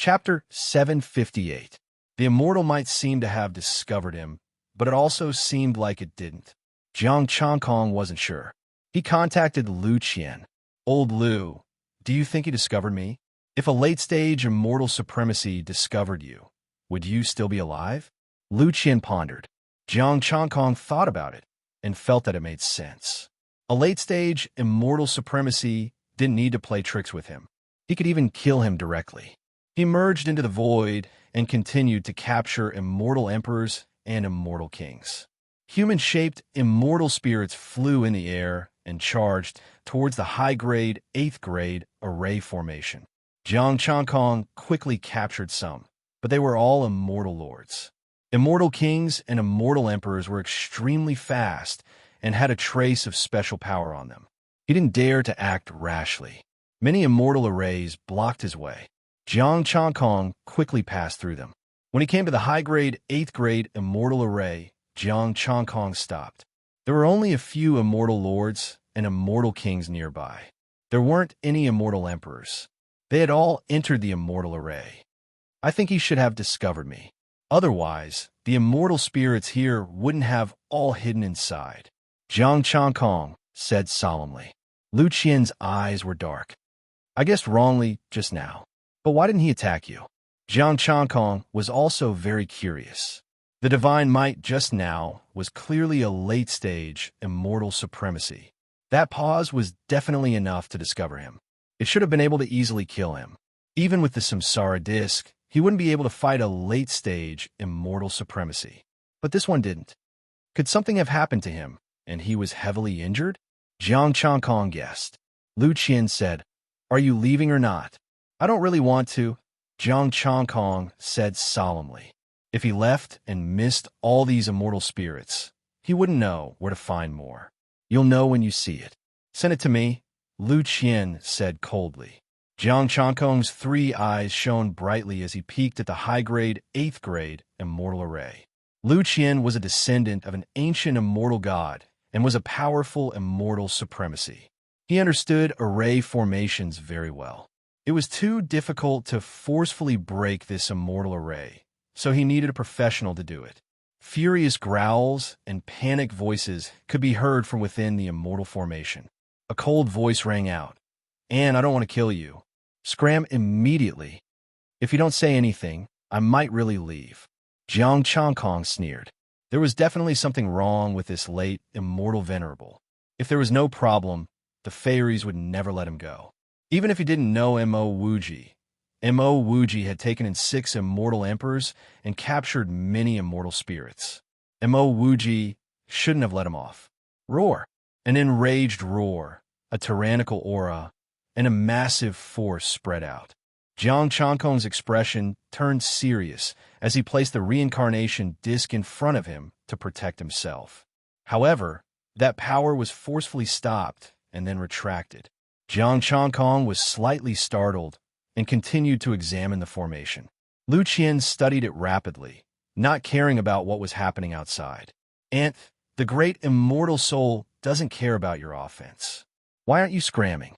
Chapter 758. The immortal might seem to have discovered him, but it also seemed like it didn't. Jiang Changkong wasn't sure. He contacted Lu Qian. Old Lu, do you think he discovered me? If a late-stage immortal supremacy discovered you, would you still be alive? Lu Qian pondered. Jiang Changkong thought about it and felt that it made sense. A late-stage immortal supremacy didn't need to play tricks with him. He could even kill him directly. He merged into the void and continued to capture immortal emperors and immortal kings. Human-shaped immortal spirits flew in the air and charged towards the high-grade 8th grade array formation. Jiang Changkong quickly captured some, but they were all immortal lords. Immortal kings and immortal emperors were extremely fast and had a trace of special power on them. He didn't dare to act rashly. Many immortal arrays blocked his way. Jiang Changkong quickly passed through them. When he came to the high-grade 8th grade immortal array, Jiang Changkong stopped. There were only a few immortal lords and immortal kings nearby. There weren't any immortal emperors. They had all entered the immortal array. I think he should have discovered me. Otherwise, the immortal spirits here wouldn't have all hidden inside. Jiang Changkong said solemnly. Lu Qian's eyes were dark. I guessed wrongly just now. But why didn't he attack you? Jiang Changkong was also very curious. The divine might just now was clearly a late-stage immortal supremacy. That pause was definitely enough to discover him. It should have been able to easily kill him. Even with the Samsara disc, he wouldn't be able to fight a late-stage immortal supremacy. But this one didn't. Could something have happened to him, and he was heavily injured? Jiang Changkong guessed. Lu Qian said, "Are you leaving or not?" "I don't really want to," Jiang Changkong said solemnly. If he left and missed all these immortal spirits, he wouldn't know where to find more. "You'll know when you see it. Send it to me," Lu Qian said coldly. Jiang Changkong's 3 eyes shone brightly as he peeked at the high-grade 8th grade immortal array. Lu Qian was a descendant of an ancient immortal god and was a powerful immortal supremacy. He understood array formations very well. It was too difficult to forcefully break this immortal array, so he needed a professional to do it. Furious growls and panicked voices could be heard from within the immortal formation. A cold voice rang out. "Anne, I don't want to kill you. Scram immediately. If you don't say anything, I might really leave." Jiang Changkong sneered. There was definitely something wrong with this late immortal venerable. If there was no problem, the fairies would never let him go. Even if he didn't know Mo Wuji, Mo Wuji had taken in 6 immortal emperors and captured many immortal spirits. Mo Wuji shouldn't have let him off. Roar! An enraged roar, a tyrannical aura, and a massive force spread out. Jiang Changkong's expression turned serious as he placed the reincarnation disc in front of him to protect himself. However, that power was forcefully stopped and then retracted. Jiang Changkong was slightly startled and continued to examine the formation. Lu Qian studied it rapidly, not caring about what was happening outside. "Aunt, the great immortal soul doesn't care about your offense. Why aren't you scramming?"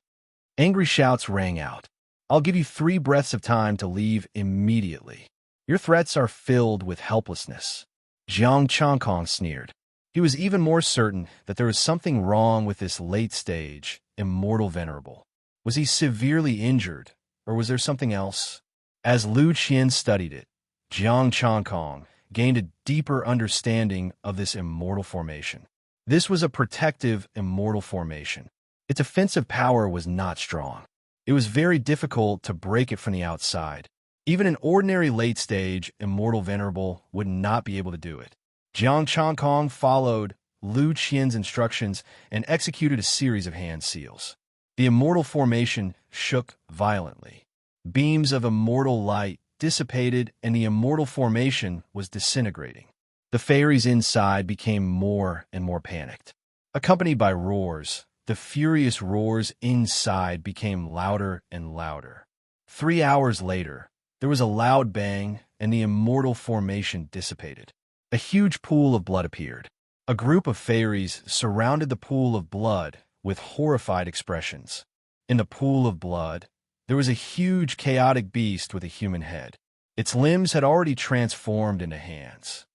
Angry shouts rang out. "I'll give you 3 breaths of time to leave immediately. Your threats are filled with helplessness." Jiang Changkong sneered. He was even more certain that there was something wrong with this late-stage immortal venerable. Was he severely injured, or was there something else? As Lu Qian studied it, Jiang Changkong gained a deeper understanding of this immortal formation. This was a protective immortal formation. Its offensive power was not strong. It was very difficult to break it from the outside. Even an ordinary late-stage immortal venerable would not be able to do it. Jiang Changkong followed Lu Qian's instructions and executed a series of hand seals. The immortal formation shook violently. Beams of immortal light dissipated and the immortal formation was disintegrating. The fairies inside became more and more panicked. Accompanied by roars, the furious roars inside became louder and louder. 3 hours later, there was a loud bang and the immortal formation dissipated. A huge pool of blood appeared. A group of fairies surrounded the pool of blood with horrified expressions. In the pool of blood, There was a huge chaotic beast with a human head. Its limbs had already transformed into hands.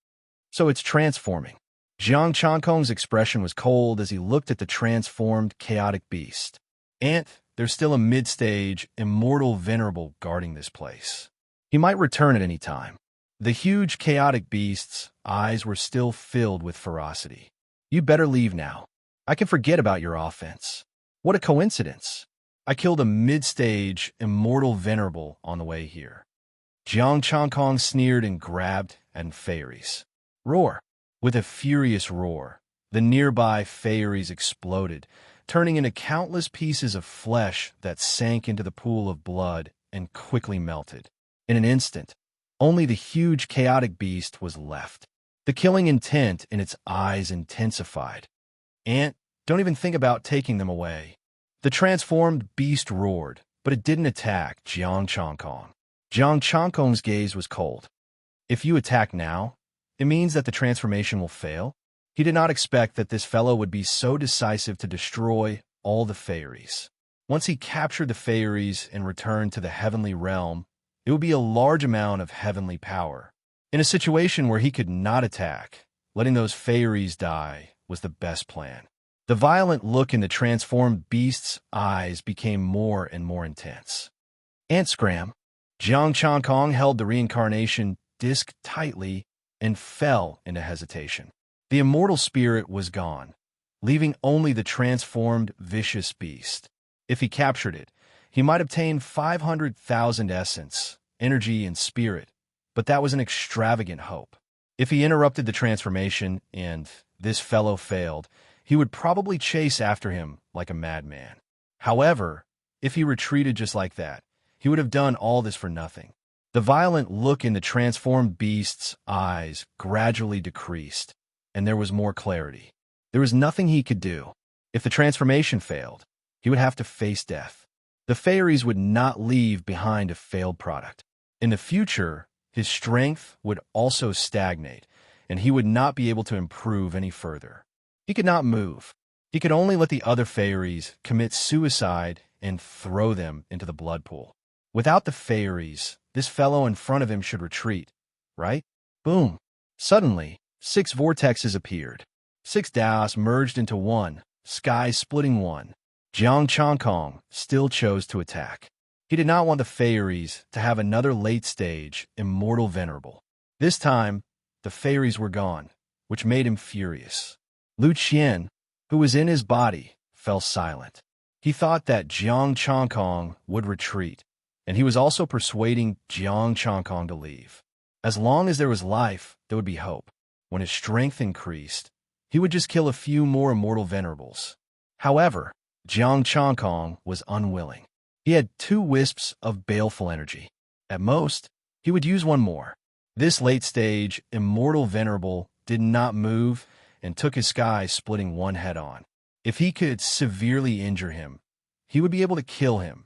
So it's transforming. Jiang Chankong's expression was cold as he looked at the transformed chaotic beast. There's still a mid-stage, immortal venerable guarding this place. He might return at any time. The huge chaotic beast's eyes were still filled with ferocity. You better leave now. I can forget about your offense. What a coincidence. I killed a mid-stage, immortal venerable on the way here. Jiang Chankong sneered and grabbed at fairies. Roar! With a furious roar, the nearby fairies exploded, turning into countless pieces of flesh that sank into the pool of blood and quickly melted. In an instant, only the huge chaotic beast was left. The killing intent in its eyes intensified. Don't even think about taking them away. The transformed beast roared, but it didn't attack Jiang Chankong. Jiang Chankong's gaze was cold. If you attack now, it means that the transformation will fail. He did not expect that this fellow would be so decisive to destroy all the fairies. Once he captured the fairies and returned to the heavenly realm, it would be a large amount of heavenly power. In a situation where he could not attack, letting those fairies die was the best plan. The violent look in the transformed beast's eyes became more and more intense. Scram! Jiang Chankong held the reincarnation disc tightly and fell into hesitation. The immortal spirit was gone, leaving only the transformed vicious beast. If he captured it, he might obtain 500,000 essence, energy, and spirit, but that was an extravagant hope. If he interrupted the transformation and this fellow failed, he would probably chase after him like a madman. However, if he retreated just like that, he would have done all this for nothing. The violent look in the transformed beast's eyes gradually decreased, and there was more clarity. There was nothing he could do. If the transformation failed, he would have to face death. The fairies would not leave behind a failed product. In the future, his strength would also stagnate, and he would not be able to improve any further. He could not move. He could only let the other fairies commit suicide and throw them into the blood pool. Without the fairies, this fellow in front of him should retreat, right? Boom! Suddenly, 6 vortexes appeared. 6 Daos merged into one, sky splitting one. Jiang Chankong still chose to attack. He did not want the fairies to have another late-stage, immortal venerable. This time, the fairies were gone, which made him furious. Lu Qian, who was in his body, fell silent. He thought that Jiang Chankong would retreat, and he was also persuading Jiang Chankong to leave. As long as there was life, there would be hope. When his strength increased, he would just kill a few more immortal venerables. However, Jiang Chankong was unwilling. He had 2 wisps of baleful energy. At most, he would use 1 more. This late-stage, immortal venerable did not move and took his sky splitting one head-on. If he could severely injure him, he would be able to kill him.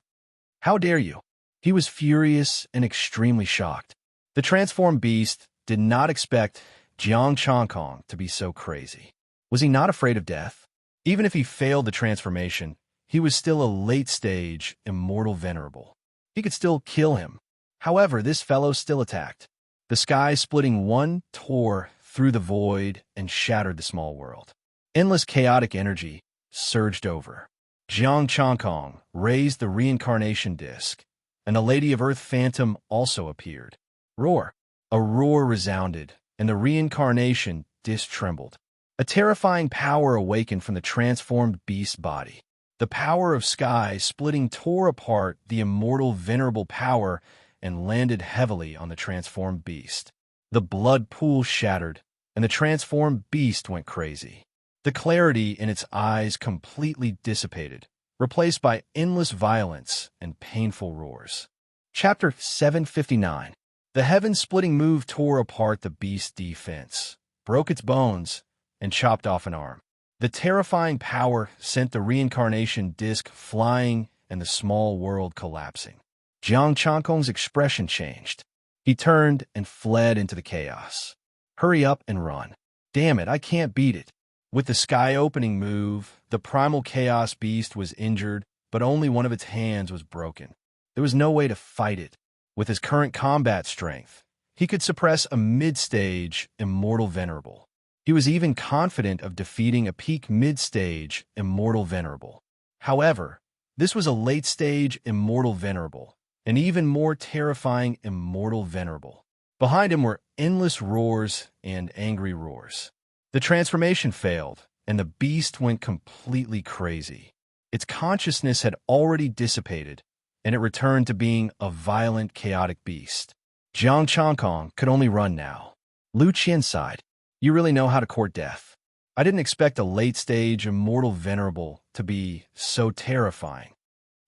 How dare you? He was furious and extremely shocked. The transformed beast did not expect Jiang Chankong to be so crazy. Was he not afraid of death? Even if he failed the transformation, he was still a late-stage, immortal venerable. He could still kill him. However, this fellow still attacked. The sky splitting one tore through the void and shattered the small world. Endless chaotic energy surged over. Jiang Chankong raised the reincarnation disc, and the Lady of Earth Phantom also appeared. Roar! A roar resounded, and the reincarnation disc trembled. A terrifying power awakened from the transformed beast's body. The power of sky splitting tore apart the immortal venerable power and landed heavily on the transformed beast. The blood pool shattered, and the transformed beast went crazy. The clarity in its eyes completely dissipated, replaced by endless violence and painful roars. Chapter 759. The heaven-splitting move tore apart the beast's defense, broke its bones, and chopped off an arm. The terrifying power sent the reincarnation disc flying and the small world collapsing. Jiang Chankong's expression changed. He turned and fled into the chaos. Hurry up and run. Damn it, I can't beat it. With the sky-opening move, the primal chaos beast was injured, but only one of its hands was broken. There was no way to fight it. With his current combat strength, he could suppress a mid-stage Immortal Venerable. He was even confident of defeating a peak mid-stage Immortal Venerable. However, this was a late-stage Immortal Venerable, an even more terrifying Immortal Venerable. Behind him were endless roars and angry roars. The transformation failed, and the beast went completely crazy. Its consciousness had already dissipated, and it returned to being a violent, chaotic beast. Jiang Changkong could only run now. Lu Qian sighed. You really know how to court death. I didn't expect a late-stage Immortal Venerable to be so terrifying.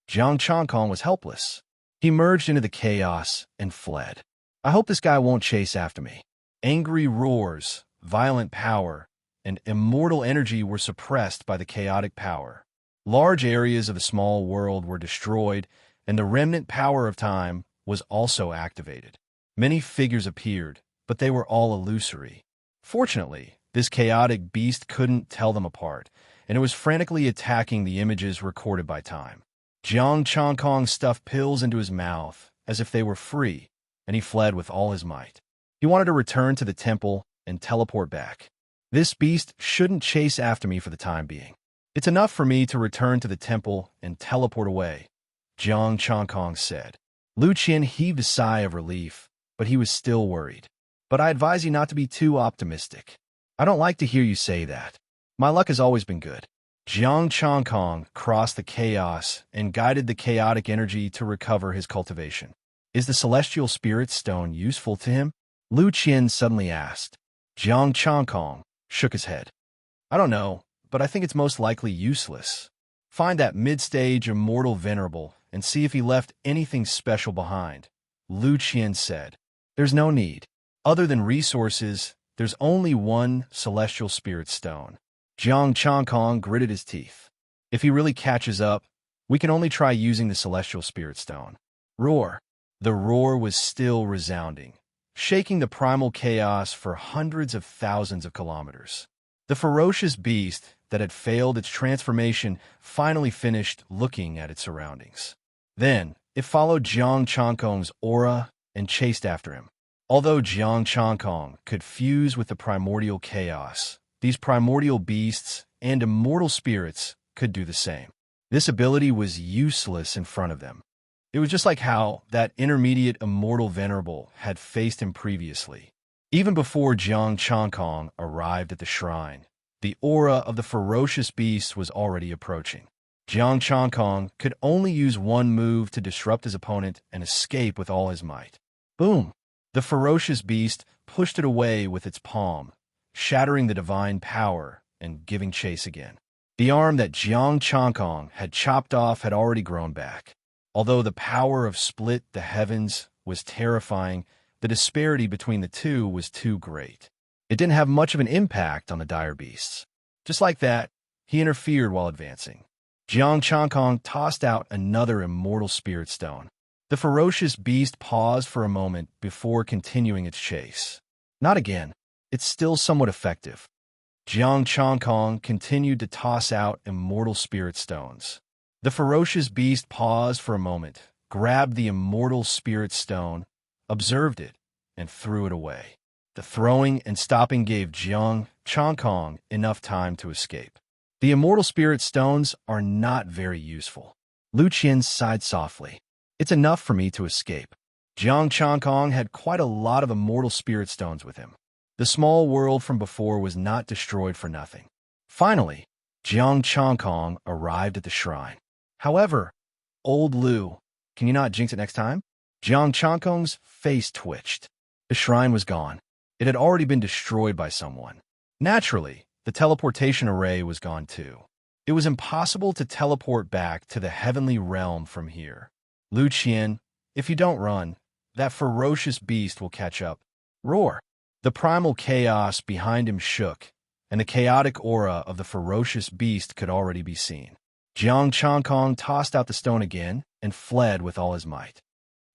Jiang Changkong was helpless. He merged into the chaos and fled. I hope this guy won't chase after me. Angry roars, violent power, and immortal energy were suppressed by the chaotic power. Large areas of the small world were destroyed, and the remnant power of time was also activated. Many figures appeared, but they were all illusory. Fortunately, this chaotic beast couldn't tell them apart, and it was frantically attacking the images recorded by time. Jiang Changkong stuffed pills into his mouth as if they were free, and he fled with all his might. He wanted to return to the temple and teleport back. This beast shouldn't chase after me for the time being. It's enough for me to return to the temple and teleport away, Jiang Changkong said. Lu Qian heaved a sigh of relief, but he was still worried. But I advise you not to be too optimistic. I don't like to hear you say that. My luck has always been good. Jiang Changkong crossed the chaos and guided the chaotic energy to recover his cultivation. Is the Celestial Spirit Stone useful to him? Lu Qian suddenly asked. Jiang Changkong shook his head. I don't know, but I think it's most likely useless. Find that mid-stage Immortal Venerable and see if he left anything special behind, Lu Qian said. There's no need. Other than resources, there's only one Celestial Spirit Stone. Jiang Changkong gritted his teeth. If he really catches up, we can only try using the Celestial Spirit Stone. Roar. The roar was still resounding, shaking the primal chaos for hundreds of thousands of kilometers. The ferocious beast that had failed its transformation finally finished looking at its surroundings. Then, it followed Jiang Changkong's aura and chased after him. Although Jiang Changkong could fuse with the primordial chaos, these primordial beasts and immortal spirits could do the same. This ability was useless in front of them. It was just like how that intermediate Immortal Venerable had faced him previously. Even before Jiang Changkong arrived at the shrine, the aura of the ferocious beast was already approaching. Jiang Changkong could only use one move to disrupt his opponent and escape with all his might. Boom! The ferocious beast pushed it away with its palm, shattering the divine power and giving chase again. The arm that Jiang Changkong had chopped off had already grown back. Although the power of split the heavens was terrifying, the disparity between the two was too great. It didn't have much of an impact on the dire beasts. Just like that, he interfered while advancing. Jiang Changkong tossed out another Immortal Spirit Stone. The ferocious beast paused for a moment before continuing its chase. Not again. It's still somewhat effective. Jiang Changkong continued to toss out Immortal Spirit Stones. The ferocious beast paused for a moment, grabbed the Immortal Spirit Stone, observed it, and threw it away. The throwing and stopping gave Jiang Changkong enough time to escape. The Immortal Spirit Stones are not very useful. Lu Qian sighed softly. It's enough for me to escape. Jiang Changkong had quite a lot of Immortal Spirit Stones with him. The small world from before was not destroyed for nothing. Finally, Jiang Changkong arrived at the shrine. However, old Lu, can you not jinx it next time? Jiang Changkong's face twitched. The shrine was gone. It had already been destroyed by someone. Naturally, the teleportation array was gone too. It was impossible to teleport back to the heavenly realm from here. Lu Qian, if you don't run, that ferocious beast will catch up. Roar! The primal chaos behind him shook, and the chaotic aura of the ferocious beast could already be seen. Jiang Changkong tossed out the stone again and fled with all his might.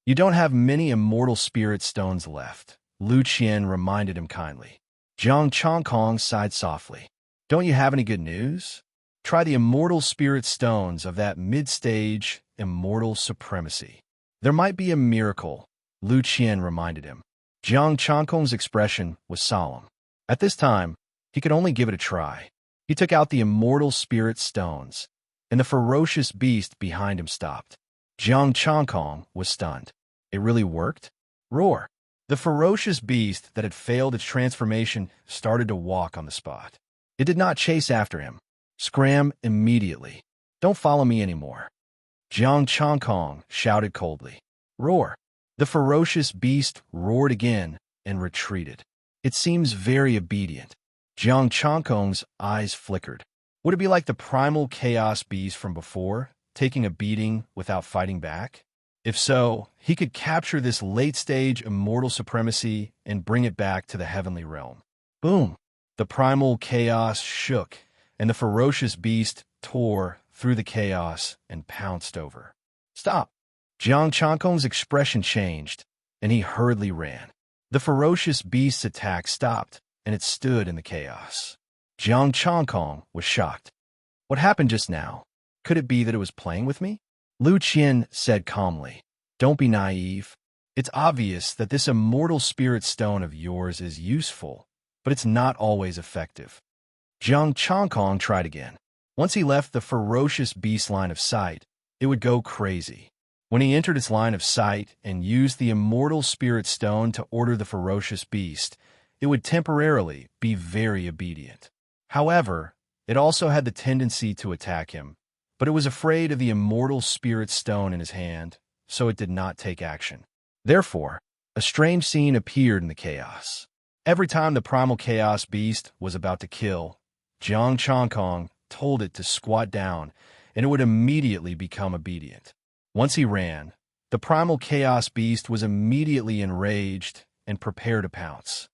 You don't have many Immortal Spirit Stones left, Lu Qian reminded him kindly. Jiang Changkong sighed softly. Don't you have any good news? Try the Immortal Spirit Stones of that mid-stage Immortal Supremacy. There might be a miracle, Lu Qian reminded him. Jiang Changkong's expression was solemn. At this time, he could only give it a try. He took out the immortal spirit stones, and the ferocious beast behind him stopped. Jiang Changkong was stunned. It really worked? Roar! The ferocious beast that had failed its transformation started to walk on the spot. It did not chase after him. Scram immediately. Don't follow me anymore. Jiang Changkong shouted coldly. Roar! The ferocious beast roared again and retreated. It seems very obedient. Jiang Changkong's eyes flickered. Would it be like the primal chaos beast from before, taking a beating without fighting back? If so, he could capture this late-stage immortal supremacy and bring it back to the heavenly realm. Boom! The primal chaos shook, and the ferocious beast tore through the chaos and pounced over. Stop! Jiang Changkong's expression changed, and he hurriedly ran. The ferocious beast's attack stopped, and it stood in the chaos. Jiang Changkong was shocked. What happened just now? Could it be that it was playing with me? Lu Qian said calmly, Don't be naive. It's obvious that this immortal spirit stone of yours is useful, but it's not always effective. Jiang Changkong tried again. Once he left the ferocious beast line of sight, it would go crazy. When he entered its line of sight and used the immortal spirit stone to order the ferocious beast, it would temporarily be very obedient. However, it also had the tendency to attack him, but it was afraid of the immortal spirit stone in his hand, so it did not take action. Therefore, a strange scene appeared in the chaos. Every time the primal chaos beast was about to kill, Jiang Changkong told it to squat down, and it would immediately become obedient. Once he ran, the primal chaos beast was immediately enraged and prepared to pounce.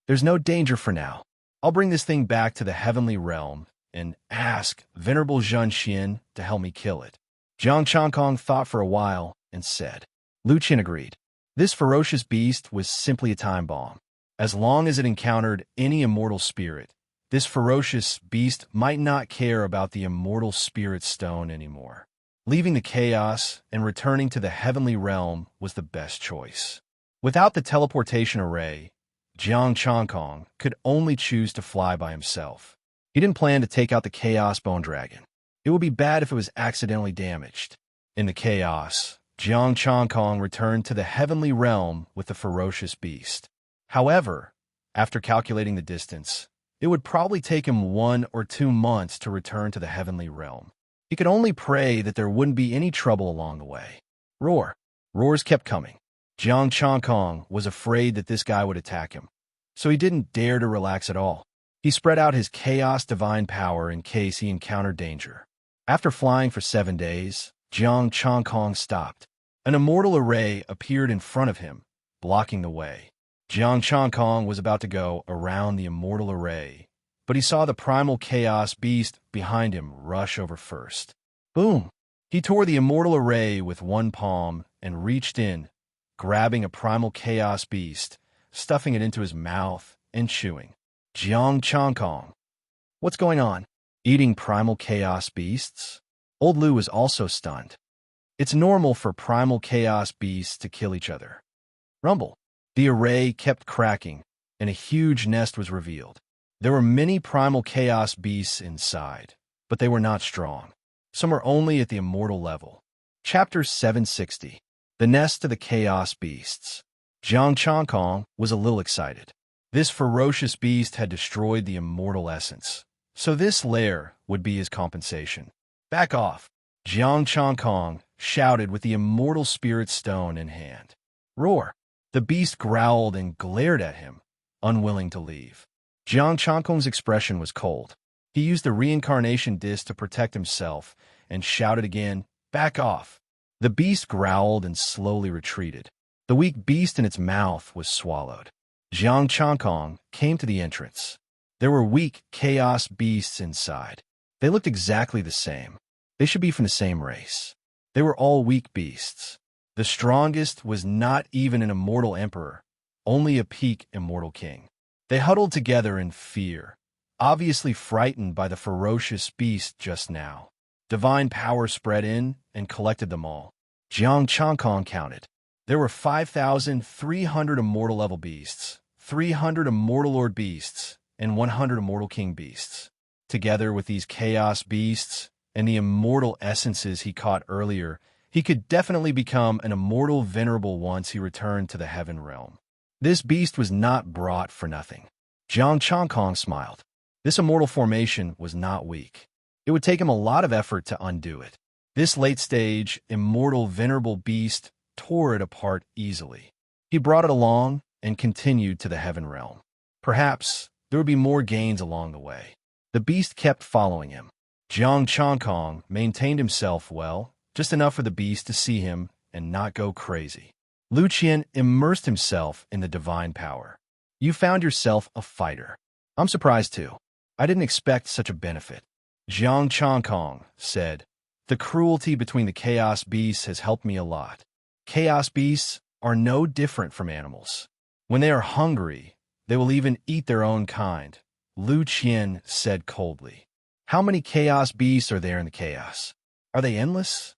There's no danger for now. I'll bring this thing back to the heavenly realm and ask Venerable Zhen Xian to help me kill it. Jiang Changkong thought for a while and said. Lu Qian agreed. This ferocious beast was simply a time bomb. As long as it encountered any immortal spirit, this ferocious beast might not care about the immortal spirit stone anymore. Leaving the chaos and returning to the heavenly realm was the best choice. Without the teleportation array, Jiang Changkong could only choose to fly by himself. He didn't plan to take out the Chaos Bone Dragon. It would be bad if it was accidentally damaged. In the chaos, Jiang Changkong returned to the heavenly realm with the ferocious beast. However, after calculating the distance, it would probably take him 1 or 2 months to return to the heavenly realm. He could only pray that there wouldn't be any trouble along the way. Roar! Roars kept coming. Jiang Changkong was afraid that this guy would attack him, so he didn't dare to relax at all. He spread out his chaos divine power in case he encountered danger. After flying for 7 days, Jiang Changkong stopped. An immortal array appeared in front of him, blocking the way. Jiang Changkong was about to go around the immortal array, but he saw the primal chaos beast behind him rush over first. Boom! He tore the immortal array with one palm and reached in, grabbing a primal chaos beast, stuffing it into his mouth and chewing. Jiang Changkong. What's going on? Eating primal chaos beasts? Old Lu was also stunned. It's normal for primal chaos beasts to kill each other. Rumble. The array kept cracking, and a huge nest was revealed. There were many primal chaos beasts inside, but they were not strong. Some are only at the immortal level. Chapter 760. The Nest of the Chaos Beasts. Jiang Changkong was a little excited. This ferocious beast had destroyed the immortal essence, so this lair would be his compensation. Back off! Jiang Changkong shouted with the immortal spirit stone in hand. Roar! The beast growled and glared at him, unwilling to leave. Jiang Changkong's expression was cold. He used the reincarnation disc to protect himself and shouted again, Back off! The beast growled and slowly retreated. The weak beast in its mouth was swallowed. Jiang Changkong came to the entrance. There were weak chaos beasts inside. They looked exactly the same. They should be from the same race. They were all weak beasts. The strongest was not even an immortal emperor, only a peak immortal king. They huddled together in fear, obviously frightened by the ferocious beast just now. Divine power spread in and collected them all. Jiang Changkong counted. There were 5,300 immortal level beasts, 300 immortal lord beasts, and 100 immortal king beasts. Together with these chaos beasts and the immortal essences he caught earlier, he could definitely become an immortal venerable once he returned to the heaven realm. This beast was not brought for nothing. Jiang Changkong smiled. This immortal formation was not weak. It would take him a lot of effort to undo it. This late-stage, immortal venerable beast tore it apart easily. He brought it along and continued to the heaven realm. Perhaps there would be more gains along the way. The beast kept following him. Jiang Changkong maintained himself well, just enough for the beast to see him and not go crazy. Lu Qian immersed himself in the divine power. You found yourself a fighter. I'm surprised too. I didn't expect such a benefit. Jiang Changkong said, the cruelty between the chaos beasts has helped me a lot. Chaos beasts are no different from animals. When they are hungry, they will even eat their own kind, Lu Qian said coldly. How many chaos beasts are there in the chaos? Are they endless?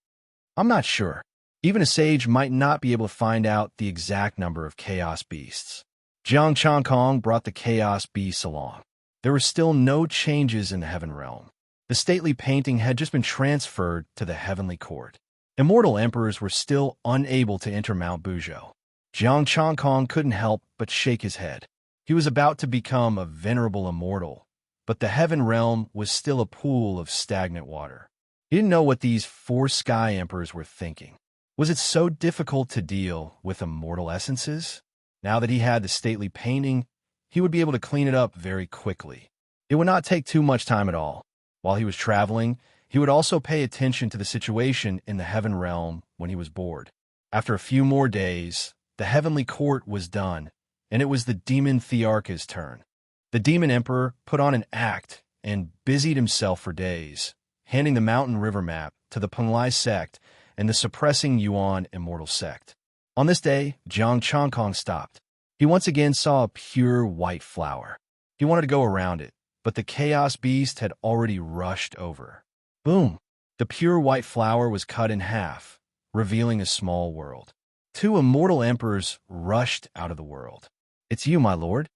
I'm not sure. Even a sage might not be able to find out the exact number of chaos beasts. Jiang Changkong brought the chaos beasts along. There were still no changes in the heaven realm. The stately painting had just been transferred to the heavenly court. Immortal emperors were still unable to enter Mount Buzhou. Jiang Changkong couldn't help but shake his head. He was about to become a venerable immortal, but the heaven realm was still a pool of stagnant water. He didn't know what these 4 sky emperors were thinking. Was it so difficult to deal with immortal essences? Now that he had the stately painting, he would be able to clean it up very quickly. It would not take too much time at all. While he was traveling, he would also pay attention to the situation in the heaven realm when he was bored. After a few more days, the heavenly court was done, and it was the demon Thearcha's turn. The demon emperor put on an act and busied himself for days, handing the mountain river map to the Penglai sect and the suppressing Yuan immortal sect. On this day, Jiang Changkong stopped. He once again saw a pure white flower. He wanted to go around it, but the chaos beast had already rushed over. Boom! The pure white flower was cut in half, revealing a small world. 2 immortal emperors rushed out of the world. It's you, my lord.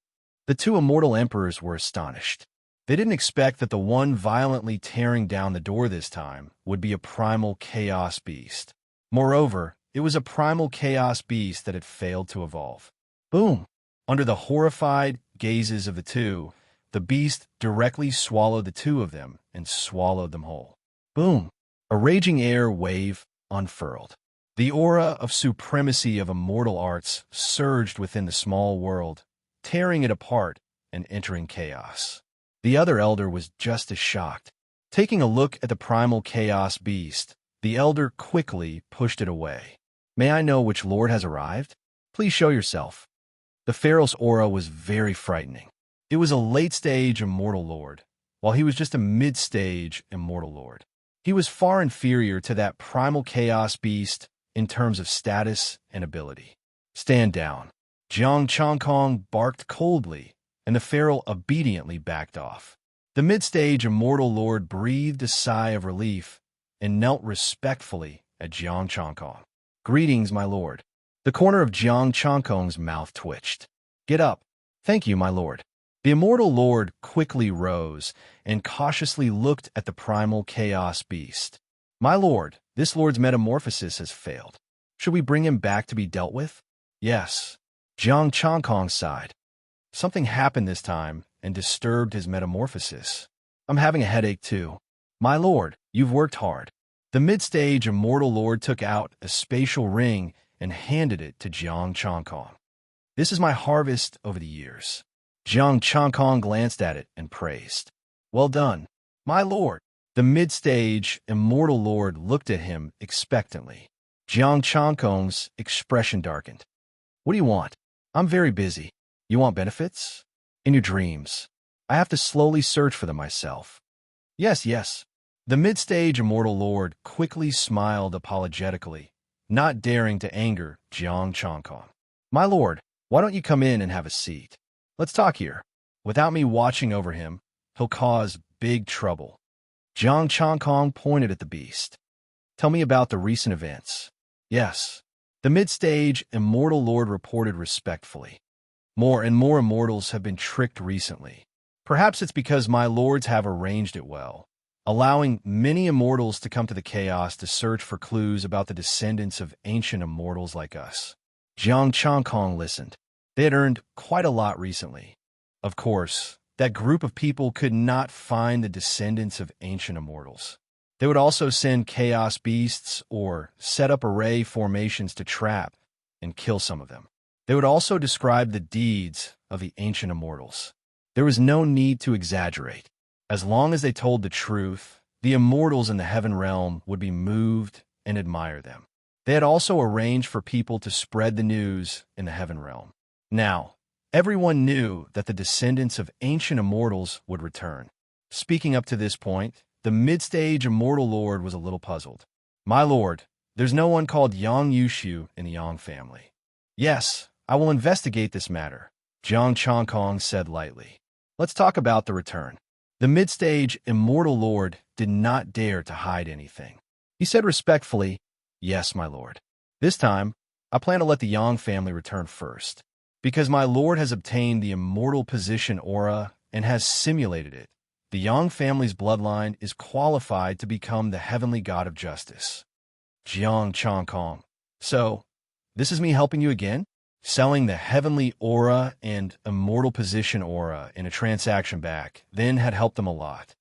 The 2 immortal emperors were astonished. They didn't expect that the one violently tearing down the door this time would be a primal chaos beast. Moreover, it was a primal chaos beast that had failed to evolve. Boom! Under the horrified gazes of the 2, the beast directly swallowed the 2 of them and swallowed them whole. Boom! A raging air wave unfurled. The aura of supremacy of immortal arts surged within the small world, tearing it apart and entering chaos. The other elder was just as shocked. Taking a look at the primal chaos beast, the elder quickly pushed it away. May I know which lord has arrived? Please show yourself. The pharaoh's aura was very frightening. It was a late-stage immortal lord, while he was just a mid-stage immortal lord. He was far inferior to that primal chaos beast in terms of status and ability. Stand down. Jiang Changkong barked coldly, and the pharaoh obediently backed off. The mid-stage immortal lord breathed a sigh of relief and knelt respectfully at Jiang Changkong. Greetings, my lord. The corner of Jiang Changkong's mouth twitched. Get up. Thank you, my lord. The immortal lord quickly rose and cautiously looked at the primal chaos beast. My lord, this lord's metamorphosis has failed. Should we bring him back to be dealt with? Yes. Jiang Changkong sighed. Something happened this time and disturbed his metamorphosis. I'm having a headache too. My lord, you've worked hard. The mid-stage immortal lord took out a spatial ring and handed it to Jiang Changkong. This is my harvest over the years. Jiang Changkong glanced at it and praised. Well done, my lord. The mid-stage immortal lord looked at him expectantly. Jiang Changkong's expression darkened. What do you want? I'm very busy. You want benefits? In your dreams. I have to slowly search for them myself. Yes. The mid-stage immortal lord quickly smiled apologetically, not daring to anger Jiang Changkong. My lord, why don't you come in and have a seat? Let's talk here. Without me watching over him, he'll cause big trouble. Jiang Changkong pointed at the beast. Tell me about the recent events. Yes. The mid-stage immortal lord reported respectfully. More and more immortals have been tricked recently. Perhaps it's because my lords have arranged it well, allowing many immortals to come to the chaos to search for clues about the descendants of ancient immortals like us. Jiang Changkong listened. They had earned quite a lot recently. Of course, that group of people could not find the descendants of ancient immortals. They would also send chaos beasts or set up array formations to trap and kill some of them. They would also describe the deeds of the ancient immortals. There was no need to exaggerate. As long as they told the truth, the immortals in the heaven realm would be moved and admire them. They had also arranged for people to spread the news in the heaven realm. Now, everyone knew that the descendants of ancient immortals would return. Speaking up to this point, the mid-stage immortal lord was a little puzzled. My lord, there's no one called Yang Yushu in the Yang family. Yes, I will investigate this matter, Jiang Changkong said lightly. Let's talk about the return. The mid-stage immortal lord did not dare to hide anything. He said respectfully, yes, my lord. This time, I plan to let the Yang family return first, because my lord has obtained the immortal position aura and has simulated it. The Yang family's bloodline is qualified to become the heavenly god of justice. Jiang Changkong. So, this is me helping you again? Selling the heavenly aura and immortal position aura in a transaction back then had helped them a lot.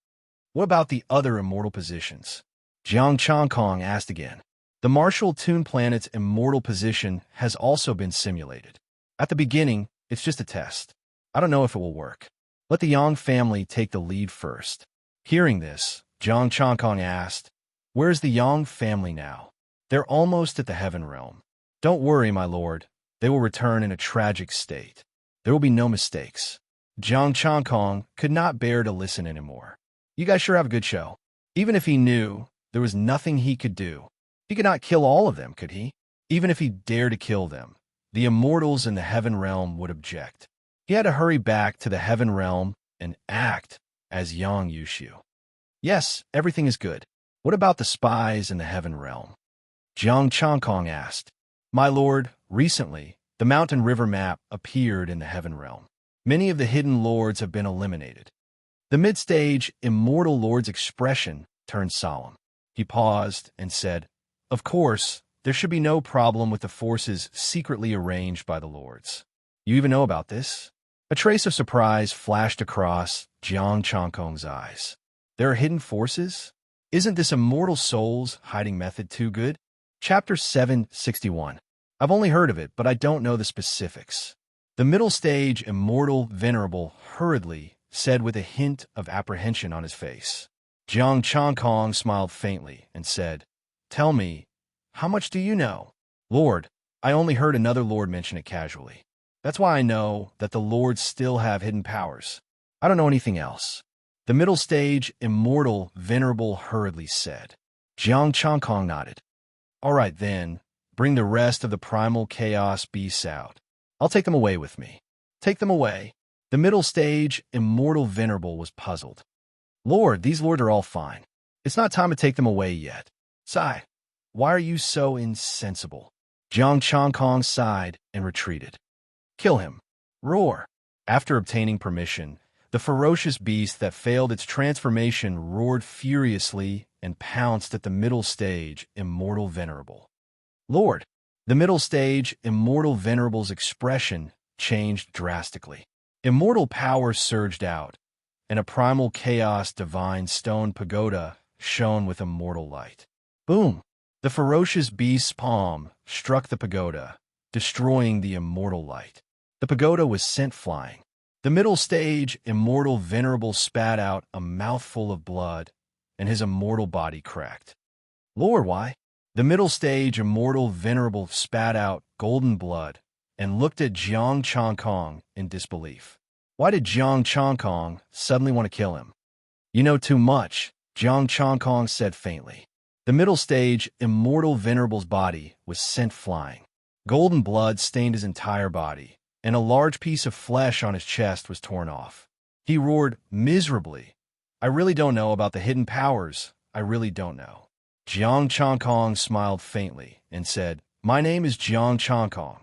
What about the other immortal positions? Jiang Changkong asked again. The Martial Tune planet's immortal position has also been simulated. At the beginning, it's just a test. I don't know if it will work. Let the Yang family take the lead first. Hearing this, Jiang Changkong asked, where's the Yang family now? They're almost at the heaven realm. Don't worry, my lord. They will return in a tragic state. There will be no mistakes. Jiang Changkong could not bear to listen anymore. You guys sure have a good show. Even if he knew, there was nothing he could do. He could not kill all of them, could he? Even if he dared to kill them, the immortals in the heaven realm would object. He had to hurry back to the heaven realm and act as Yang Yushu. Yes, everything is good. What about the spies in the heaven realm? Jiang Changkong asked. My lord, recently, the mountain river map appeared in the heaven realm. Many of the hidden lords have been eliminated. The mid-stage immortal lord's expression turned solemn. He paused and said, of course, there should be no problem with the forces secretly arranged by the lords. You even know about this? A trace of surprise flashed across Jiang Changkong's eyes. There are hidden forces? Isn't this immortal soul's hiding method too good? Chapter 761. I've only heard of it, but I don't know the specifics. The middle stage immortal venerable hurriedly said with a hint of apprehension on his face. Jiang Changkong smiled faintly and said, tell me, how much do you know? Lord, I only heard another lord mention it casually. That's why I know that the lords still have hidden powers. I don't know anything else. The middle stage immortal venerable hurriedly said. Jiang Changkong nodded. All right then, bring the rest of the primal chaos beasts out. I'll take them away with me. Take them away. The middle stage immortal venerable was puzzled. Lord, these lords are all fine. It's not time to take them away yet. Sigh. Why are you so insensible? Jiang Changkong sighed and retreated. Kill him. Roar. After obtaining permission, the ferocious beast that failed its transformation roared furiously and pounced at the middle stage immortal venerable. Lord, the middle stage immortal venerable's expression changed drastically. Immortal power surged out, and a primal chaos divine stone pagoda shone with immortal light. Boom! The ferocious beast's palm struck the pagoda, destroying the immortal light. The pagoda was sent flying. The middle stage immortal venerable spat out a mouthful of blood, and his immortal body cracked. Lord, why? The middle stage immortal venerable spat out golden blood and looked at Jiang Changkong in disbelief. Why did Jiang Changkong suddenly want to kill him? You know too much, Jiang Changkong said faintly. The middle stage immortal venerable's body was sent flying. Golden blood stained his entire body, and a large piece of flesh on his chest was torn off. He roared miserably. I really don't know about the hidden powers. I really don't know. Jiang Changkong smiled faintly and said, "My name is Jiang Changkong."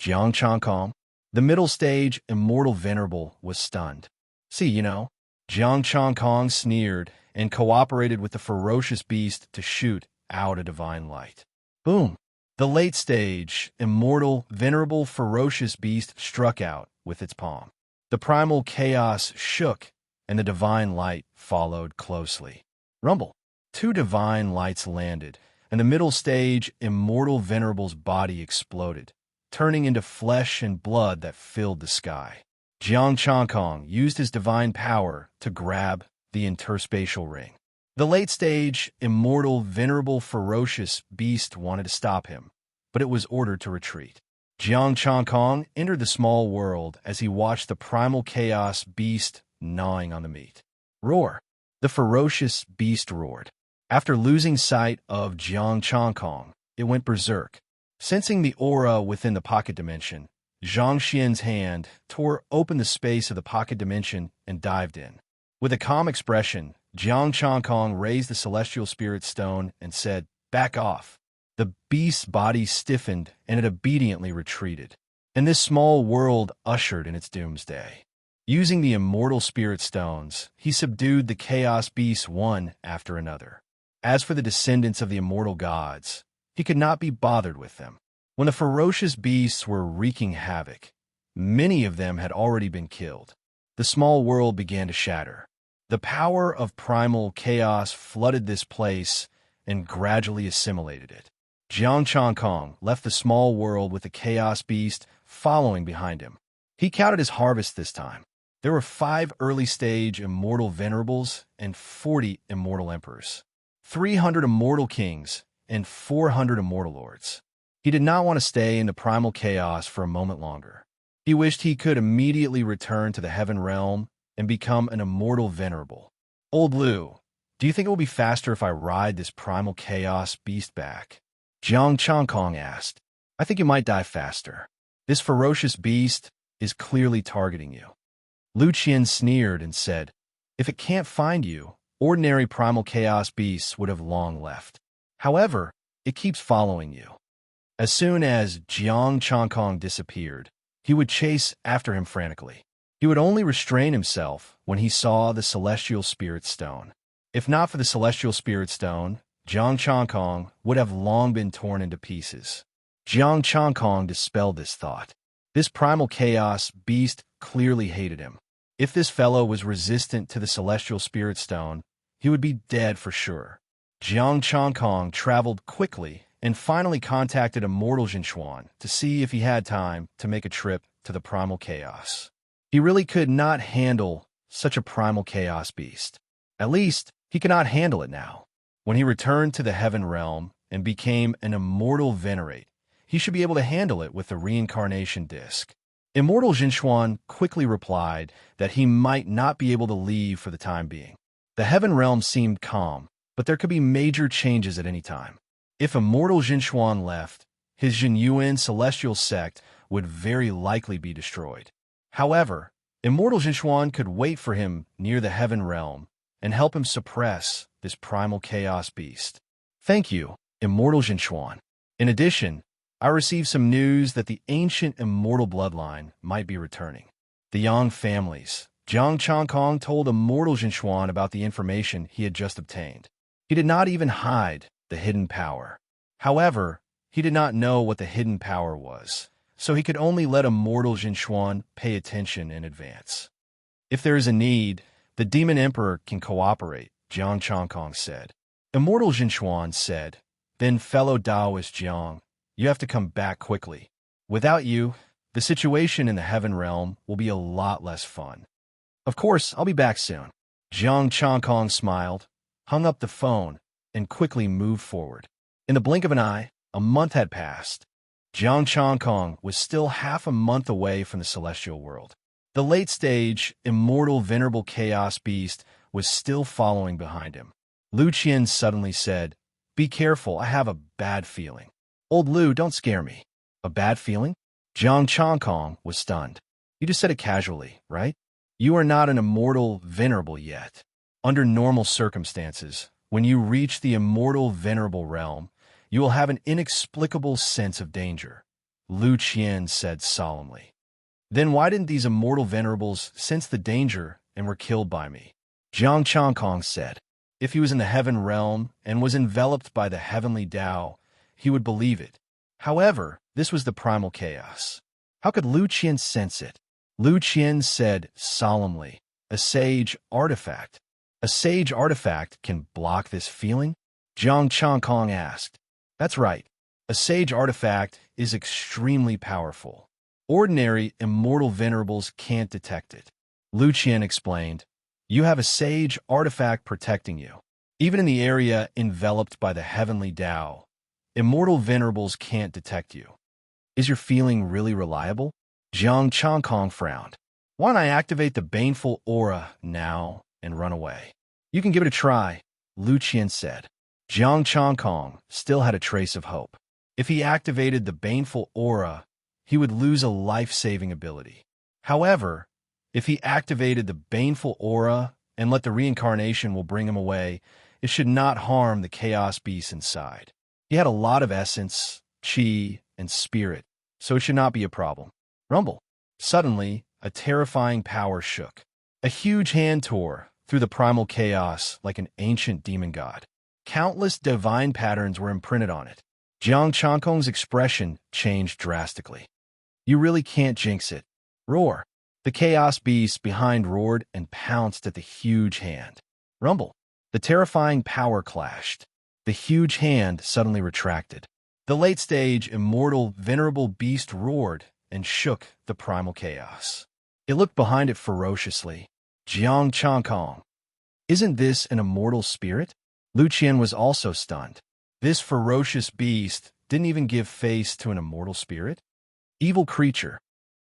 Jiang Changkong? The middle stage, immortal venerable, was stunned. "See, Jiang Changkong sneered and cooperated with the ferocious beast to shoot out a divine light. Boom! The late stage, immortal, venerable, ferocious beast struck out with its palm. The primal chaos shook, and the divine light followed closely. Rumble! Two divine lights landed, and the middle stage, immortal venerable's body exploded, turning into flesh and blood that filled the sky. Jiang Changkong used his divine power to grab the interspatial ring. The late stage, immortal, venerable, ferocious beast wanted to stop him, but it was ordered to retreat. Jiang Changkong entered the small world as he watched the primal chaos beast gnawing on the meat. Roar! The ferocious beast roared. After losing sight of Jiang Changkong, it went berserk. Sensing the aura within the pocket dimension, Zhang Xian's hand tore open the space of the pocket dimension and dived in. With a calm expression, Jiang Changkong raised the celestial spirit stone and said, "Back off." The beast's body stiffened and it obediently retreated. And this small world ushered in its doomsday. Using the immortal spirit stones, he subdued the chaos beasts one after another. As for the descendants of the immortal gods, he could not be bothered with them. When the ferocious beasts were wreaking havoc, many of them had already been killed. The small world began to shatter. The power of primal chaos flooded this place and gradually assimilated it. Jiang Changkong left the small world with the chaos beast following behind him. He counted his harvest this time. There were 5 early-stage immortal venerables and 40 immortal emperors, 300 immortal kings, and 400 immortal lords. He did not want to stay in the primal chaos for a moment longer. He wished he could immediately return to the heaven realm and become an immortal venerable. "Old Lu, do you think it will be faster if I ride this primal chaos beast back?" Jiang Changkong asked. "I think you might die faster. This ferocious beast is clearly targeting you." Lu Qian sneered and said, "If it can't find you, ordinary primal chaos beasts would have long left. However, it keeps following you." As soon as Jiang Changkong disappeared, he would chase after him frantically. He would only restrain himself when he saw the celestial spirit stone. If not for the celestial spirit stone, Jiang Changkong would have long been torn into pieces. Jiang Changkong dispelled this thought. This primal chaos beast clearly hated him. If this fellow was resistant to the celestial spirit stone, he would be dead for sure. Jiang Changkong traveled quickly and finally contacted Immortal Jinchuan to see if he had time to make a trip to the primal chaos. He really could not handle such a primal chaos beast. At least, he could not handle it now. When he returned to the heaven realm and became an immortal venerate, he should be able to handle it with the reincarnation disc. Immortal Jinchuan quickly replied that he might not be able to leave for the time being. The heaven realm seemed calm, but there could be major changes at any time. If Immortal Jinchuan left, his Jinyuan celestial sect would very likely be destroyed. However, Immortal Jinchuan could wait for him near the heaven realm and help him suppress this primal chaos beast. "Thank you, Immortal Jinchuan. In addition, I received some news that the ancient immortal bloodline might be returning. The Yang families." Jiang Changkong told Immortal Jinchuan about the information he had just obtained. He did not even hide the hidden power. However, he did not know what the hidden power was, so he could only let Immortal Jinchuan pay attention in advance. "If there is a need, the Demon Emperor can cooperate," Jiang Changkong said. Immortal Jinchuan said, "Then fellow Taoist Jiang, you have to come back quickly. Without you, the situation in the heaven realm will be a lot less fun." "Of course, I'll be back soon." Jiang Changkong smiled, hung up the phone, and quickly moved forward. In the blink of an eye, a month had passed. Jiang Changkong was still half a month away from the celestial world. The late-stage, immortal, venerable chaos beast was still following behind him. Lu Qian suddenly said, "Be careful, I have a bad feeling." "Old Lu, don't scare me." "A bad feeling?" Jiang Changkong was stunned. "You just said it casually, right? You are not an immortal venerable yet. Under normal circumstances, When you reach the immortal venerable realm, you will have an inexplicable sense of danger, Lu Qian said solemnly. Then why didn't these immortal venerables sense the danger and were killed by me? Jiang Changkong said. If he was in the heaven realm and was enveloped by the heavenly Tao, he would believe it. However, this was the primal chaos. How could Lu Qian sense it? Lu Qian said solemnly, a sage artifact. A sage artifact can block this feeling? Jiang Changkong asked. That's right. A sage artifact is extremely powerful. Ordinary immortal venerables can't detect it. Lu Qian explained. You have a sage artifact protecting you. Even in the area enveloped by the heavenly Tao, immortal venerables can't detect you. Is your feeling really reliable? Jiang Changkong frowned. Why don't I activate the baneful aura now and run away? You can give it a try, Lu Qian said. Jiang Changkong still had a trace of hope. If he activated the baneful aura, he would lose a life-saving ability. However, if he activated the baneful aura and let the reincarnation will bring him away, it should not harm the chaos beast inside. He had a lot of essence, chi, and spirit, so it should not be a problem. Rumble. Suddenly, a terrifying power shook. A huge hand tore through the primal chaos like an ancient demon god. Countless divine patterns were imprinted on it. Jiang Changkong's expression changed drastically. You really can't jinx it. Roar. The chaos beast behind roared and pounced at the huge hand. Rumble. The terrifying power clashed. The huge hand suddenly retracted. The late-stage, immortal, venerable beast roared and shook the primal chaos. It looked behind it ferociously. Jiang Changkong. Isn't this an immortal spirit? Lu Qian was also stunned. This ferocious beast didn't even give face to an immortal spirit? Evil creature.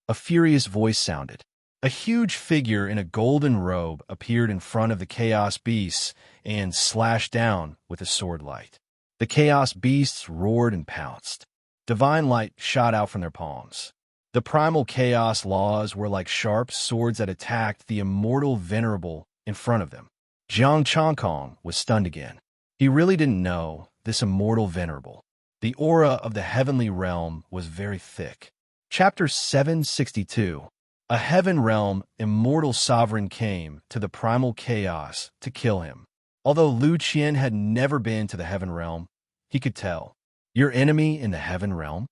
A furious voice sounded. A huge figure in a golden robe appeared in front of the chaos beasts and slashed down with a sword light. The chaos beasts roared and pounced. Divine light shot out from their palms. The primal chaos laws were like sharp swords that attacked the immortal venerable in front of them. Jiang Changkong was stunned again. He really didn't know this immortal venerable. The aura of the heavenly realm was very thick. Chapter 762. A heaven realm immortal sovereign came to the primal chaos to kill him. Although Lu Qian had never been to the heaven realm, he could tell. Your enemy in the heaven realm?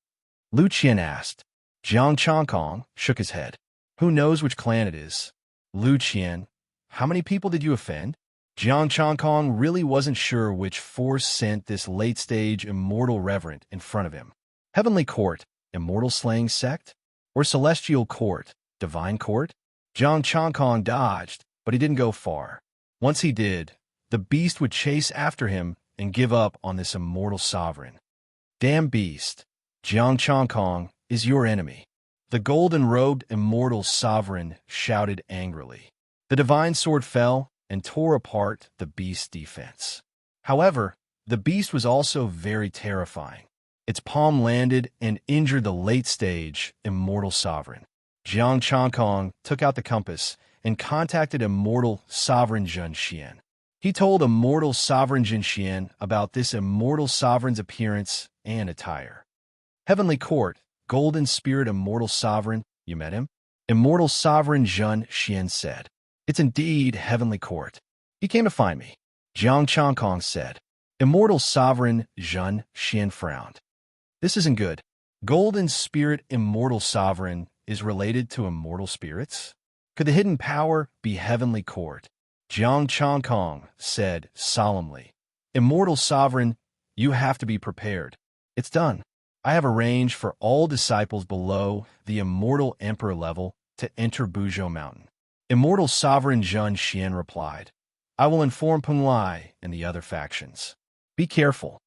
Lu Qian asked. Jiang Changkong shook his head. Who knows which clan it is? Lu Qian, how many people did you offend? Jiang Changkong really wasn't sure which force sent this late-stage immortal reverend in front of him. Heavenly Court, immortal slaying sect? Or Celestial Court, divine court? Jiang Changkong dodged, but he didn't go far. Once he did, the beast would chase after him and give up on this immortal sovereign. Damn beast, Jiang Changkong is your enemy. The golden-robed immortal sovereign shouted angrily. The divine sword fell and tore apart the beast's defense. However, the beast was also very terrifying. Its palm landed and injured the late-stage immortal sovereign. Jiang Changkong took out the compass and contacted immortal sovereign Zhen Xian. He told immortal sovereign Zhen Xian about this immortal sovereign's appearance and attire. Heavenly Court, golden spirit immortal sovereign, you met him? Immortal sovereign Zhen Xian said. It's indeed Heavenly Court. He came to find me, Jiang Changkong said. Immortal sovereign Zhen Xian frowned. This isn't good. Golden spirit immortal sovereign is related to immortal spirits? Could the hidden power be Heavenly Court? Jiang Changkong said solemnly. Immortal sovereign, you have to be prepared. It's done. I have arranged for all disciples below the immortal emperor level to enter Buzhou Mountain. Immortal sovereign Zhen Xian replied. I will inform Peng Lai and the other factions. Be careful.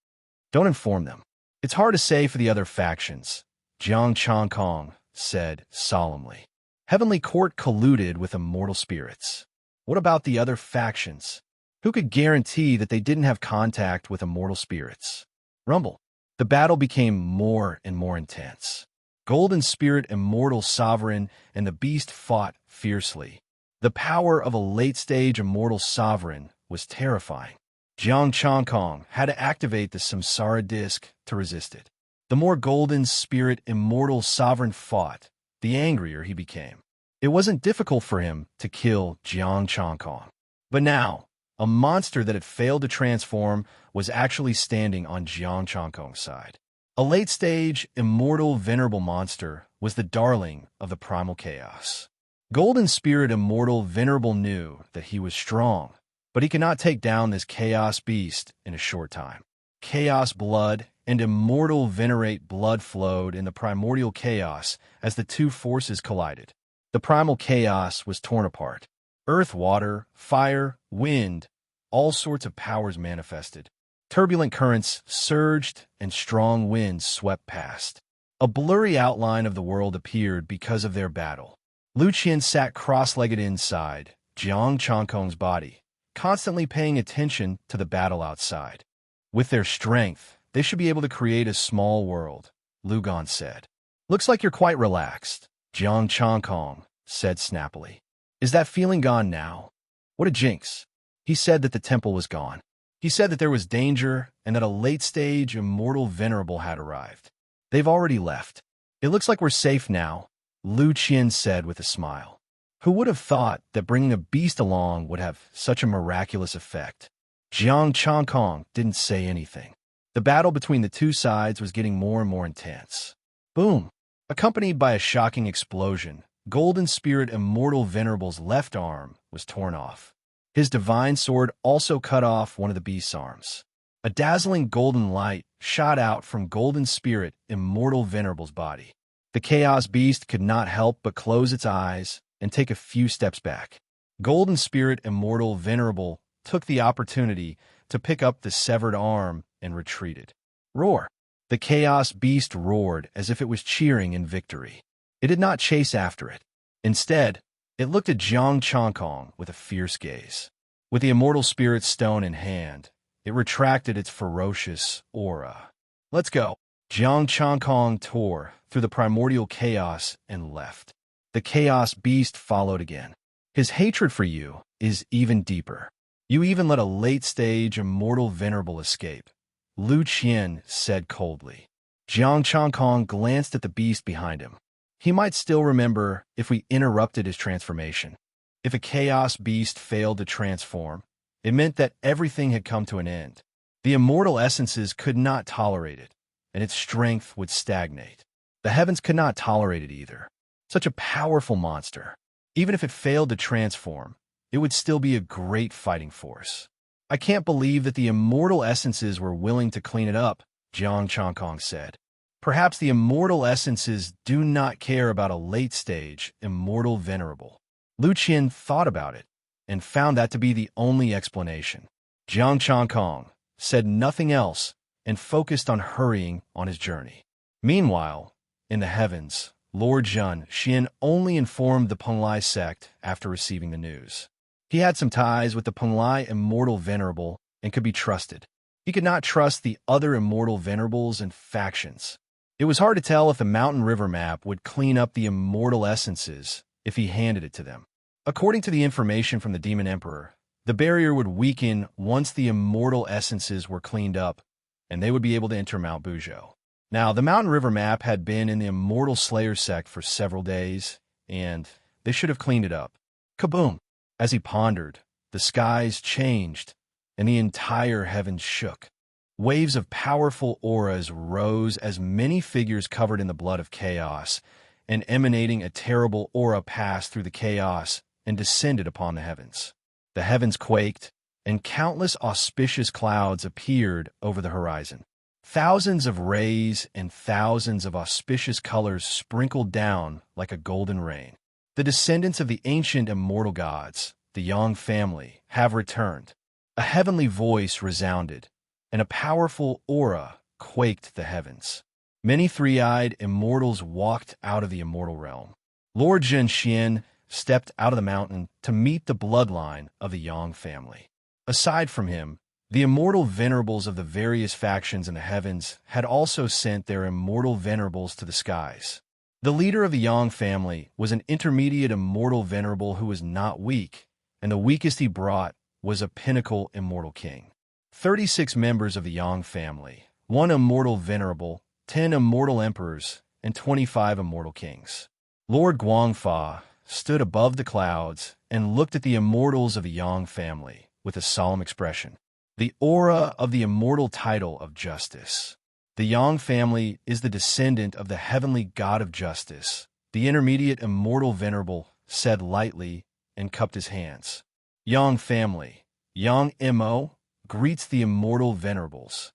Don't inform them. It's hard to say for the other factions, Jiang Changkong said solemnly. Heavenly Court colluded with immortal spirits. What about the other factions? Who could guarantee that they didn't have contact with immortal spirits? Rumble. The battle became more and more intense. Golden Spirit Immortal Sovereign and the Beast fought fiercely. The power of a late-stage Immortal Sovereign was terrifying. Jiang Changkong had to activate the samsara disc to resist it. The more golden spirit immortal sovereign fought, the angrier he became. It wasn't difficult for him to kill Jiang Changkong. But now, a monster that had failed to transform was actually standing on Jiang Changkong's side. A late-stage, immortal, venerable monster was the darling of the primal chaos. Golden Spirit Immortal Venerable knew that he was strong, but he could not take down this chaos beast in a short time. Chaos blood and immortal venerate blood flowed in the primordial chaos as the two forces collided. The primal chaos was torn apart. Earth, water, fire, wind, all sorts of powers manifested. Turbulent currents surged and strong winds swept past. A blurry outline of the world appeared because of their battle. Lu Qian sat cross-legged inside Jiang Changkong's body, constantly paying attention to the battle outside. With their strength, they should be able to create a small world, Lu Gan said. Looks like you're quite relaxed, Jiang Changkong said snappily. Is that feeling gone now? What a jinx. He said that the temple was gone. He said that there was danger and that a late-stage immortal venerable had arrived. They've already left. It looks like we're safe now, Lu Qian said with a smile. Who would have thought that bringing a beast along would have such a miraculous effect? Jiang Changkong didn't say anything. The battle between the two sides was getting more and more intense. Boom! Accompanied by a shocking explosion, Golden Spirit Immortal Venerable's left arm was torn off. His divine sword also cut off one of the beast's arms. A dazzling golden light shot out from Golden Spirit Immortal Venerable's body. The Chaos Beast could not help but close its eyes and take a few steps back. Golden Spirit Immortal Venerable took the opportunity to pick up the severed arm and retreated. Roar! The Chaos Beast roared as if it was cheering in victory. It did not chase after it. Instead, it looked at Jiang Changkong with a fierce gaze. With the Immortal Spirit Stone in hand, it retracted its ferocious aura. Let's go. Jiang Changkong tore through the primordial chaos and left. The Chaos Beast followed again. His hatred for you is even deeper. You even let a late-stage immortal venerable escape, Lu Qian said coldly. Jiang Changkong glanced at the beast behind him. He might still remember if we interrupted his transformation. If a chaos beast failed to transform, it meant that everything had come to an end. The immortal essences could not tolerate it, and its strength would stagnate. The heavens could not tolerate it either. Such a powerful monster. Even if it failed to transform, it would still be a great fighting force. I can't believe that the immortal essences were willing to clean it up, Jiang Changkong said. Perhaps the immortal essences do not care about a late-stage, immortal venerable. Lu Qian thought about it and found that to be the only explanation. Jiang Changkong said nothing else and focused on hurrying on his journey. Meanwhile, in the heavens, Lord Zhen Xian only informed the Penglai sect after receiving the news. He had some ties with the Penglai Immortal Venerable and could be trusted. He could not trust the other Immortal Venerables and factions. It was hard to tell if the Mountain River map would clean up the immortal essences if he handed it to them. According to the information from the Demon Emperor, the barrier would weaken once the immortal essences were cleaned up, and they would be able to enter Mount Buzhou. Now, the Mountain River map had been in the Immortal Slayer sect for several days, and they should have cleaned it up. Kaboom! As he pondered, the skies changed, and the entire heavens shook. Waves of powerful auras rose as many figures covered in the blood of chaos, and emanating a terrible aura passed through the chaos and descended upon the heavens. The heavens quaked, and countless auspicious clouds appeared over the horizon. Thousands of rays and thousands of auspicious colors sprinkled down like a golden rain. The descendants of the ancient immortal gods, the Yang family, have returned. A heavenly voice resounded, and a powerful aura quaked the heavens. Many three-eyed immortals walked out of the immortal realm. Lord Zhen Xian stepped out of the mountain to meet the bloodline of the Yang family. Aside from him, the immortal venerables of the various factions in the heavens had also sent their immortal venerables to the skies. The leader of the Yang family was an intermediate immortal venerable who was not weak, and the weakest he brought was a pinnacle immortal king. 36 members of the Yang family, 1 immortal venerable, 10 immortal emperors, and 25 immortal kings. Lord Guangfa stood above the clouds and looked at the immortals of the Yang family with a solemn expression. The aura of the immortal title of justice. The Yang family is the descendant of the heavenly god of justice. The intermediate immortal venerable said lightly and cupped his hands. Yang family, Yang Mo, greets the immortal venerables.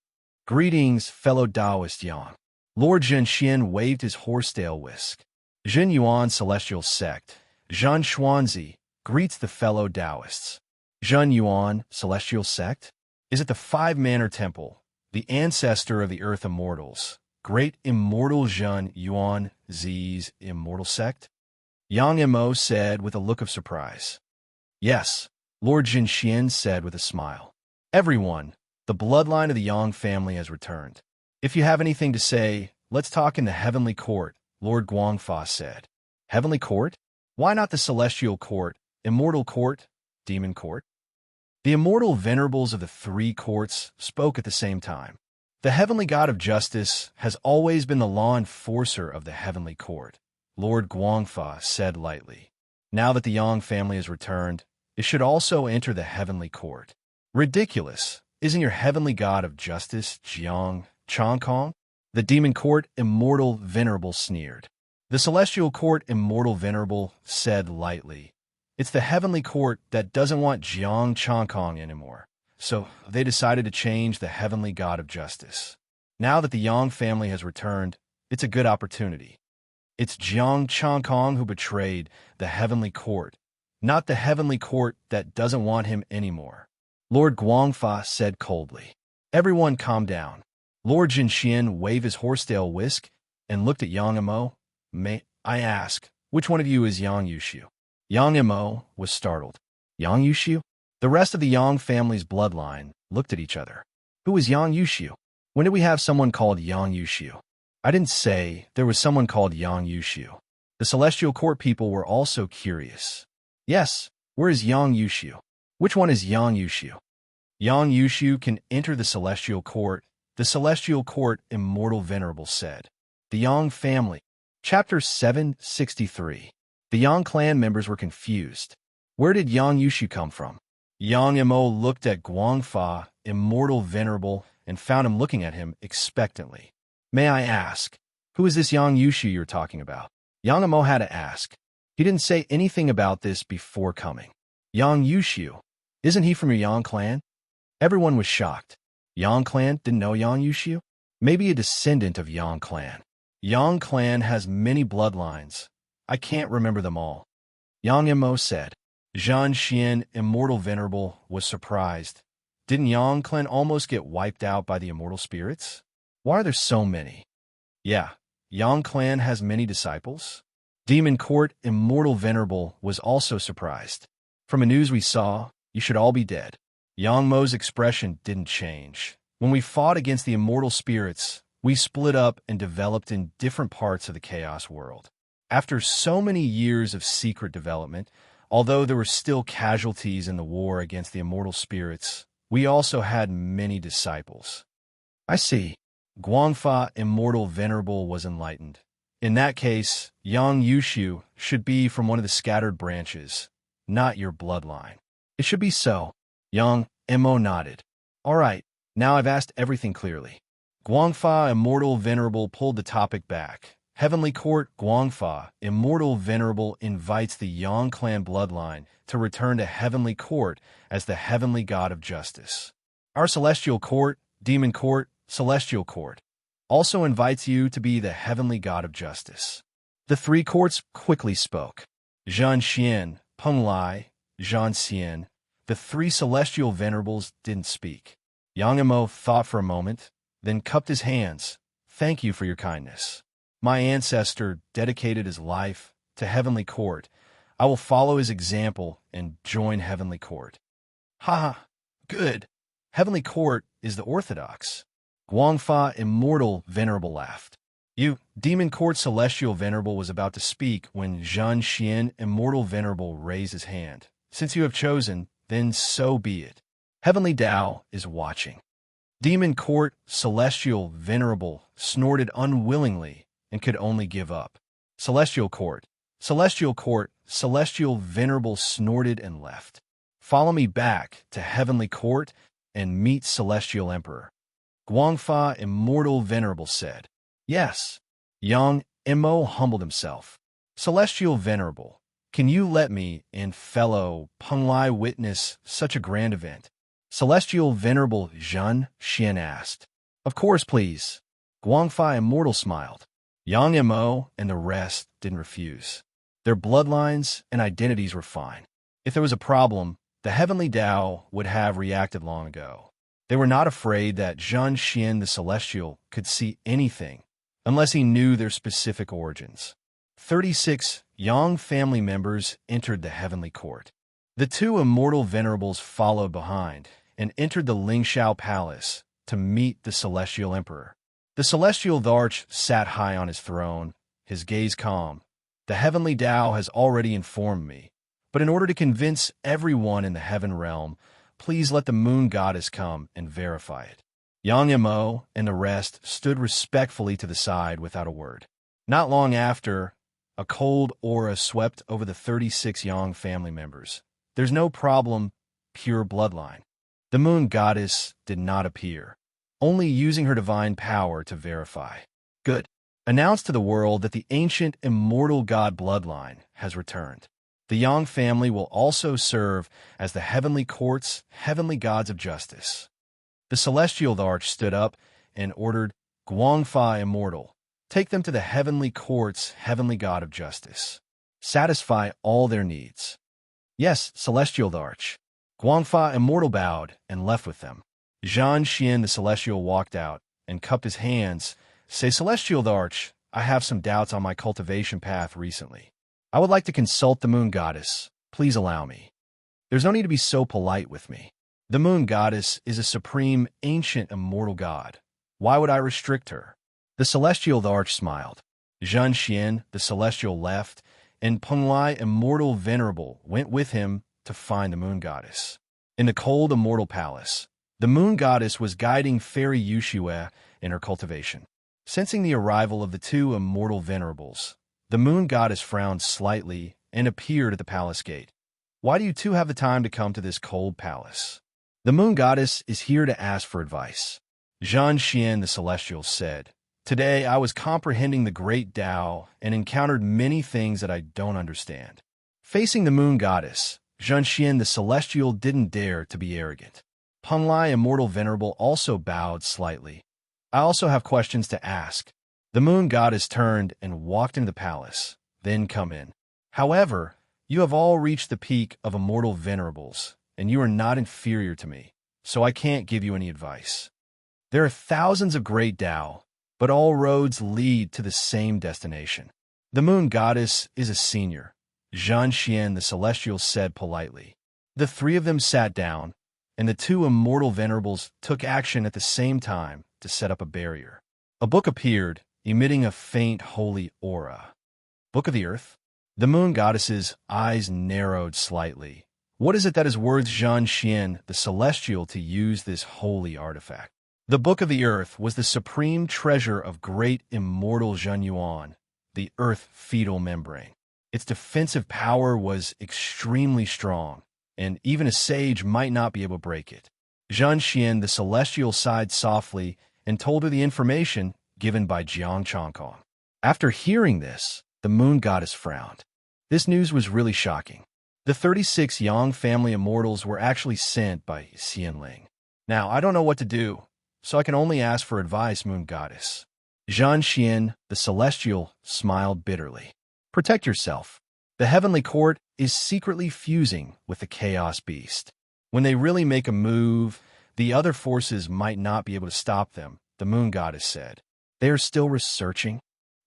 Greetings, fellow Taoist Yang. Lord Zhenxian waved his horsetail whisk. Zhen Yuan Celestial Sect, Zhan Xuanzi, greets the fellow Taoists. Zhen Yuan Celestial Sect? Is it the five-manner temple, the ancestor of the earth immortals, great immortal Zhen Yuan Z's immortal sect? Yang Mo said with a look of surprise. Yes, Lord Zhenxian said with a smile. Everyone, the bloodline of the Yang family has returned. If you have anything to say, let's talk in the heavenly court, Lord Guangfa said. Heavenly court? Why not the celestial court, immortal court, demon court? The immortal venerables of the three courts spoke at the same time. The heavenly god of justice has always been the law enforcer of the heavenly court, Lord Guangfa said lightly. Now that the Yang family has returned, it should also enter the heavenly court. Ridiculous. Isn't your heavenly god of justice, Jiang Changkong? The demon court immortal venerable sneered. The celestial court immortal venerable said lightly. It's the heavenly court that doesn't want Jiang Changkong anymore, so they decided to change the heavenly god of justice. Now that the Yang family has returned, it's a good opportunity. It's Jiang Changkong who betrayed the heavenly court, not the heavenly court that doesn't want him anymore. Lord Guangfa said coldly. Everyone calm down. Lord Zhenxian waved his horsetail whisk and looked at Yang Mo. May I ask, which one of you is Yang Yushu? Yang Mo was startled. Yang Yushu? The rest of the Yang family's bloodline looked at each other. Who is Yang Yushu? When did we have someone called Yang Yushu? I didn't say there was someone called Yang Yushu. The celestial court people were also curious. Yes, where is Yang Yushu? Which one is Yang Yushu? Yang Yushu can enter the celestial court, the celestial court immortal venerable said. The Yang family. Chapter 763. The Yang clan members were confused. Where did Yang Yushu come from? Yang Mo looked at Guangfa, immortal venerable, and found him looking at him expectantly. May I ask, who is this Yang Yushu you're talking about? Yang Mo had to ask. He didn't say anything about this before coming. Yang Yushu, isn't he from your Yang clan? Everyone was shocked. Yang clan didn't know Yang Yushu? Maybe a descendant of Yang clan. Yang clan has many bloodlines. I can't remember them all. Yang Mo said. Zhan Xian, immortal venerable, was surprised. Didn't Yang clan almost get wiped out by the immortal spirits? Why are there so many? Yeah, Yang clan has many disciples. Demon court, immortal venerable, was also surprised. From the news we saw, you should all be dead. Yang Mo's expression didn't change. When we fought against the immortal spirits, we split up and developed in different parts of the chaos world. After so many years of secret development, although there were still casualties in the war against the immortal spirits, we also had many disciples. I see. Guangfa, immortal venerable, was enlightened. In that case, Yang Yushu should be from one of the scattered branches, not your bloodline. It should be so. Yang Mo nodded. All right, now I've asked everything clearly. Guangfa, immortal venerable, pulled the topic back. Heavenly Court, Guangfa, immortal venerable, invites the Yang clan bloodline to return to Heavenly Court as the heavenly god of justice. Our celestial court, demon court, celestial court, also invites you to be the heavenly god of justice. The three courts quickly spoke. Zhan Xian, Peng Lai, Zhan Xian, the three celestial venerables didn't speak. Yang Mo thought for a moment, then cupped his hands. Thank you for your kindness. My ancestor dedicated his life to Heavenly Court. I will follow his example and join Heavenly Court. Ha ha, good. Heavenly Court is the orthodox. Guangfa, immortal venerable, laughed. You, demon court celestial venerable, was about to speak when Zhan Xian, immortal venerable, raised his hand. Since you have chosen, then so be it. Heavenly Tao is watching. Demon Court, Celestial Venerable, snorted unwillingly and could only give up. Celestial Court, Celestial Court, Celestial Venerable snorted and left. Follow me back to Heavenly Court and meet Celestial Emperor. Guangfa Immortal Venerable said. Yes. Yang Mo humbled himself. Celestial Venerable, can you let me and fellow Penglai witness such a grand event? Celestial Venerable Zhen Xian asked. Of course, please. Guangfa Immortal smiled. Yang Mo and the rest didn't refuse. Their bloodlines and identities were fine. If there was a problem, the Heavenly Tao would have reacted long ago. They were not afraid that Zhen Xian the Celestial could see anything unless he knew their specific origins. 36 Yang family members entered the Heavenly Court. The two Immortal Venerables followed behind and entered the Lingxiao Palace to meet the Celestial Emperor. The Celestial Dharch sat high on his throne, his gaze calm. The Heavenly Tao has already informed me, but in order to convince everyone in the Heaven Realm, please let the Moon Goddess come and verify it. Yang Mo and the rest stood respectfully to the side without a word. Not long after, a cold aura swept over the 36 Yang family members. There's no problem, pure bloodline. The Moon Goddess did not appear, only using her divine power to verify. Good. Announce to the world that the ancient immortal god bloodline has returned. The Yang family will also serve as the Heavenly Court's heavenly gods of justice. The Celestial Dharch stood up and ordered Guangfa Immortal, take them to the Heavenly Court's heavenly god of justice. Satisfy all their needs. Yes, Celestial Dharch. Guangfa Immortal bowed and left with them. Zhen Xian the Celestial walked out and cupped his hands. Say, Celestial Dharch, I have some doubts on my cultivation path recently. I would like to consult the Moon Goddess. Please allow me. There's no need to be so polite with me. The Moon Goddess is a supreme, ancient, immortal god. Why would I restrict her? The Celestial Dharch smiled. Zhen Xian, the Celestial, left, and Penglai Immortal Venerable went with him to find the Moon Goddess. In the cold Immortal Palace, the Moon Goddess was guiding Fairy Yushue in her cultivation. Sensing the arrival of the two Immortal Venerables, the Moon Goddess frowned slightly and appeared at the palace gate. Why do you two have the time to come to this cold palace? The Moon Goddess is here to ask for advice. Zhen Xian the Celestial said, Today I was comprehending the great Tao and encountered many things that I don't understand. Facing the Moon Goddess, Zhen Xian the Celestial didn't dare to be arrogant. Penglai Immortal Venerable also bowed slightly. I also have questions to ask. The Moon Goddess turned and walked into the palace, then come in. However, you have all reached the peak of Immortal Venerables, and you are not inferior to me, so I can't give you any advice. There are thousands of great Tao, but all roads lead to the same destination. The Moon Goddess is a senior, Zhen Xian the Celestial said politely. The three of them sat down, and the two Immortal Venerables took action at the same time to set up a barrier. A book appeared, emitting a faint holy aura. Book of the Earth? The Moon Goddess's eyes narrowed slightly. What is it that is worth Zhen Xian the Celestial to use this holy artifact? The Book of the Earth was the supreme treasure of great immortal Zhen Yuan, the Earth fetal membrane. Its defensive power was extremely strong, and even a sage might not be able to break it. Zhen Xian the Celestial sighed softly and told her the information given by Jiang Changkong. After hearing this, the Moon Goddess frowned. This news was really shocking. The 36 Yang family immortals were actually sent by Xianling. Now, I don't know what to do, so I can only ask for advice, Moon Goddess. Zhen Xian, the Celestial, smiled bitterly. Protect yourself. The Heavenly Court is secretly fusing with the Chaos Beast. When they really make a move, the other forces might not be able to stop them, the Moon Goddess said. They are still researching.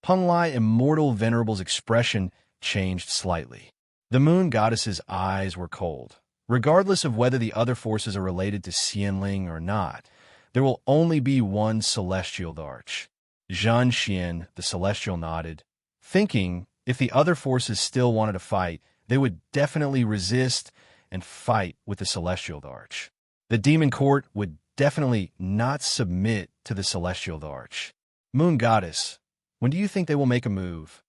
Penglai Immortal Venerable's expression changed slightly. The Moon Goddess's eyes were cold. Regardless of whether the other forces are related to Xianling or not, there will only be one Celestial Dharch. Zhen Xian, the Celestial, nodded, thinking if the other forces still wanted to fight, they would definitely resist and fight with the Celestial Dharch. The demon court would definitely not submit to the celestial arch. Moon goddess, when do you think they will make a move?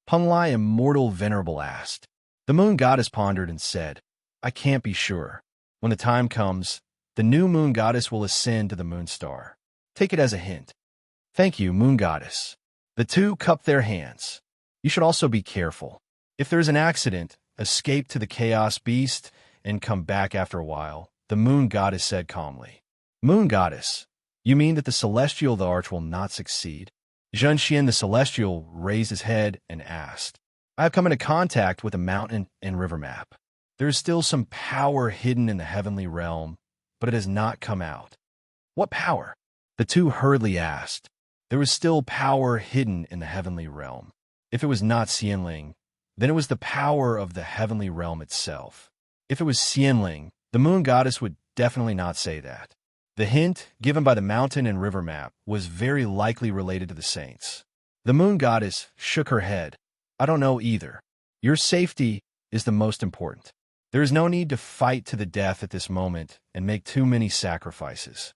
Penglai Immortal Venerable asked. The moon goddess pondered and said, I can't be sure. When the time comes, the new moon goddess will ascend to the moon star. Take it as a hint. Thank you, moon goddess. The two cupped their hands. You should also be careful. If there is an accident, escape to the chaos beast and come back after a while, the moon goddess said calmly. Moon goddess, you mean that the celestial arch will not succeed? Zhen Xian the celestial raised his head and asked. I have come into contact with a mountain and river map. There is still some power hidden in the heavenly realm, but it has not come out. What power? The two hurriedly asked. There was still power hidden in the heavenly realm. If it was not Xianling, then it was the power of the heavenly realm itself. If it was Xianling, the moon goddess would definitely not say that. The hint given by the mountain and river map was very likely related to the saints. The moon goddess shook her head. I don't know either. Your safety is the most important. There is no need to fight to the death at this moment and make too many sacrifices.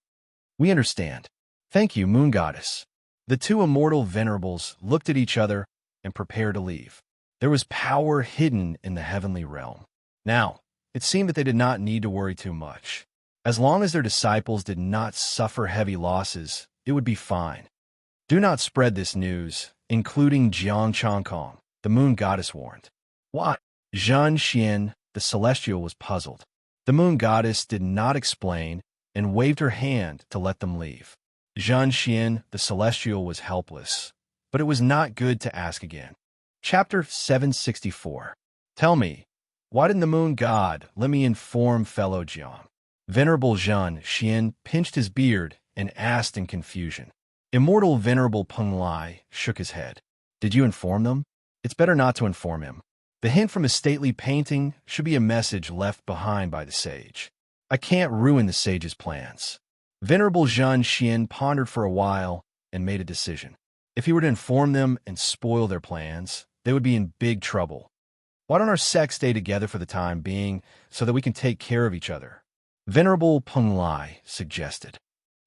We understand. Thank you, moon goddess. The two immortal venerables looked at each other and prepared to leave. There was power hidden in the heavenly realm. Now, it seemed that they did not need to worry too much. As long as their disciples did not suffer heavy losses, it would be fine. Do not spread this news, including Jiang Changkong, the moon goddess warned. What? Zhen Xian, the celestial, was puzzled. The moon goddess did not explain and waved her hand to let them leave. Zhen Xian, the celestial, was helpless, but it was not good to ask again. Chapter 764. Tell me, why didn't the moon god let me inform fellow Jiang? Venerable Zhen Xian pinched his beard and asked in confusion. Immortal Venerable Penglai shook his head. Did you inform them? It's better not to inform him. The hint from his stately painting should be a message left behind by the sage. I can't ruin the sage's plans. Venerable Zhen Xian pondered for a while and made a decision. If he were to inform them and spoil their plans, they would be in big trouble. Why don't our sects stay together for the time being so that we can take care of each other? Venerable Penglai suggested.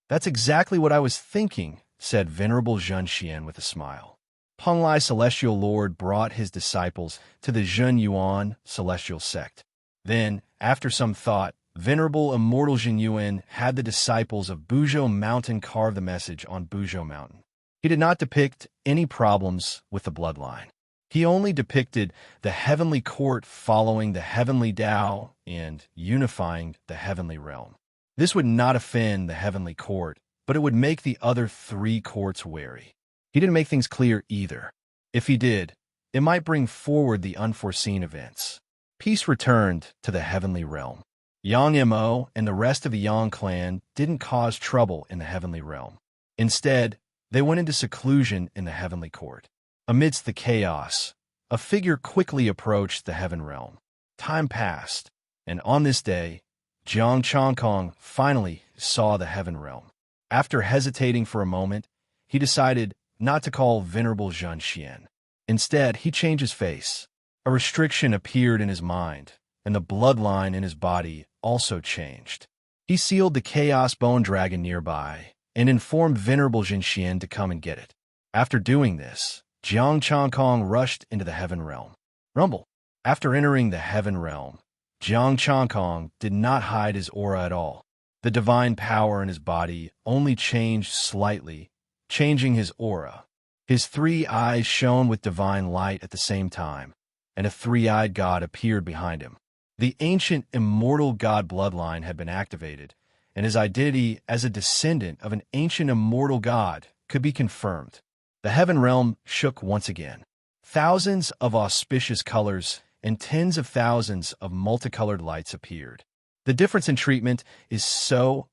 That's exactly what I was thinking, said Venerable Zhen Xian with a smile. Penglai Celestial Lord brought his disciples to the Zhen Yuan Celestial Sect. Then, after some thought, Venerable Immortal Zhen Yuan had the disciples of Buzhou Mountain carve the message on Buzhou Mountain. He did not depict any problems with the bloodline. He only depicted the heavenly court following the heavenly Tao and unifying the heavenly realm. This would not offend the heavenly court, but it would make the other three courts wary. He didn't make things clear either. If he did, it might bring forward the unforeseen events. Peace returned to the heavenly realm. Yang Mo and the rest of the Yang clan didn't cause trouble in the heavenly realm. Instead, they went into seclusion in the heavenly court. Amidst the chaos, a figure quickly approached the heaven realm. Time passed, and on this day, Jiang Changkong finally saw the heaven realm. After hesitating for a moment, he decided not to call Venerable Zhen Xian. Instead, he changed his face. A restriction appeared in his mind, and the bloodline in his body also changed. He sealed the Chaos Bone Dragon nearby and informed Venerable Zhen Xian to come and get it. After doing this, Jiang Changkong rushed into the heaven realm. Rumble. After entering the heaven realm, Jiang Changkong did not hide his aura at all. The divine power in his body only changed slightly, changing his aura. His three eyes shone with divine light at the same time, and a three-eyed god appeared behind him. The ancient immortal god bloodline had been activated, and his identity as a descendant of an ancient immortal god could be confirmed. The heaven realm shook once again. Thousands of auspicious colors and tens of thousands of multicolored lights appeared. The difference in treatment is so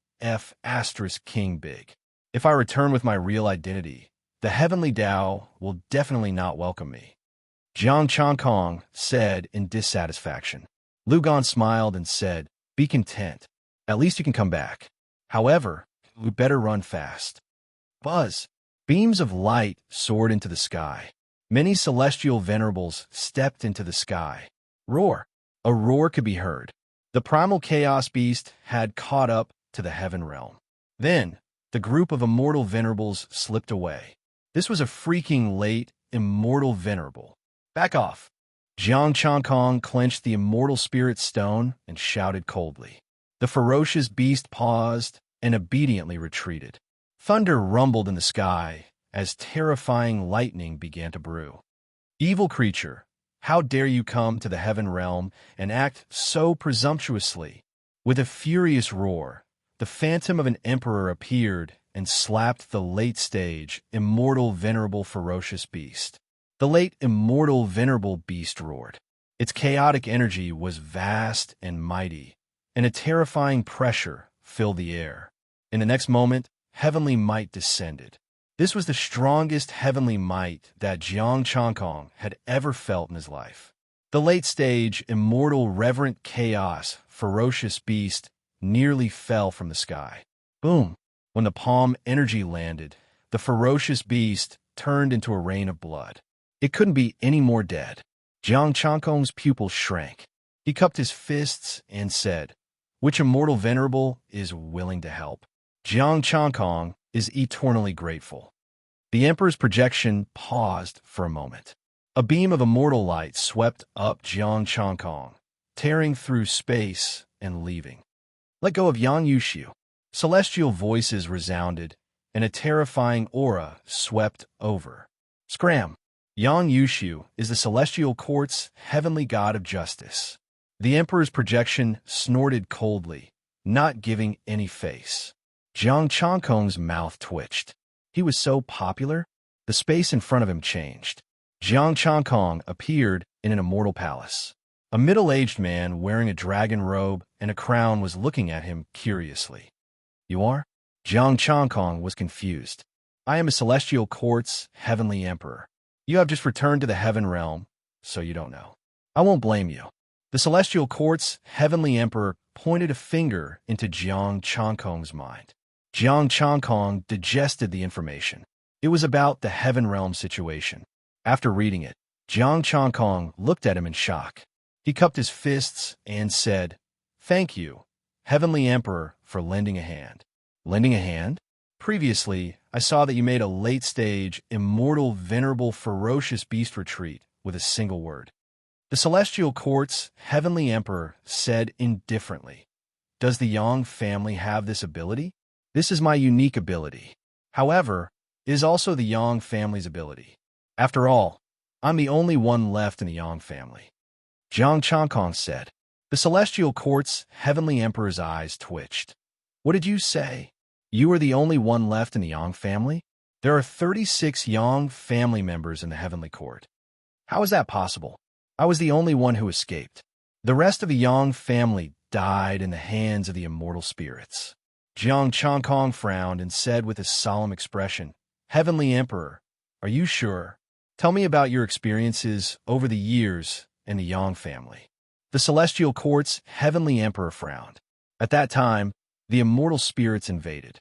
*king big. If I return with my real identity, the heavenly Tao will definitely not welcome me. Jiang Changkong said in dissatisfaction. Lu Gan smiled and said, Be content. At least you can come back. However, we better run fast. Buzz. Beams of light soared into the sky. Many celestial venerables stepped into the sky. Roar. A roar could be heard. The primal chaos beast had caught up to the heaven realm. Then, the group of immortal venerables slipped away. This was a freaking late, immortal venerable. Back off. Jiang Changkong clenched the immortal spirit stone and shouted coldly. The ferocious beast paused and obediently retreated. Thunder rumbled in the sky as terrifying lightning began to brew. Evil creature, how dare you come to the heaven realm and act so presumptuously? With a furious roar, the phantom of an emperor appeared and slapped the late-stage, immortal, venerable, ferocious beast. The late, immortal, venerable beast roared. Its chaotic energy was vast and mighty, and a terrifying pressure filled the air. In the next moment, heavenly might descended. This was the strongest heavenly might that Jiang Changkong had ever felt in his life. The late-stage, immortal, reverent chaos, ferocious beast nearly fell from the sky. Boom! When the palm energy landed, the ferocious beast turned into a rain of blood. It couldn't be any more dead. Jiang Changkong's pupils shrank. He cupped his fists and said, "Which immortal venerable is willing to help?" Jiang Changkong is eternally grateful. The emperor's projection paused for a moment. A beam of immortal light swept up Jiang Changkong, tearing through space and leaving. Let go of Yang Yushu. Celestial voices resounded, and a terrifying aura swept over. Scram! Yang Yushu is the celestial court's heavenly god of justice. The emperor's projection snorted coldly, not giving any face. Jiang Changkong's mouth twitched. He was so popular, the space in front of him changed. Jiang Changkong appeared in an immortal palace. A middle-aged man wearing a dragon robe and a crown was looking at him curiously. "You are?" Jiang Changkong was confused. "I am a celestial court's heavenly emperor. You have just returned to the heaven realm, so you don't know. I won't blame you." The celestial court's heavenly emperor pointed a finger into Jiang Changkong's mind. Jiang Changkong digested the information. It was about the heaven realm situation. After reading it, Jiang Changkong looked at him in shock. He cupped his fists and said, "Thank you, Heavenly Emperor, for lending a hand." Lending a hand? Previously, I saw that you made a late-stage, immortal, venerable, ferocious beast retreat with a single word. The Celestial Court's Heavenly Emperor said indifferently, "Does the Yang family have this ability? This is my unique ability. However, it is also the Yang family's ability. After all, I'm the only one left in the Yang family." Jiang Changkong said. The Celestial Court's Heavenly Emperor's eyes twitched. "What did you say? You are the only one left in the Yang family? There are 36 Yang family members in the Heavenly Court. How is that possible? I was the only one who escaped. The rest of the Yang family died in the hands of the immortal spirits." Jiang Changkong frowned and said with a solemn expression, "Heavenly Emperor, are you sure? Tell me about your experiences over the years in the Yang family." The Celestial Court's Heavenly Emperor frowned. At that time, the immortal spirits invaded.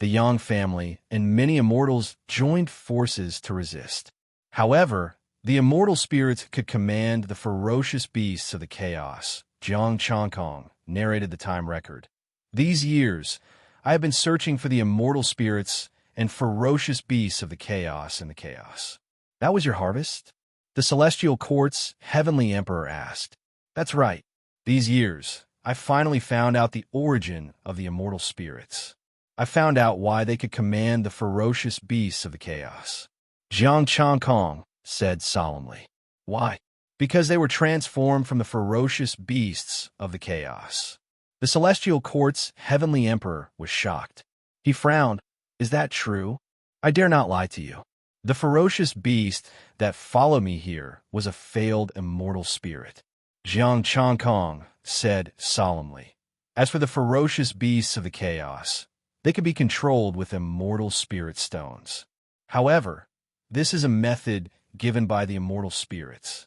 The Yang family and many immortals joined forces to resist. However, the immortal spirits could command the ferocious beasts of the chaos. Jiang Changkong narrated the time record. "These years, I have been searching for the immortal spirits and ferocious beasts of the chaos and the chaos." "That was your harvest?" The Celestial Court's Heavenly Emperor asked. "That's right. These years, I finally found out the origin of the immortal spirits. I found out why they could command the ferocious beasts of the chaos." Jiang Changkong said solemnly. "Why?" "Because they were transformed from the ferocious beasts of the chaos." The Celestial Court's Heavenly Emperor was shocked. He frowned. "Is that true? I dare not lie to you. The ferocious beast that followed me here was a failed immortal spirit." Jiang Changkong said solemnly. "As for the ferocious beasts of the chaos, they could be controlled with immortal spirit stones. However, this is a method given by the immortal spirits."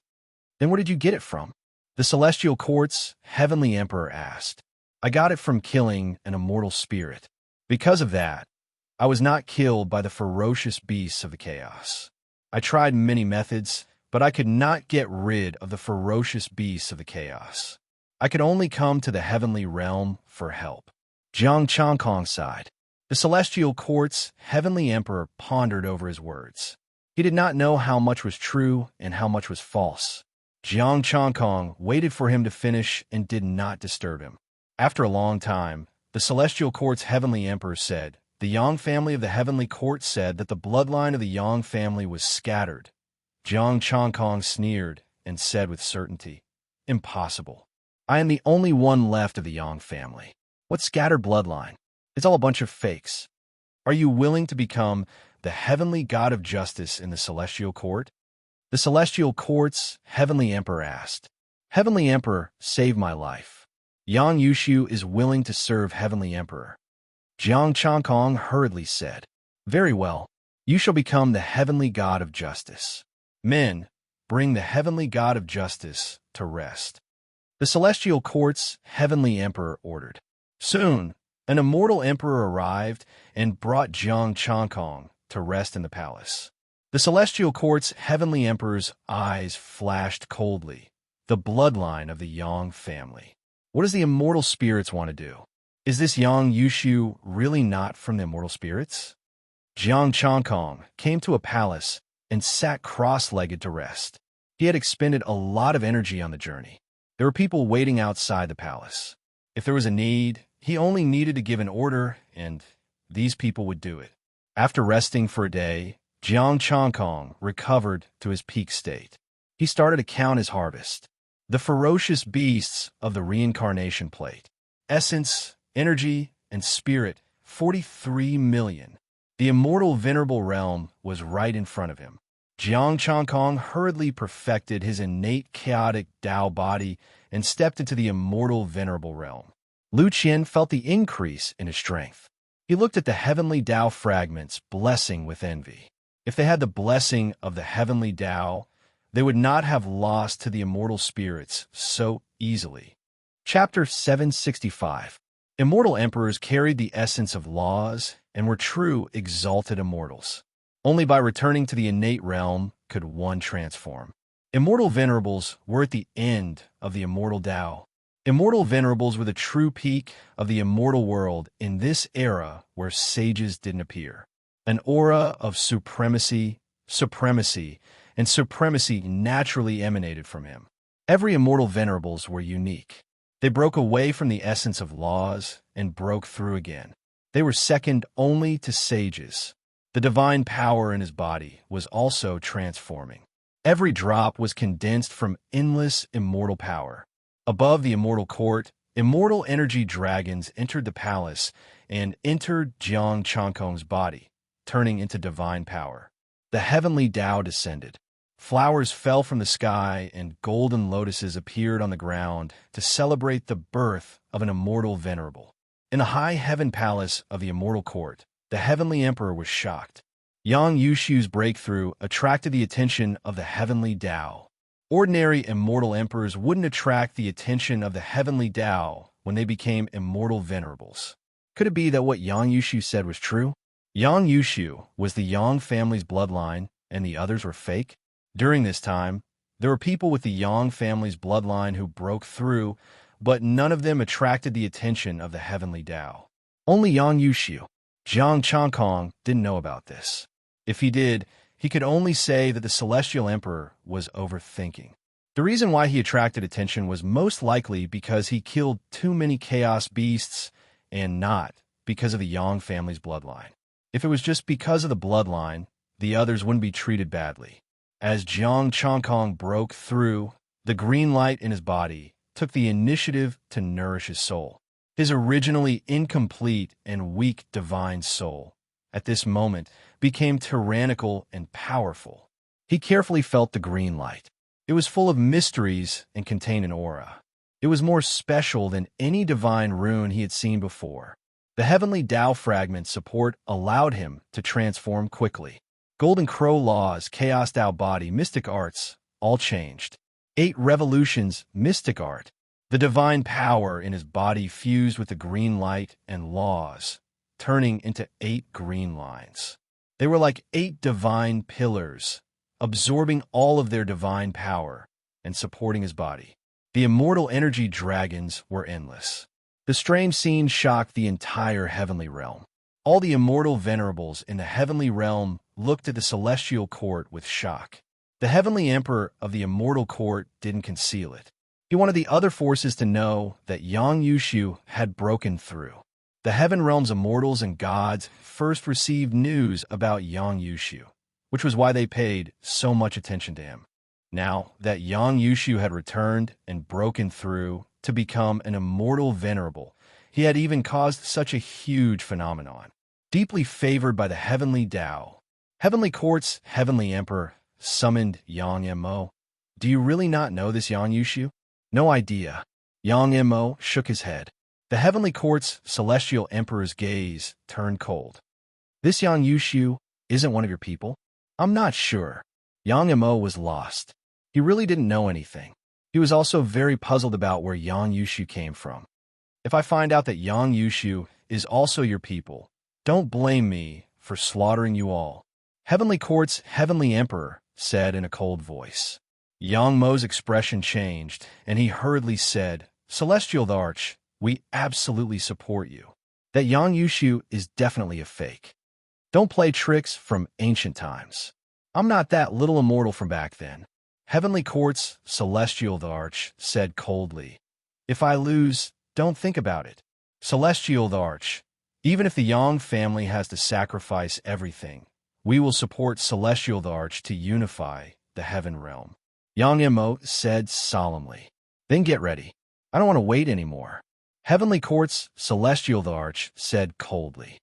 "Then where did you get it from?" The Celestial Court's Heavenly Emperor asked. "I got it from killing an immortal spirit. Because of that, I was not killed by the ferocious beasts of the chaos. I tried many methods, but I could not get rid of the ferocious beasts of the chaos. I could only come to the heavenly realm for help. Jiang Changkong sighed. The celestial court's heavenly emperor pondered over his words. He did not know how much was true and how much was false. Jiang Changkong waited for him to finish and did not disturb him. After a long time, the celestial court's heavenly emperor said, "The Yang family of the heavenly court said that the bloodline of the Yang family was scattered." Jiang Changkong sneered and said with certainty, "Impossible. I am the only one left of the Yang family. What scattered bloodline? It's all a bunch of fakes. Are you willing to become the heavenly god of justice in the celestial court?" The celestial court's heavenly emperor asked. "Heavenly emperor, save my life. Yang Yushu is willing to serve heavenly emperor." Jiang Changkong hurriedly said, "Very well. You shall become the heavenly god of justice. Men, bring the heavenly god of justice to rest." The celestial court's heavenly emperor ordered. Soon, an immortal emperor arrived and brought Jiang Changkong to rest in the palace. The celestial court's heavenly emperor's eyes flashed coldly. The bloodline of the Yang family. What does the immortal spirits want to do? Is this Yang Yushu really not from the immortal spirits? Jiang Changkong came to a palace and sat cross-legged to rest. He had expended a lot of energy on the journey. There were people waiting outside the palace. If there was a need, he only needed to give an order, and these people would do it. After resting for a day, Jiang Changkong recovered to his peak state. He started to count his harvest. The ferocious beasts of the reincarnation plate. Essence, energy, and spirit, 43 million. The immortal venerable realm was right in front of him. Jiang Changkong hurriedly perfected his innate chaotic Tao body and stepped into the immortal venerable realm. Lu Qian felt the increase in his strength. He looked at the heavenly Tao fragments, blessing with envy. If they had the blessing of the heavenly Tao, they would not have lost to the immortal spirits so easily. Chapter 765. Immortal emperors carried the essence of laws and were true exalted immortals. Only by returning to the innate realm could one transform. Immortal venerables were at the end of the immortal Tao. Immortal venerables were the true peak of the immortal world in this era where sages didn't appear. An aura of supremacy, and supremacy naturally emanated from him. Every immortal venerables were unique. They broke away from the essence of laws and broke through again. They were second only to sages. The divine power in his body was also transforming. Every drop was condensed from endless immortal power. Above the immortal court, immortal energy dragons entered the palace and entered Jiang Changkong's body, turning into divine power. The heavenly Tao descended. Flowers fell from the sky and golden lotuses appeared on the ground to celebrate the birth of an immortal venerable. In the high heaven palace of the immortal court, the heavenly emperor was shocked. Yang Yushu's breakthrough attracted the attention of the heavenly Tao. Ordinary immortal emperors wouldn't attract the attention of the heavenly Tao when they became immortal venerables. Could it be that what Yang Yushu said was true? Yang Yushu was the Yang family's bloodline and the others were fake? During this time, there were people with the Yang family's bloodline who broke through, but none of them attracted the attention of the heavenly Tao. Only Yang Yushu. Jiang Changkong didn't know about this. If he did, he could only say that the celestial emperor was overthinking. The reason why he attracted attention was most likely because he killed too many chaos beasts and not because of the Yang family's bloodline. If it was just because of the bloodline, the others wouldn't be treated badly. As Jiang Changkong broke through, the green light in his body took the initiative to nourish his soul. His originally incomplete and weak divine soul, at this moment, became tyrannical and powerful. He carefully felt the green light. It was full of mysteries and contained an aura. It was more special than any divine rune he had seen before. The heavenly Tao fragment support allowed him to transform quickly. Golden Crow laws, Chaos Tao body, mystic arts, all changed. 8 revolutions, mystic art. The divine power in his body fused with the green light and laws, turning into 8 green lines. They were like 8 divine pillars, absorbing all of their divine power and supporting his body. The immortal energy dragons were endless. The strange scene shocked the entire heavenly realm. All the immortal venerables in the heavenly realm looked at the celestial court with shock. The heavenly emperor of the immortal court didn't conceal it. He wanted the other forces to know that Yang Yushu had broken through. The heaven realm's immortals and gods first received news about Yang Yushu, which was why they paid so much attention to him. Now that Yang Yushu had returned and broken through to become an immortal venerable, he had even caused such a huge phenomenon. Deeply favored by the heavenly Tao, heavenly court's heavenly emperor summoned Yang Mo. Do you really not know this Yang Yushu? No idea. Yang Mo shook his head. The heavenly court's celestial emperor's gaze turned cold. This Yang Yushu isn't one of your people? I'm not sure. Yang Mo was lost. He really didn't know anything. He was also very puzzled about where Yang Yushu came from. If I find out that Yang Yushu is also your people, don't blame me for slaughtering you all. Heavenly Court's heavenly emperor said in a cold voice. Yang Mo's expression changed, and he hurriedly said, Celestial Arch, we absolutely support you. That Yang Yushu is definitely a fake. Don't play tricks from ancient times. I'm not that little immortal from back then. Heavenly Court's Celestial Arch said coldly. If I lose, don't think about it. Celestial Arch, even if the Yang family has to sacrifice everything, we will support Celestial Arch to unify the heaven realm. Yang Mo said solemnly. Then get ready. I don't want to wait anymore. Heavenly Court's Celestial Arch said coldly.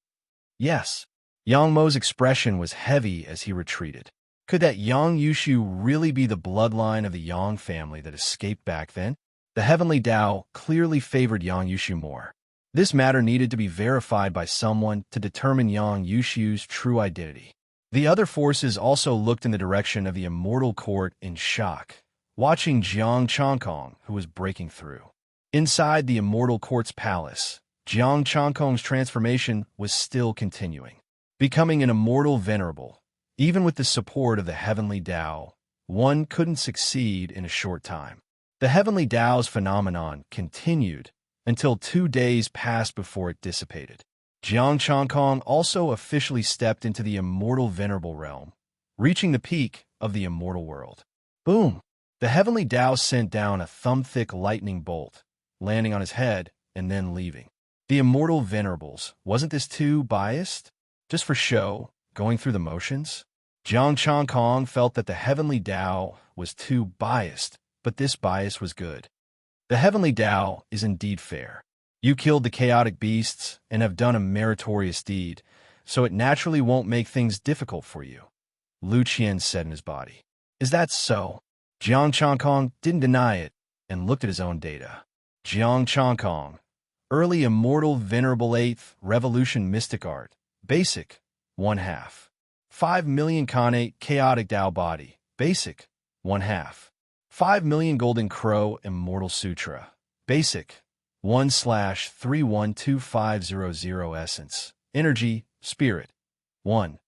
Yes. Yang Mo's expression was heavy as he retreated. Could that Yang Yushu really be the bloodline of the Yang family that escaped back then? The heavenly Tao clearly favored Yang Yushu more. This matter needed to be verified by someone to determine Yang Yushu's true identity. The other forces also looked in the direction of the immortal court in shock, watching Jiang Changkong, who was breaking through. Inside the immortal court's palace, Jiang Changkong's transformation was still continuing. Becoming an immortal venerable, even with the support of the heavenly Tao, one couldn't succeed in a short time. The heavenly Tao's phenomenon continued until 2 days passed before it dissipated. Jiang Changkong also officially stepped into the immortal venerable realm, reaching the peak of the immortal world. Boom! The heavenly Tao sent down a thumb-thick lightning bolt, landing on his head and then leaving. The immortal venerables, wasn't this too biased? Just for show, going through the motions? Jiang Changkong felt that the heavenly Tao was too biased, but this bias was good. The heavenly Tao is indeed fair. You killed the chaotic beasts and have done a meritorious deed, so it naturally won't make things difficult for you, Lu Qian said in his body. Is that so? Jiang Changkong didn't deny it and looked at his own data. Jiang Changkong, early immortal venerable 8th revolution mystic art, basic, 1/2. 5 million Khanate chaotic Tao body, basic, 1/2. 5 million golden crow immortal sutra, basic, 1/312500 essence, energy, spirit, 1.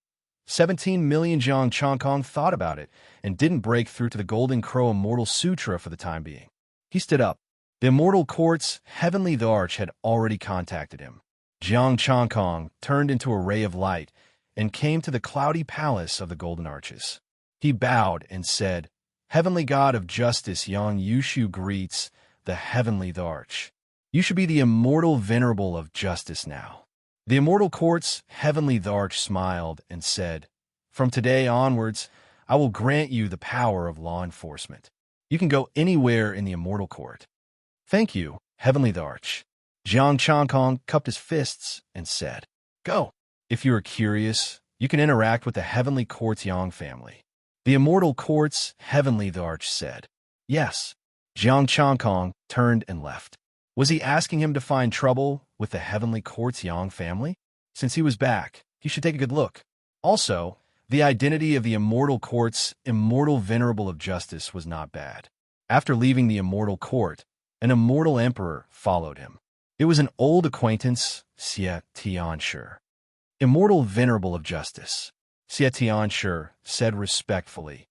17 million. Jiang Changkong thought about it and didn't break through to the golden crow immortal sutra for the time being. He stood up. The immortal court's heavenly arch had already contacted him. Jiang Changkong turned into a ray of light and came to the cloudy palace of the golden arches. He bowed and said, Heavenly God of justice, Yang Yushu greets the heavenly arch. You should be the immortal venerable of justice now. The immortal court's heavenly arch smiled and said, From today onwards, I will grant you the power of law enforcement. You can go anywhere in the immortal court. Thank you, heavenly arch. Jiang Changkong cupped his fists and said, Go. If you are curious, you can interact with the heavenly court's Yang family. The immortal court's heavenly arch said, Yes. Jiang Changkong turned and left. Was he asking him to find trouble with the heavenly court's Yang family? Since he was back, he should take a good look. Also, the identity of the immortal court's immortal venerable of justice was not bad. After leaving the immortal court, an immortal emperor followed him. It was an old acquaintance, Xie Tianshi. Immortal venerable of justice, Xie Tianshi said respectfully.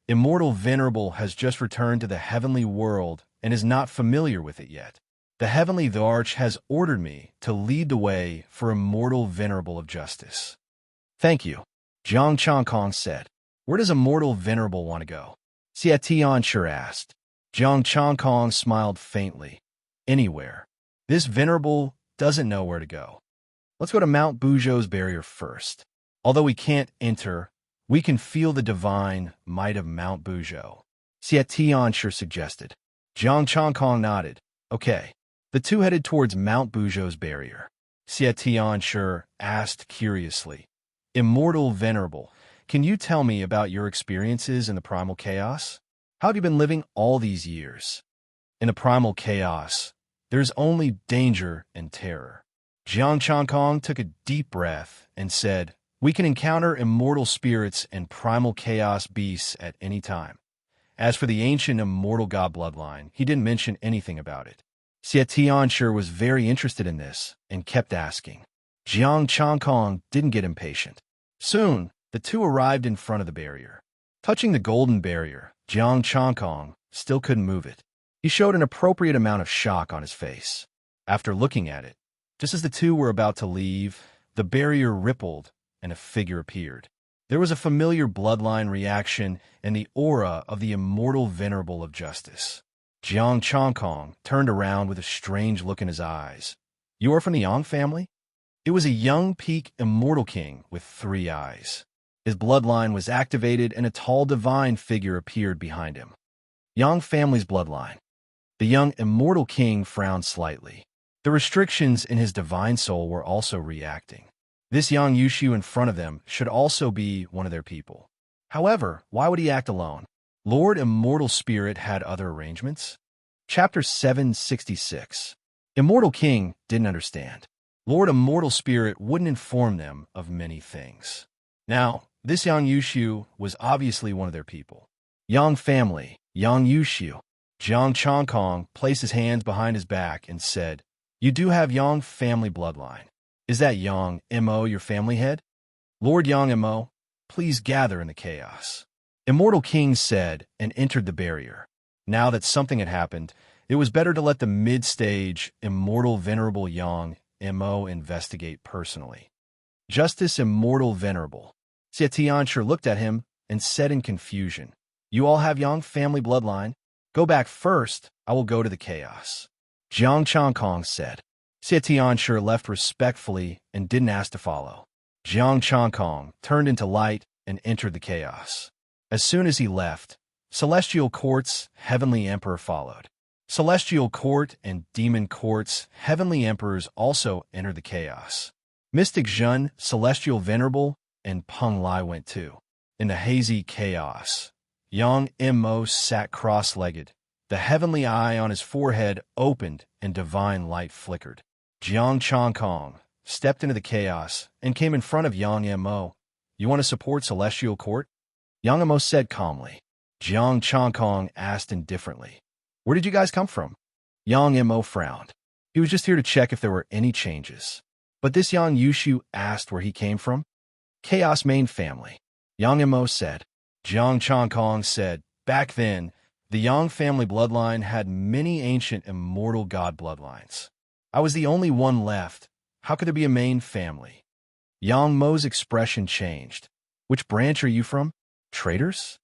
Immortal venerable has just returned to the heavenly world and is not familiar with it yet. The heavenly Arch has ordered me to lead the way for immortal venerable of justice. Thank you, Zhang Changkong said. Where does immortal venerable want to go? Xie Tianshi asked. Zhang Changkong smiled faintly. Anywhere. This venerable doesn't know where to go. Let's go to Mount Buzhou's barrier first. Although we can't enter, we can feel the divine might of Mount Buzhou, Xie Tianshi suggested. Zhang Changkong nodded. Okay. The two headed towards Mount Buzhou's barrier. Xie Tianshi asked curiously. Immortal Venerable, can you tell me about your experiences in the primal chaos? How have you been living all these years? In the primal chaos, there's only danger and terror. Zhang Changkong took a deep breath and said, we can encounter immortal spirits and primal chaos beasts at any time. As for the ancient immortal god bloodline, he didn't mention anything about it. Xie Tianshi was very interested in this and kept asking. Zhang Changkong didn't get impatient. Soon, the two arrived in front of the barrier. Touching the golden barrier, Zhang Changkong still couldn't move it. He showed an appropriate amount of shock on his face. After looking at it, just as the two were about to leave, the barrier rippled and a figure appeared. There was a familiar bloodline reaction and the aura of the immortal venerable of justice. Zhang Changkong turned around with a strange look in his eyes. You are from the Yang family? It was a young peak immortal king with 3 eyes. His bloodline was activated and a tall divine figure appeared behind him. Yang family's bloodline. The young immortal king frowned slightly. The restrictions in his divine soul were also reacting. This Yang Yushu in front of them should also be one of their people. However, why would he act alone? Lord Immortal Spirit had other arrangements? Chapter 766. Immortal King didn't understand. Lord Immortal Spirit wouldn't inform them of many things. Now, this Yang Yushu was obviously one of their people. Yang family, Yang Yushu. Zhang Changkong placed his hands behind his back and said, you do have Yang family bloodline. Is that Yang Mo your family head? Lord Yang Mo, please gather in the chaos. Immortal King said and entered the barrier. Now that something had happened, it was better to let the mid-stage Immortal Venerable Yang Mo investigate personally. Justice Immortal Venerable. Xie Tianshi looked at him and said in confusion, you all have Yang family bloodline? Go back first, I will go to the chaos. Zhang Changkong said. Xie Tianshi left respectfully and didn't ask to follow. Zhang Changkong turned into light and entered the chaos. As soon as he left, Celestial Court's Heavenly Emperor followed. Celestial Court and Demon Court's Heavenly Emperors also entered the chaos. Mystic Zhun, Celestial Venerable, and Peng Lai went too. In the hazy chaos, Yang Mo sat cross-legged. The heavenly eye on his forehead opened and divine light flickered. Zhang Changkong stepped into the chaos and came in front of Yang Mo. You want to support Celestial Court? Yang Mo said calmly. Zhang Changkong asked indifferently. Where did you guys come from? Yang Mo frowned. He was just here to check if there were any changes. But this Yang Yushu asked where he came from. Chaos Main Family. Yang Mo said. Zhang Changkong said, back then, the Yang family bloodline had many ancient immortal god bloodlines. I was the only one left. How could there be a main family? Yang Mo's expression changed. Which branch are you from? Traitors?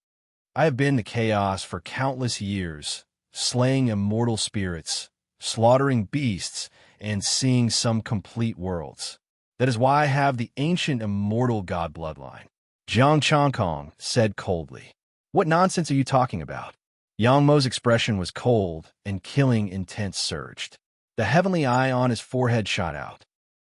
I have been to chaos for countless years, slaying immortal spirits, slaughtering beasts, and seeing some complete worlds. That is why I have the ancient immortal god bloodline. Zhang Changkong said coldly. What nonsense are you talking about? Yang Mo's expression was cold, and killing intent surged. The heavenly eye on his forehead shot out.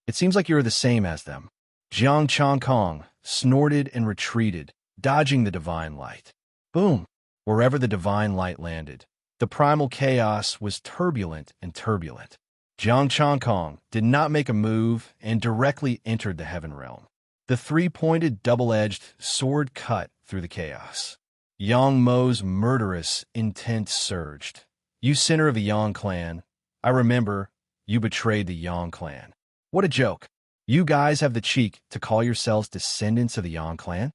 It seems like you are the same as them. Zhang Changkong snorted and retreated, dodging the divine light. Boom! Wherever the divine light landed, the primal chaos was turbulent and turbulent. Zhang Changkong did not make a move and directly entered the heaven realm. The 3-pointed double-edged sword cut through the chaos. Yang Mo's murderous intent surged. You sinner of the Yang clan, I remember you betrayed the Yang clan. What a joke. You guys have the cheek to call yourselves descendants of the Yang clan?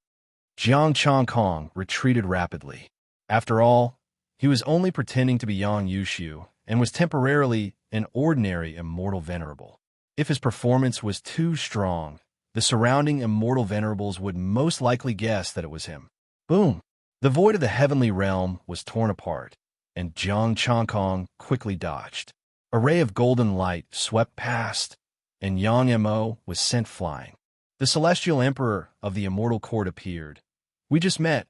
Zhang Changkong retreated rapidly. After all, He was only pretending to be Yang Yushu and was temporarily an ordinary immortal venerable. If his performance was too strong, the surrounding immortal venerables would most likely guess that it was him. Boom! The void of the heavenly realm was torn apart, and Jiang Changkong quickly dodged. A ray of golden light swept past, and Yang Mo was sent flying. The celestial emperor of the immortal court appeared. We just met.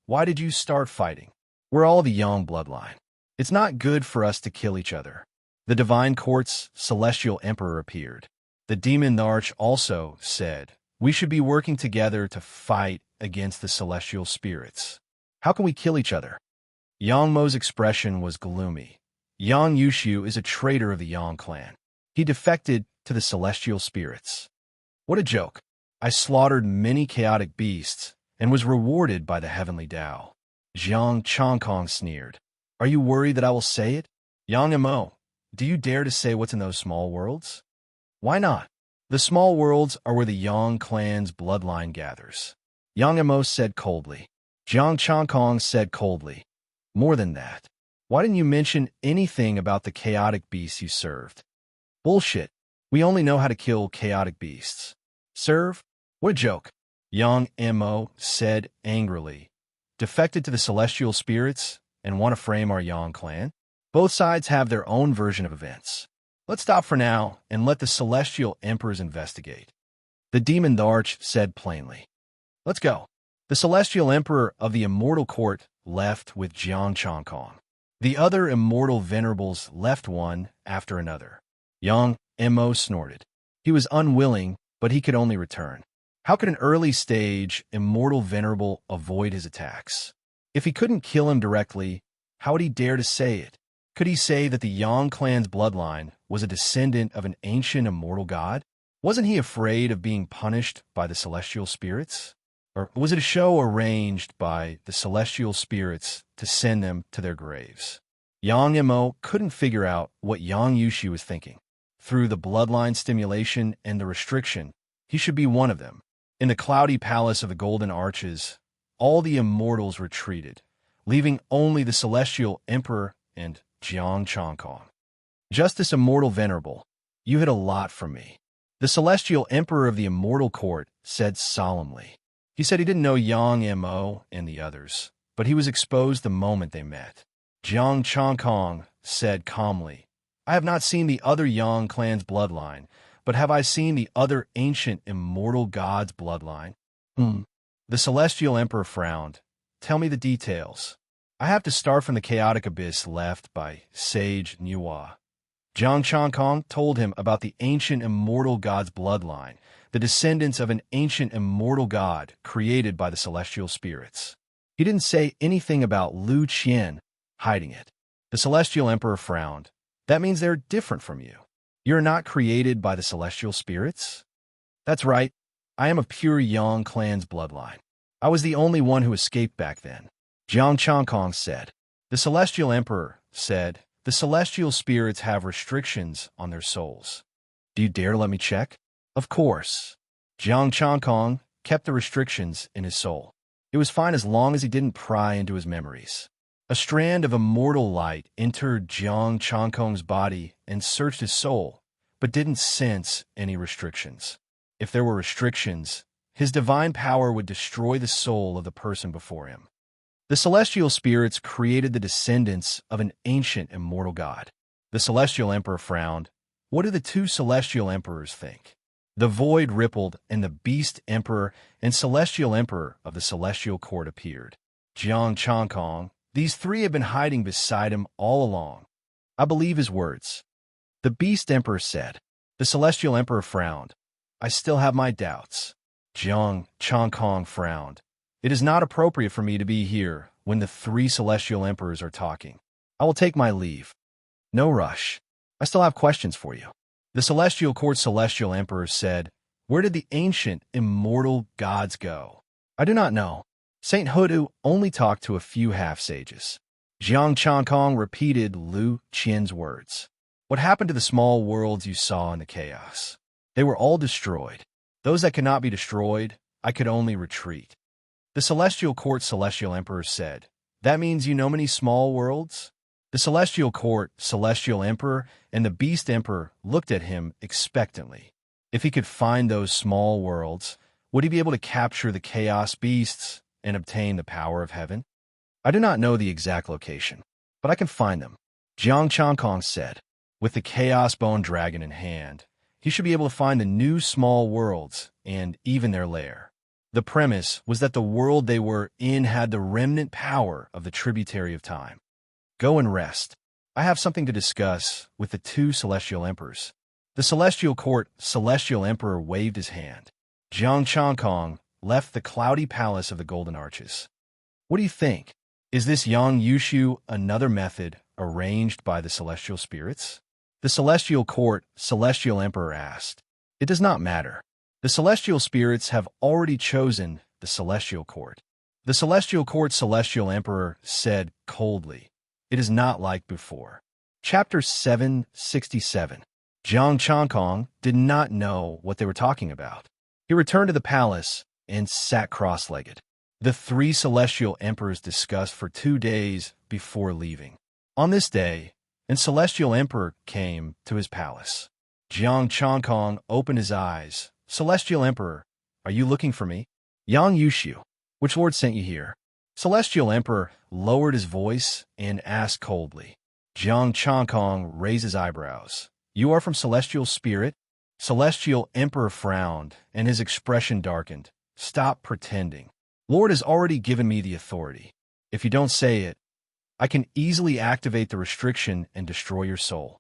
Why did you start fighting? We're all the Yang bloodline. It's not good for us to kill each other. The divine court's celestial emperor appeared. The demon arch also said, we should be working together to fight against the celestial spirits. How can we kill each other? Yang Mo's expression was gloomy. Yang Yushu is a traitor of the Yang clan. He defected to the celestial spirits. What a joke. I slaughtered many chaotic beasts and was rewarded by the heavenly Tao. Jiang Changkong sneered. Are you worried that I will say it? Yang Mo, do you dare to say what's in those small worlds? Why not? The small worlds are where the Yang clan's bloodline gathers. Yang Mo said coldly. Jiang Changkong said coldly. More than that. Why didn't you mention anything about the chaotic beasts you served? Bullshit. We only know how to kill chaotic beasts. Serve? What a joke. Yang Mo said angrily. Defected to the celestial spirits and want to frame our Yang clan? Both sides have their own version of events. Let's stop for now and let the celestial emperors investigate. The demon arch said plainly. Let's go. The celestial emperor of the immortal court left with Jiang Changkong. The other immortal venerables left one after another. Yang Mo snorted. He was unwilling, but he could only return. How could an early-stage immortal venerable avoid his attacks? If he couldn't kill him directly, how would he dare to say it? Could he say that the Yang clan's bloodline was a descendant of an ancient immortal god? Wasn't he afraid of being punished by the celestial spirits? Or was it a show arranged by the celestial spirits to send them to their graves? Yang Mo couldn't figure out what Yang Yushi was thinking. Through the bloodline stimulation and the restriction, he should be one of them. In the cloudy palace of the Golden Arches, all the immortals retreated, leaving only the celestial emperor and Jiang Changkong. Justice Immortal Venerable, you hid a lot from me. The celestial emperor of the immortal court said solemnly. He said he didn't know Yang Mo and the others, but he was exposed the moment they met. Jiang Changkong said calmly, I have not seen the other Yang clan's bloodline, but have I seen the other ancient immortal god's bloodline? The celestial emperor frowned. Tell me the details. I have to start from the chaotic abyss left by Sage Nuwa. Jiang Changkong told him about the ancient immortal god's bloodline, the descendants of an ancient immortal god created by the celestial spirits. He didn't say anything about Lu Qian hiding it. The celestial emperor frowned. That means they're different from you. You're not created by the celestial spirits? That's right. I am of pure Yang clan's bloodline. I was the only one who escaped back then. Jiang Changkong said. The celestial emperor said, the celestial spirits have restrictions on their souls. Do you dare to let me check? Of course. Jiang Changkong kept the restrictions in his soul. It was fine as long as he didn't pry into his memories. A strand of immortal light entered Jiang Changkong's body and searched his soul, but didn't sense any restrictions. If there were restrictions, his divine power would destroy the soul of the person before him. The celestial spirits created the descendants of an ancient immortal god. The celestial emperor frowned. What do the two celestial emperors think? The void rippled, and the beast emperor and celestial emperor of the celestial court appeared. Jiang Changkong, these three have been hiding beside him all along. I believe his words. The beast emperor said. The celestial emperor frowned. I still have my doubts. Jiang Changkong frowned. It is not appropriate for me to be here when the three celestial emperors are talking. I will take my leave. No rush. I still have questions for you. The celestial court celestial emperor said, where did the ancient immortal gods go? I do not know. Saint Hudu only talked to a few half-sages. Jiang Changkong repeated Lu Qian's words. What happened to the small worlds you saw in the chaos? They were all destroyed. Those that cannot be destroyed, I could only retreat. The celestial court celestial emperor said, That means you know many small worlds? The celestial court, celestial emperor, and the beast emperor looked at him expectantly. If he could find those small worlds, would he be able to capture the chaos beasts and obtain the power of heaven? I do not know the exact location, but I can find them, Jiang Changkong said. With the chaos bone dragon in hand, he should be able to find the new small worlds and even their lair. The premise was that the world they were in had the remnant power of the tributary of time. Go and rest. I have something to discuss with the two celestial emperors. The celestial court, celestial emperor waved his hand. Jiang Changkong left the cloudy palace of the Golden Arches. What do you think? Is this Yang Yushu another method arranged by the celestial spirits? The celestial court, celestial emperor asked. It does not matter. The celestial spirits have already chosen the celestial court. The celestial court, celestial emperor said coldly. It is not like before. Chapter 767. Jiang Changkong did not know what they were talking about. He returned to the palace and sat cross-legged. The three celestial emperors discussed for 2 days before leaving. On this day, a celestial emperor came to his palace. Jiang Changkong opened his eyes. Celestial emperor, are you looking for me? Yang Yushu, which lord sent you here? Celestial emperor lowered his voice and asked coldly. Jiang Changkong raised his eyebrows. You are from celestial spirit? Celestial emperor frowned, and his expression darkened. Stop pretending. Lord has already given me the authority. If you don't say it, I can easily activate the restriction and destroy your soul.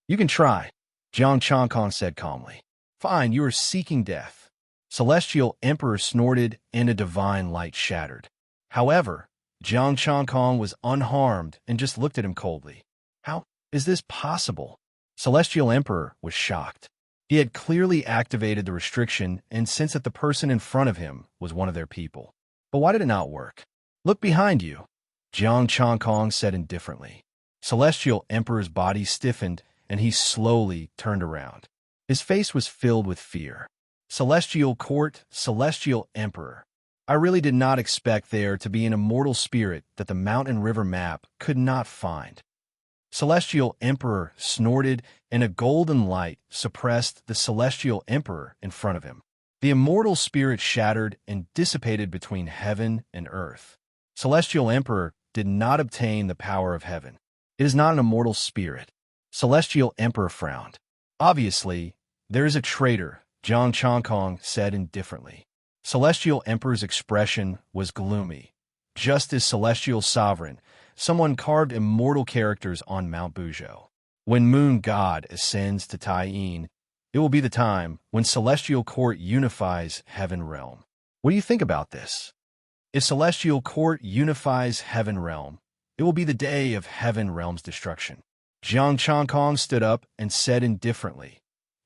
You can try, Jiang Changkong said calmly. Fine, you are seeking death. Celestial emperor snorted, and a divine light shattered. However, Jiang Changkong was unharmed and just looked at him coldly. How is this possible? Celestial emperor was shocked. He had clearly activated the restriction and sensed that the person in front of him was one of their people. But why did it not work? Look behind you, Jiang Changkong said indifferently. Celestial emperor's body stiffened, and he slowly turned around. His face was filled with fear. Celestial court, celestial emperor. I really did not expect there to be an immortal spirit that the mountain river map could not find. Celestial emperor snorted, and a golden light suppressed the celestial emperor in front of him. The immortal spirit shattered and dissipated between heaven and earth. Celestial emperor did not obtain the power of heaven. It is not an immortal spirit. Celestial emperor frowned. Obviously, there is a traitor, Jiang Changkong said indifferently. Celestial emperor's expression was gloomy. Just as celestial sovereign, someone carved immortal characters on Mount Buzhou. When Moon God ascends to Taiyin, it will be the time when celestial court unifies heaven realm. What do you think about this? If celestial court unifies heaven realm, it will be the day of heaven realm's destruction. Jiang Changkong stood up and said indifferently,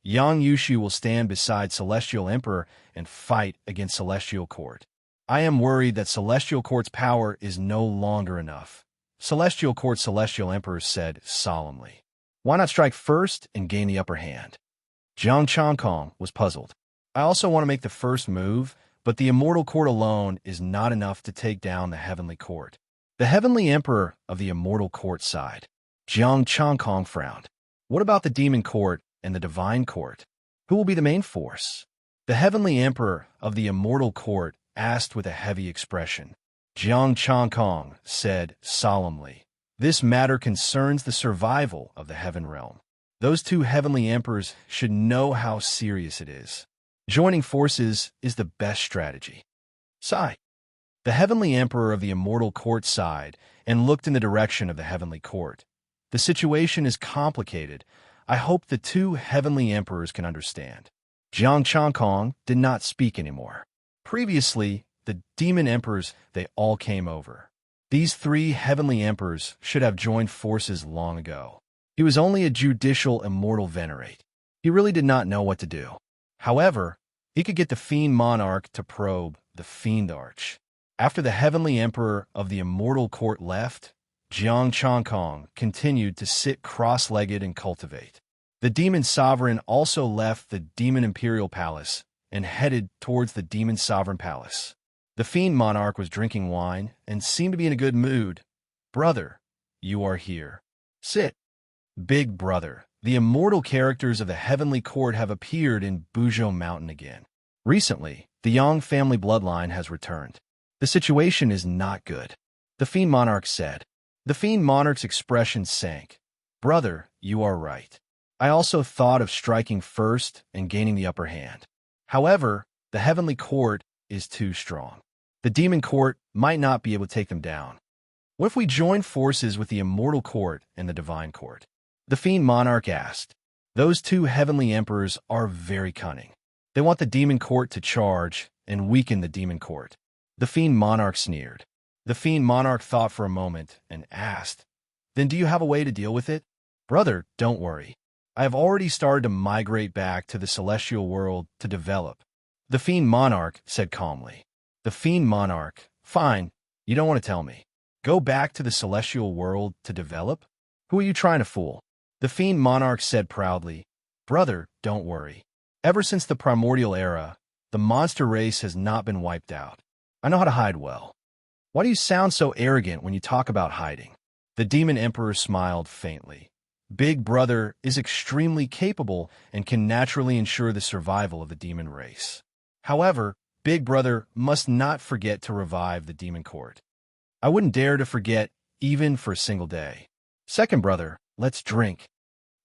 Yang Yushu will stand beside celestial emperor and fight against celestial court. I am worried that celestial court's power is no longer enough. Celestial court, celestial emperor said solemnly. Why not strike first and gain the upper hand? Jiang Changkong was puzzled. I also want to make the first move, but the immortal court alone is not enough to take down the heavenly court. The heavenly emperor of the immortal court sighed. Jiang Changkong frowned. What about the demon court and the divine court? Who will be the main force? The heavenly emperor of the immortal court asked with a heavy expression. Jiang Changkong said solemnly, this matter concerns the survival of the heaven realm. Those two heavenly emperors should know how serious it is. Joining forces is the best strategy. Sigh. The heavenly emperor of the immortal court sighed and looked in the direction of the heavenly court. The situation is complicated. I hope the two heavenly emperors can understand. Jiang Changkong did not speak anymore. Previously, the demon emperors, they all came over. These three heavenly emperors should have joined forces long ago. He was only a judicial immortal venerate. He really did not know what to do. However, he could get the fiend monarch to probe the fiend arch. After the heavenly emperor of the immortal court left, Jiang Changkong continued to sit cross-legged and cultivate. The demon sovereign also left the demon imperial palace and headed towards the demon sovereign palace. The fiend monarch was drinking wine and seemed to be in a good mood. "Brother, you are here. Sit." "Big brother, the immortal characters of the heavenly court have appeared in Bujo Mountain again. Recently, the Yang family bloodline has returned. The situation is not good," the fiend monarch said. The fiend monarch's expression sank. "Brother, you are right. I also thought of striking first and gaining the upper hand. However, the heavenly court is too strong. The demon court might not be able to take them down. What if we join forces with the immortal court and the divine court?" the fiend monarch asked. "Those two heavenly emperors are very cunning. They want the demon court to charge and weaken the demon court." The fiend monarch sneered. The fiend monarch thought for a moment and asked, "Then do you have a way to deal with it?" "Brother, don't worry. I have already started to migrate back to the celestial world to develop," the fiend monarch said calmly. The fiend monarch, "Fine, you don't want to tell me. Go back to the celestial world to develop? Who are you trying to fool?" The fiend monarch said proudly, "Brother, don't worry. Ever since the primordial era, the monster race has not been wiped out. I know how to hide well." "Why do you sound so arrogant when you talk about hiding?" The demon emperor smiled faintly. "Big brother is extremely capable and can naturally ensure the survival of the demon race. However, Big brother must not forget to revive the demon court. I wouldn't dare to forget even for a single day. Second brother, let's drink,"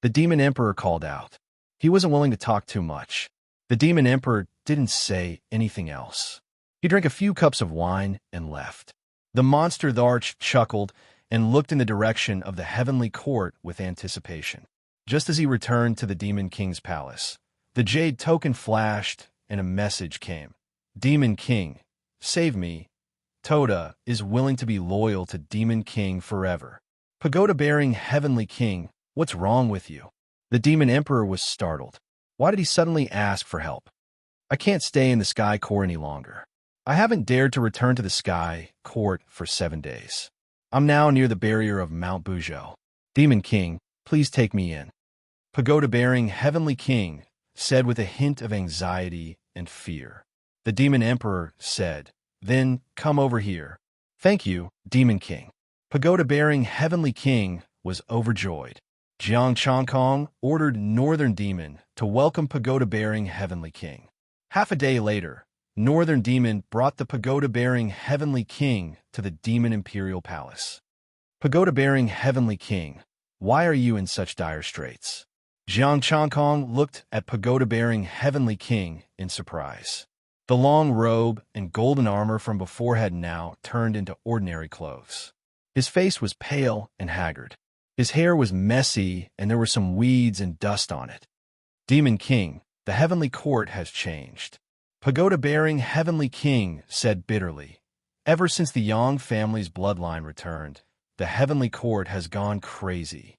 the demon emperor called out. He wasn't willing to talk too much. The demon emperor didn't say anything else. He drank a few cups of wine and left. The monster Tharch chuckled and looked in the direction of the heavenly court with anticipation. Just as he returned to the Demon King's palace, the jade token flashed and a message came. "Demon King, save me. Toda is willing to be loyal to Demon King forever." "Pagoda-bearing Heavenly King, what's wrong with you?" The Demon Emperor was startled. Why did he suddenly ask for help? "I can't stay in the Sky Court any longer. I haven't dared to return to the Sky Court for 7 days. I'm now near the barrier of Mount Bujo. Demon King, please take me in." Pagoda-bearing Heavenly King said with a hint of anxiety and fear. The Demon Emperor said, "Then come over here." "Thank you, Demon King." Pagoda-bearing Heavenly King was overjoyed. Jiang Changkong ordered Northern Demon to welcome Pagoda-bearing Heavenly King. Half a day later, Northern Demon brought the Pagoda-bearing Heavenly King to the Demon Imperial Palace. "Pagoda-bearing Heavenly King, why are you in such dire straits?" Jiang Changkong looked at Pagoda-bearing Heavenly King in surprise. The long robe and golden armor from before had now turned into ordinary clothes. His face was pale and haggard. His hair was messy and there were some weeds and dust on it. "Demon King, the heavenly court has changed." Pagoda-bearing Heavenly King said bitterly, "Ever since the Yang family's bloodline returned, the heavenly court has gone crazy."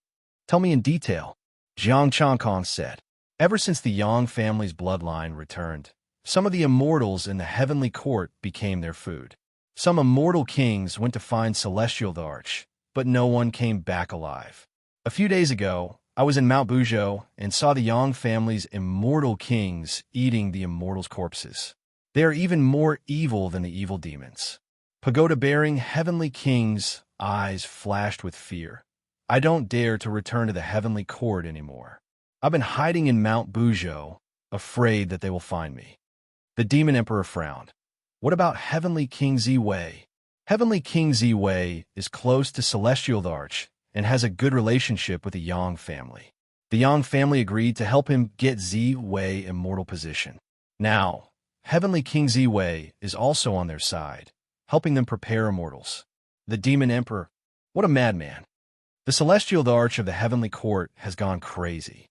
"Tell me in detail," Jiang Changkong said. "Ever since the Yang family's bloodline returned, some of the immortals in the heavenly court became their food. Some immortal kings went to find Celestial Tharch, but no one came back alive. A few days ago, I was in Mount Bujo and saw the Yang family's immortal kings eating the immortals' corpses. They are even more evil than the evil demons." Pagoda-bearing Heavenly King's eyes flashed with fear. "I don't dare to return to the heavenly court anymore. I've been hiding in Mount Bujo, afraid that they will find me." The Demon Emperor frowned. "What about Heavenly King Ziwei?" Heavenly King Ziwei is close to Celestial Tharch and has a good relationship with the Yang family. The Yang family agreed to help him get Ziwei immortal position. Now, Heavenly King Ziwei is also on their side, helping them prepare immortals. The Demon Emperor, what a madman. The Celestial Tharch of the Heavenly Court has gone crazy.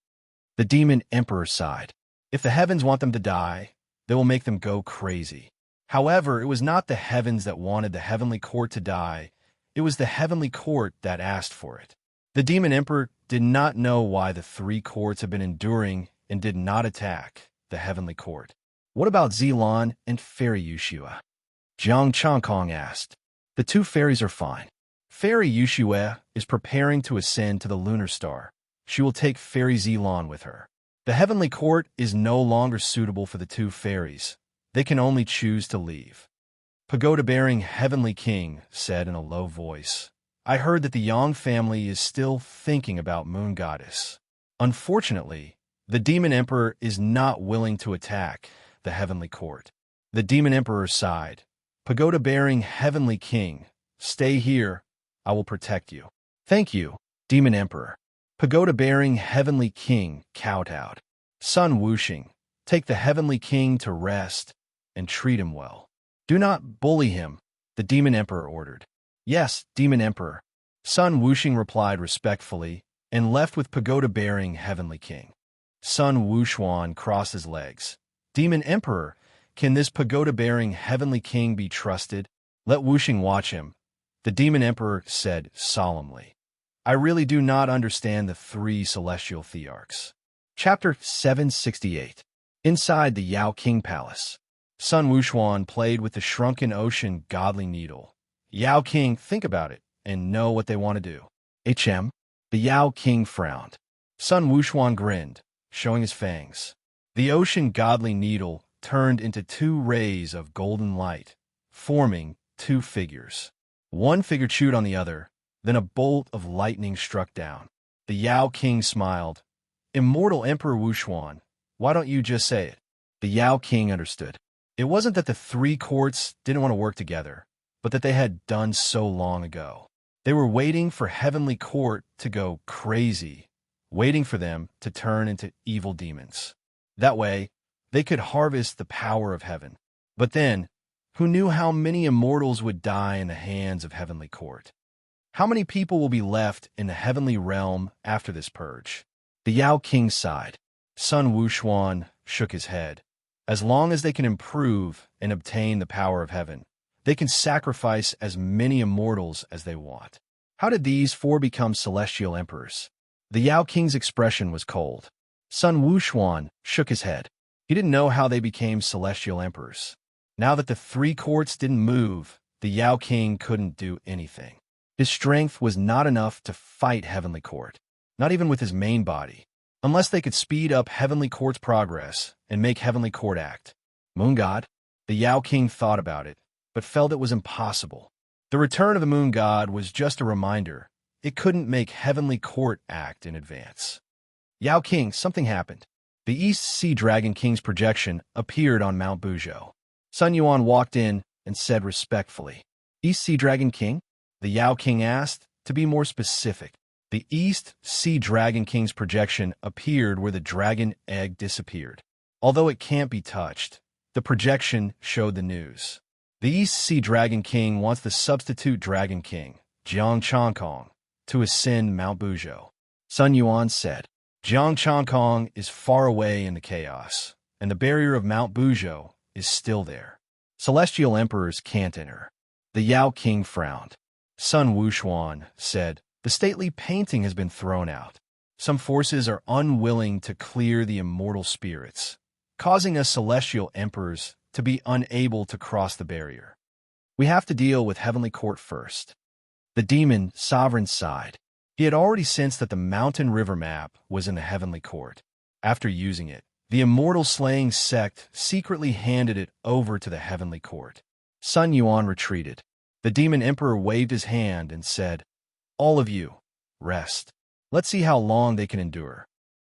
The Demon Emperor sighed. If the heavens want them to die, they will make them go crazy. However, it was not the heavens that wanted the heavenly court to die. It was the heavenly court that asked for it. The Demon Emperor did not know why the 3 courts had been enduring and did not attack the heavenly court. "What about Zilan and Fairy Yushua?" Jiang Changkong asked. "The 2 fairies are fine. Fairy Yushua is preparing to ascend to the lunar star. She will take Fairy Zilan with her. The heavenly court is no longer suitable for the 2 fairies. They can only choose to leave." pagoda-bearing heavenly king said in a low voice. I heard that the Yang family is still thinking about Moon Goddess. Unfortunately, the Demon Emperor is not willing to attack the heavenly court. The Demon Emperor sighed. Pagoda-bearing heavenly king, stay here. I will protect you. Thank you, Demon Emperor. Pagoda-bearing heavenly king kowtowed. Sun Wuxing, take the heavenly king to rest and treat him well. Do not bully him, the Demon Emperor ordered. Yes, Demon Emperor. Sun Wuxing replied respectfully and left with pagoda-bearing heavenly king. Sun Wuxuan crossed his legs. Demon Emperor, can this pagoda-bearing heavenly king be trusted? Let Wuxing watch him, the Demon Emperor said solemnly. I really do not understand the three celestial thearchs. Chapter 768. Inside the Yao King Palace. Sun Wuxuan played with the shrunken ocean godly needle. Yao King, think about it and know what they want to do. HM? The Yao King frowned. Sun Wuxuan grinned, showing his fangs. The ocean godly needle turned into two rays of golden light, forming two figures. One figure chewed on the other, then a bolt of lightning struck down. The Yao King smiled. Immortal Emperor Wuxuan, why don't you just say it? The Yao King understood. It wasn't that the three courts didn't want to work together, but that they had done so long ago. They were waiting for Heavenly Court to go crazy, waiting for them to turn into evil demons. That way, they could harvest the power of heaven. But then, who knew how many immortals would die in the hands of Heavenly Court? How many people will be left in the heavenly realm after this purge? The Yao King sighed. Sun Wuxuan shook his head. As long as they can improve and obtain the power of heaven, they can sacrifice as many immortals as they want. How did these four become celestial emperors? The Yao King's expression was cold. Sun Wuxuan shook his head. He didn't know how they became celestial emperors. Now that the three courts didn't move, the Yao King couldn't do anything. His strength was not enough to fight Heavenly Court, not even with his main body, unless they could speed up Heavenly Court's progress and make Heavenly Court act. Moon God? The Yao King thought about it, but felt it was impossible. The return of the Moon God was just a reminder. It couldn't make Heavenly Court act in advance. Yao King, something happened. The East Sea Dragon King's projection appeared on Mount Buzhou. Sun Yuan walked in and said respectfully, East Sea Dragon King? The Yao King asked, to be more specific. The East Sea Dragon King's projection appeared where the dragon egg disappeared. Although it can't be touched, the projection showed the news. The East Sea Dragon King wants the substitute Dragon King, Jiang Changkong, to ascend Mount Buzhou. Sun Yuan said, Jiang Changkong is far away in the chaos, and the barrier of Mount Buzhou is still there. Celestial emperors can't enter. The Yao King frowned. Sun Wuxuan said, the stately painting has been thrown out. Some forces are unwilling to clear the immortal spirits, causing us celestial emperors to be unable to cross the barrier. We have to deal with Heavenly Court first. The demon sovereign sighed. He had already sensed that the mountain river map was in the Heavenly Court. After using it, the immortal slaying sect secretly handed it over to the Heavenly Court. Sun Yuan retreated. The demon emperor waved his hand and said, all of you, rest. Let's see how long they can endure.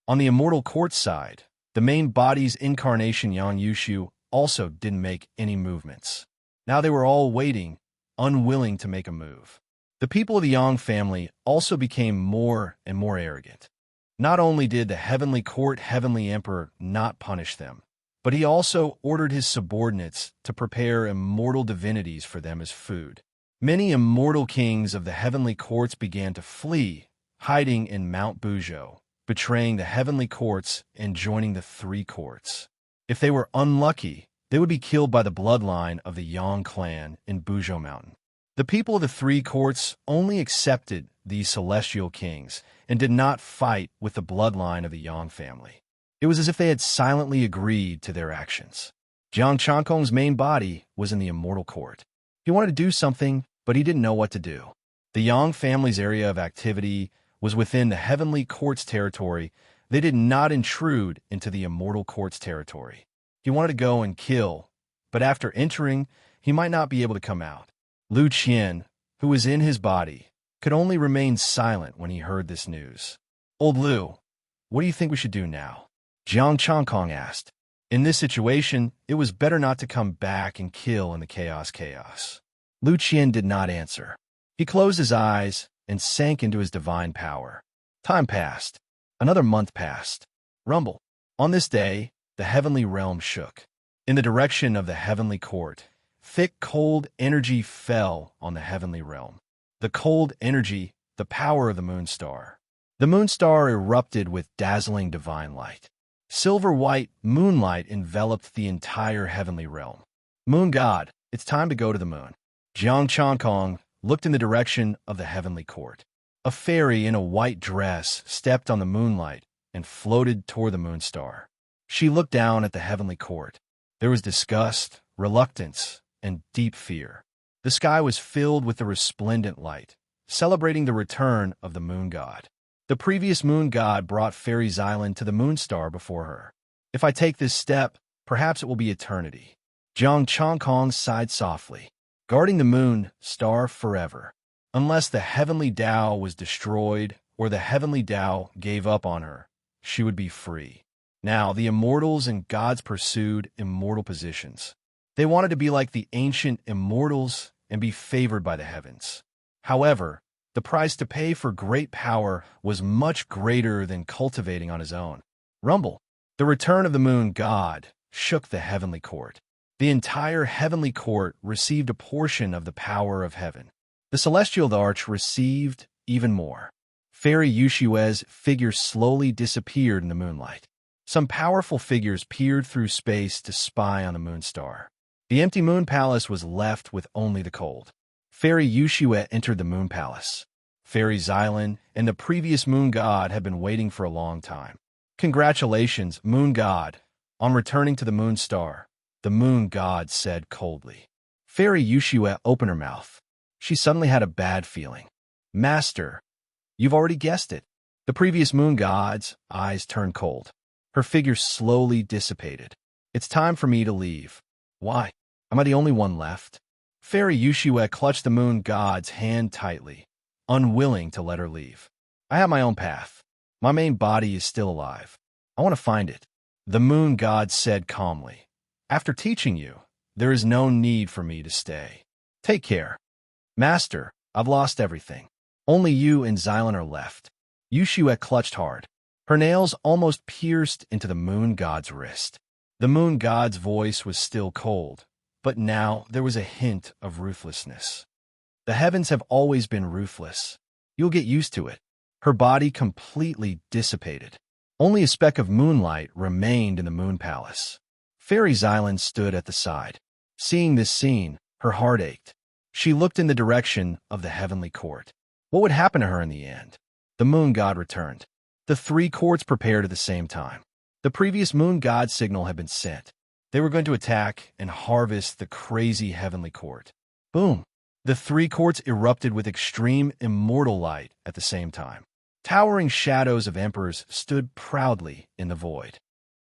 On the immortal court side, the main body's incarnation Yang Yushu also didn't make any movements. Now they were all waiting, unwilling to make a move. The people of the Yang family also became more and more arrogant. Not only did the Heavenly Court Heavenly Emperor not punish them, but he also ordered his subordinates to prepare immortal divinities for them as food. Many immortal kings of the Heavenly Courts began to flee, hiding in Mount Buzhou, betraying the Heavenly Courts and joining the three courts. If they were unlucky, they would be killed by the bloodline of the Yang clan in Buzhou Mountain. The people of the three courts only accepted these celestial kings and did not fight with the bloodline of the Yang family. It was as if they had silently agreed to their actions. Jiang Changkong's main body was in the immortal court. He wanted to do something, but he didn't know what to do. The Yang family's area of activity was within the Heavenly Court's territory. They did not intrude into the immortal court's territory. He wanted to go and kill, but after entering, he he might not be able to come out. Lu Qian, who was in his body, could only remain silent when he heard this news. Old Lu, what do you think we should do now? Jiang Changkong asked. In this situation, it was better not to come back and kill in the chaos. Lu Qian did not answer. He closed his eyes and sank into his divine power. Time passed. Another month passed. Rumble. On this day, the heavenly realm shook. In the direction of the heavenly court, thick, cold energy fell on the heavenly realm. The cold energy, the power of the moon star. The moon star erupted with dazzling divine light. Silver-white moonlight enveloped the entire heavenly realm. Moon God, it's time to go to the moon. Jiang Changkong looked in the direction of the heavenly court. A fairy in a white dress stepped on the moonlight and floated toward the moon star. She looked down at the heavenly court. There was disgust, reluctance, and deep fear. The sky was filled with the resplendent light, celebrating the return of the moon god. The previous moon god brought Fairy's Island to the moon star before her. If I take this step, perhaps it will be eternity. Jiang Changkong sighed softly, guarding the moon star forever. Unless the heavenly Tao was destroyed or the heavenly Tao gave up on her, she would be free. Now, the immortals and gods pursued immortal positions. They wanted to be like the ancient immortals and be favored by the heavens. However, the price to pay for great power was much greater than cultivating on his own. Rumble. The return of the moon god shook the heavenly court. The entire heavenly court received a portion of the power of heaven. The celestial arch received even more. Fairy Yushue's figure slowly disappeared in the moonlight. Some powerful figures peered through space to spy on the moon star. The empty moon palace was left with only the cold. Fairy Yushue entered the moon palace. Fairy's Island and the previous moon god had been waiting for a long time. Congratulations, moon god, on returning to the moon star, the moon god said coldly. Fairy Yushue opened her mouth. She suddenly had a bad feeling. Master, you've already guessed it. The previous moon god's eyes turned cold. Her figure slowly dissipated. It's time for me to leave. Why? Am I the only one left? Fairy Yushue clutched the moon god's hand tightly, unwilling to let her leave. I have my own path. My main body is still alive. I want to find it. The moon god said calmly. After teaching you, there is no need for me to stay. Take care. Master, I've lost everything. Only you and Xylan are left. Yushue clutched hard. Her nails almost pierced into the moon god's wrist. The moon god's voice was still cold, but now there was a hint of ruthlessness. The heavens have always been ruthless. You'll get used to it. Her body completely dissipated. Only a speck of moonlight remained in the moon palace. Fairy Xylan stood at the side. Seeing this scene, her heart ached. She looked in the direction of the heavenly court. What would happen to her in the end? The moon god returned. The three courts prepared at the same time. The previous moon god signal had been sent. They were going to attack and harvest the crazy heavenly court. Boom! The three courts erupted with extreme immortal light at the same time. Towering shadows of emperors stood proudly in the void.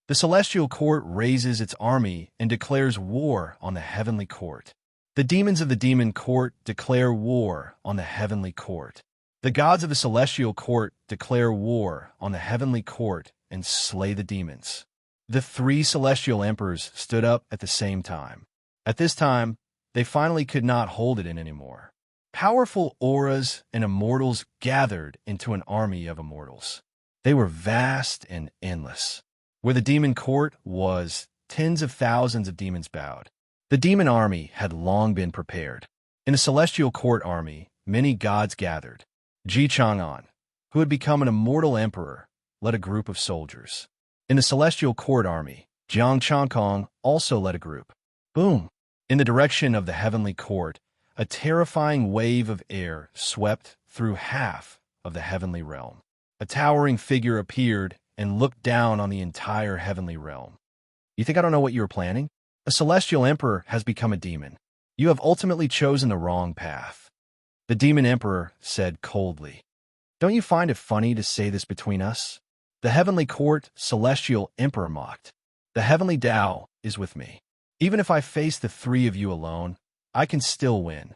The celestial court raises its army and declares war on the heavenly court. The demons of the demon court declare war on the heavenly court. The gods of the celestial court declare war on the heavenly court and slay the demons. The three celestial emperors stood up at the same time. At this time, they finally could not hold it in anymore. Powerful auras and immortals gathered into an army of immortals. They were vast and endless. Where the demon court was, tens of thousands of demons bowed. The demon army had long been prepared. In the celestial court army, many gods gathered. Ji Chang'an, who had become an immortal emperor, led a group of soldiers. In the celestial court army, Jiang Changkong also led a group. Boom! In the direction of the heavenly court, a terrifying wave of air swept through half of the heavenly realm. A towering figure appeared and looked down on the entire heavenly realm. You think I don't know what you were planning? A celestial emperor has become a demon. You have ultimately chosen the wrong path. The demon emperor said coldly. Don't you find it funny to say this between us? The heavenly court celestial emperor mocked. The heavenly Tao is with me. Even if I face the three of you alone, I can still win.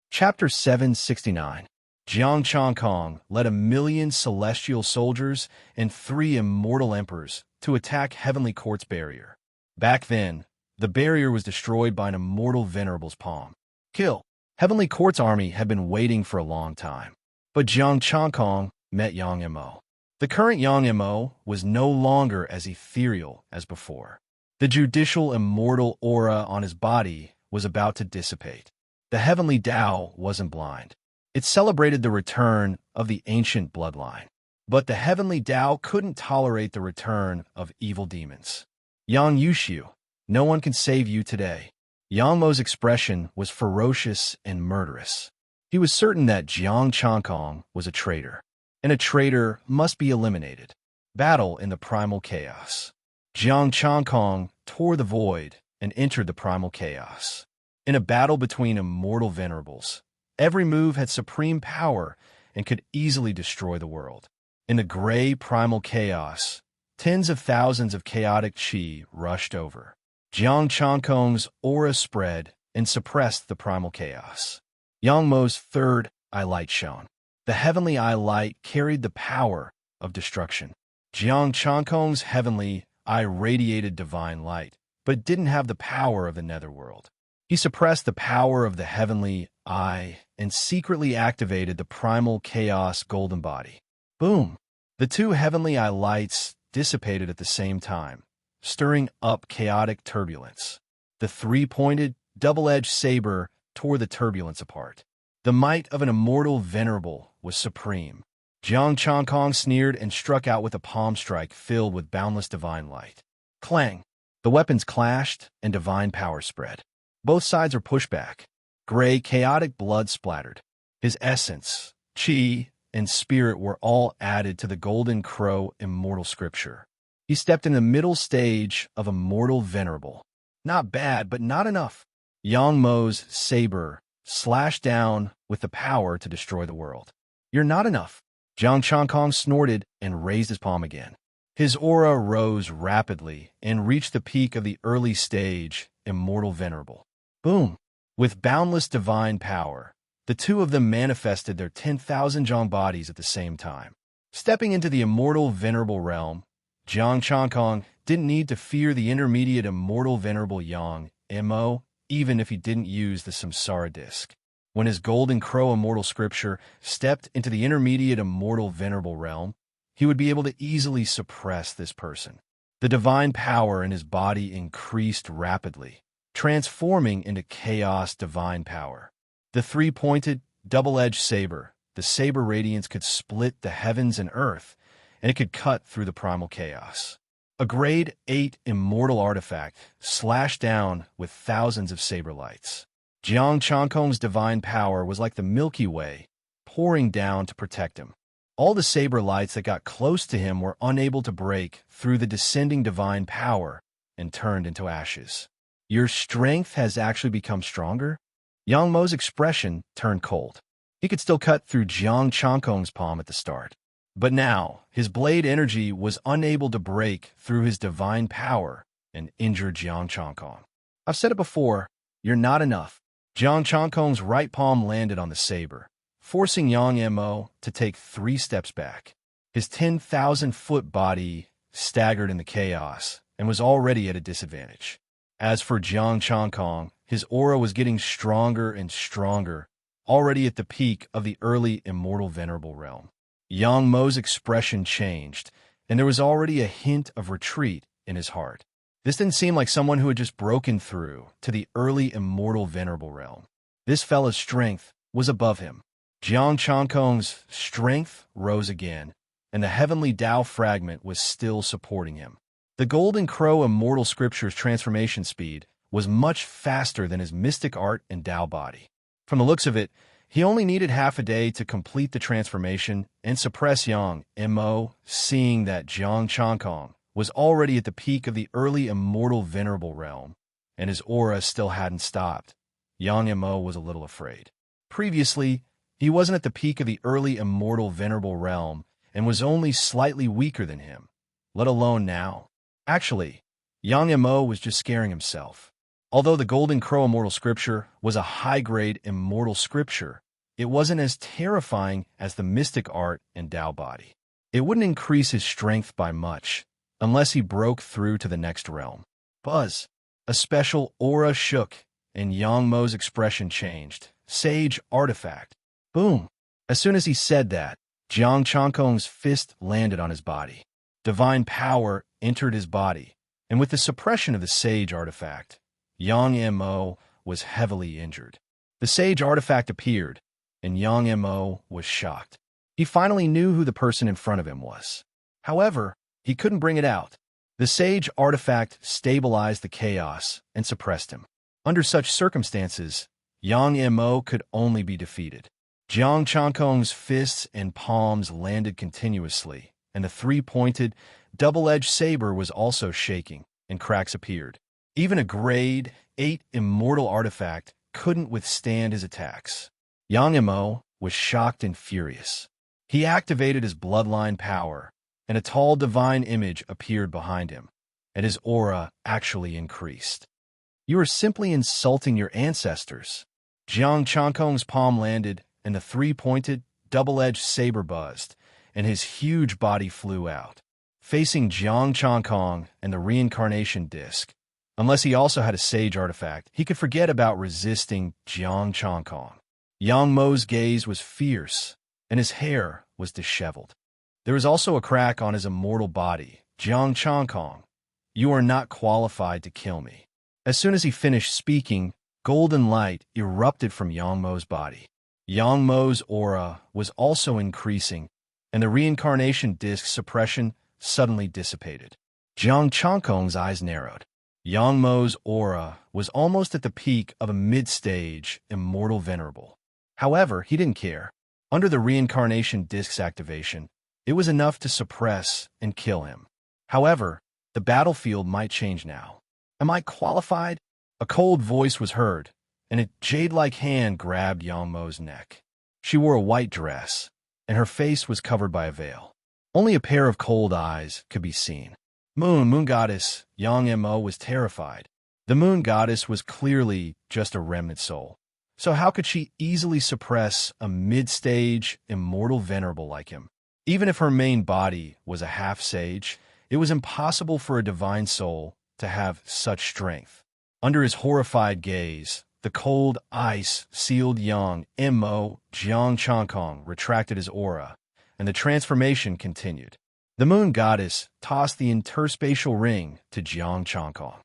Chapter 769. Jiang Changkong led 1,000,000 celestial soldiers and 3 immortal emperors to attack Heavenly Court's barrier. Back then, the barrier was destroyed by an immortal venerable's palm. Kill. Heavenly Court's army had been waiting for a long time. But Jiang Changkong met Yang Mo. The current Yang Mo was no longer as ethereal as before. The judicial immortal aura on his body was about to dissipate. The heavenly Tao wasn't blind. It celebrated the return of the ancient bloodline. But the heavenly Tao couldn't tolerate the return of evil demons. Yang Yushu, no one can save you today. Yang Mo's expression was ferocious and murderous. He was certain that Jiang Changkong was a traitor, and a traitor must be eliminated. Battle in the primal chaos. Jiang Changkong tore the void and entered the primal chaos. In a battle between immortal venerables, every move had supreme power and could easily destroy the world. In the gray primal chaos, tens of thousands of chaotic qi rushed over. Jiang Changkong's aura spread and suppressed the primal chaos. Yang Mo's third eye light shone. The heavenly eye light carried the power of destruction. Jiang Changkong's heavenly eye radiated divine light, but didn't have the power of the netherworld. He suppressed the power of the heavenly eye and secretly activated the primal chaos golden body. Boom! The 2 heavenly eye lights dissipated at the same time, stirring up chaotic turbulence. The 3-pointed, double-edged saber tore the turbulence apart. The might of an immortal venerable was supreme. Jiang Changkong sneered and struck out with a palm strike filled with boundless divine light. Clang! The weapons clashed and divine power spread. Both sides were pushed back. Gray, chaotic blood splattered. His essence, qi, and spirit were all added to the Golden Crow immortal scripture. He stepped in the middle stage of immortal venerable. Not bad, but not enough. Yang Mo's saber slashed down with the power to destroy the world. You're not enough. Jiang Changkong snorted and raised his palm again. His aura rose rapidly and reached the peak of the early stage, immortal venerable. Boom! With boundless divine power, the 2 of them manifested their 10,000 Zhang bodies at the same time. Stepping into the immortal venerable realm, Jiang Changkong didn't need to fear the intermediate immortal venerable Yang Mo, even if he didn't use the Samsara disc. When his Golden Crow immortal scripture stepped into the intermediate immortal venerable realm, he would be able to easily suppress this person. The divine power in his body increased rapidly, transforming into chaos divine power. The 3-pointed, double-edged saber, the saber radiance could split the heavens and earth, and it could cut through the primal chaos. A grade 8 immortal artifact slashed down with thousands of saber lights. Jiang Changkong's divine power was like the Milky Way, pouring down to protect him. All the saber lights that got close to him were unable to break through the descending divine power and turned into ashes. Your strength has actually become stronger? Yang Mo's expression turned cold. He could still cut through Jiang Changkong's palm at the start. But now, his blade energy was unable to break through his divine power and injure Jiang Changkong. I've said it before, you're not enough. Jiang Changkong's right palm landed on the saber, forcing Yang Mo to take 3 steps back. His 10,000-foot body staggered in the chaos and was already at a disadvantage. As for Jiang Changkong, his aura was getting stronger and stronger, already at the peak of the early immortal venerable realm. Yang Mo's expression changed, and there was already a hint of retreat in his heart. This didn't seem like someone who had just broken through to the early immortal venerable realm. This fella's strength was above him. Jiang Changkong's strength rose again, and the heavenly Tao fragment was still supporting him. The Golden Crow immortal scripture's transformation speed was much faster than his mystic art and Tao body. From the looks of it, he only needed half a day to complete the transformation and suppress Yang Mo, seeing that Jiang Changkong was already at the peak of the early immortal venerable realm, and his aura still hadn't stopped. Yang Mo was a little afraid. Previously, he wasn't at the peak of the early immortal venerable realm and was only slightly weaker than him, let alone now. Actually, Yang Mo was just scaring himself. Although the Golden Crow Immortal Scripture was a high-grade immortal scripture, it wasn't as terrifying as the mystic art and Tao body. It wouldn't increase his strength by much, unless he broke through to the next realm. Buzz. A special aura shook, and Yang Mo's expression changed. Sage artifact. Boom. As soon as he said that, Jiang Chankong's fist landed on his body. Divine power entered his body, and with the suppression of the sage artifact, Yang Mo was heavily injured. The sage artifact appeared, and Yang Mo was shocked. He finally knew who the person in front of him was. However, he couldn't bring it out. The sage artifact stabilized the chaos and suppressed him. Under such circumstances, Yang Mo could only be defeated. Jiang Chankong's fists and palms landed continuously, and the three-pointed, double-edged saber was also shaking, and cracks appeared. Even a grade 8 immortal artifact couldn't withstand his attacks. Yang Mo was shocked and furious. He activated his bloodline power, and a tall divine image appeared behind him, and his aura actually increased. You are simply insulting your ancestors. Jiang Chankong's palm landed, and the three-pointed, double-edged saber buzzed, and his huge body flew out, facing Jiang Chankong and the reincarnation disc. Unless he also had a sage artifact, he could forget about resisting Jiang Chankong. Yang Mo's gaze was fierce, and his hair was disheveled. There was also a crack on his immortal body. Jiang Chankong, you are not qualified to kill me. As soon as he finished speaking, golden light erupted from Yang Mo's body. Yang Mo's aura was also increasing, and the reincarnation disc suppression suddenly dissipated. Jiang Chankong's eyes narrowed. Yang Mo's aura was almost at the peak of a mid-stage immortal venerable. However, he didn't care. Under the reincarnation disc's activation, it was enough to suppress and kill him. However, the battlefield might change now. Am I qualified? A cold voice was heard, and a jade-like hand grabbed Yang Mo's neck. She wore a white dress, and her face was covered by a veil. Only a pair of cold eyes could be seen. Moon goddess, Yang Mo was terrified. The moon goddess was clearly just a remnant soul. So how could she easily suppress a mid-stage, immortal venerable like him? Even if her main body was a half-sage, it was impossible for a divine soul to have such strength. Under his horrified gaze, the cold ice sealed Yang Mo. Jiang Chankong retracted his aura, and the transformation continued. The moon goddess tossed the interspatial ring to Jiang Chankong.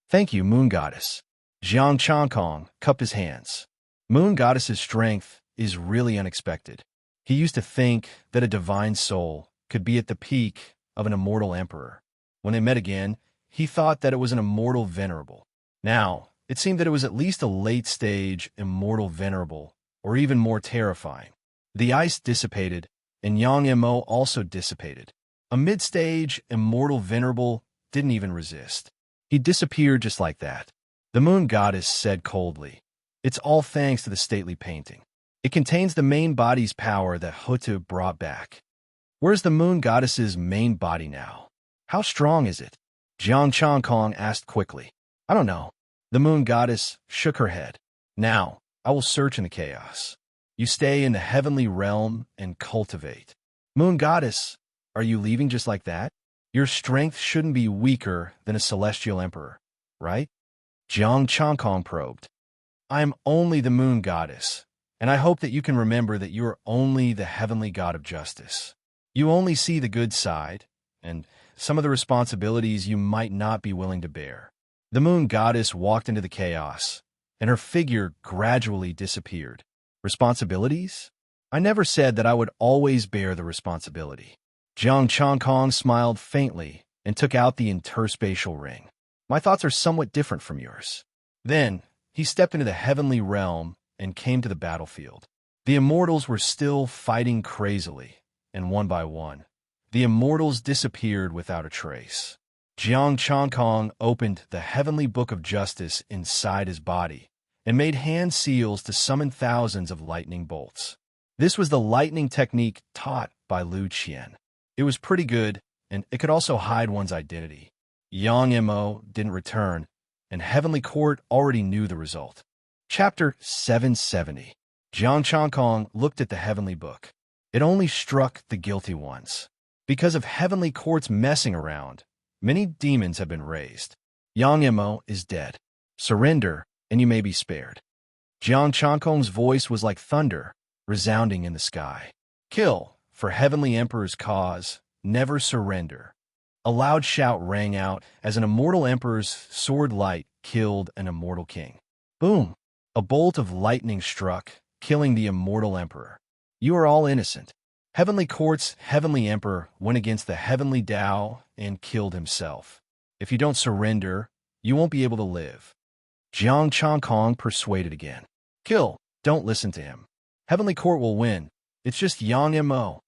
Thank you, moon goddess. Jiang Chankong cupped his hands. Moon goddess's strength is really unexpected. He used to think that a divine soul could be at the peak of an immortal emperor. When they met again, he thought that it was an immortal venerable. Now, it seemed that it was at least a late-stage immortal venerable, or even more terrifying. The ice dissipated, and Yang Mo also dissipated. A mid-stage immortal venerable didn't even resist. He disappeared just like that. The moon goddess said coldly, "It's all thanks to the stately painting. It contains the main body's power that Hutu brought back." Where's the moon goddess's main body now? How strong is it? Jiang Chankong asked quickly. I don't know. The moon goddess shook her head. Now, I will search in the chaos. You stay in the heavenly realm and cultivate. Moon goddess, are you leaving just like that? Your strength shouldn't be weaker than a celestial emperor, right? Jiang Chankong probed. I am only the moon goddess, and I hope that you can remember that you are only the heavenly god of justice. You only see the good side, and some of the responsibilities you might not be willing to bear. The moon goddess walked into the chaos, and her figure gradually disappeared. Responsibilities? I never said that I would always bear the responsibility. Jiang Chankong smiled faintly and took out the interspatial ring. My thoughts are somewhat different from yours. Then, he stepped into the heavenly realm and came to the battlefield. The immortals were still fighting crazily, and one by one, the immortals disappeared without a trace. Jiang Chankong opened the heavenly book of justice inside his body and made hand seals to summon thousands of lightning bolts. This was the lightning technique taught by Lu Qian. It was pretty good, and it could also hide one's identity. Yang Mo didn't return, and Heavenly Court already knew the result. Chapter 770. Jiang Changkong looked at the Heavenly Book. It only struck the guilty ones. Because of Heavenly Court's messing around, many demons have been raised. Yang Mo is dead. Surrender, and you may be spared. Jiang Changkong's voice was like thunder, resounding in the sky. Kill, for Heavenly Emperor's cause, never surrender. A loud shout rang out as an immortal emperor's sword light killed an immortal king. Boom! A bolt of lightning struck, killing the immortal emperor. You are all innocent. Heavenly Court's Heavenly Emperor went against the Heavenly Tao and killed himself. If you don't surrender, you won't be able to live. Jiang Changkong persuaded again. Kill, don't listen to him. Heavenly Court will win. It's just Yang Mo.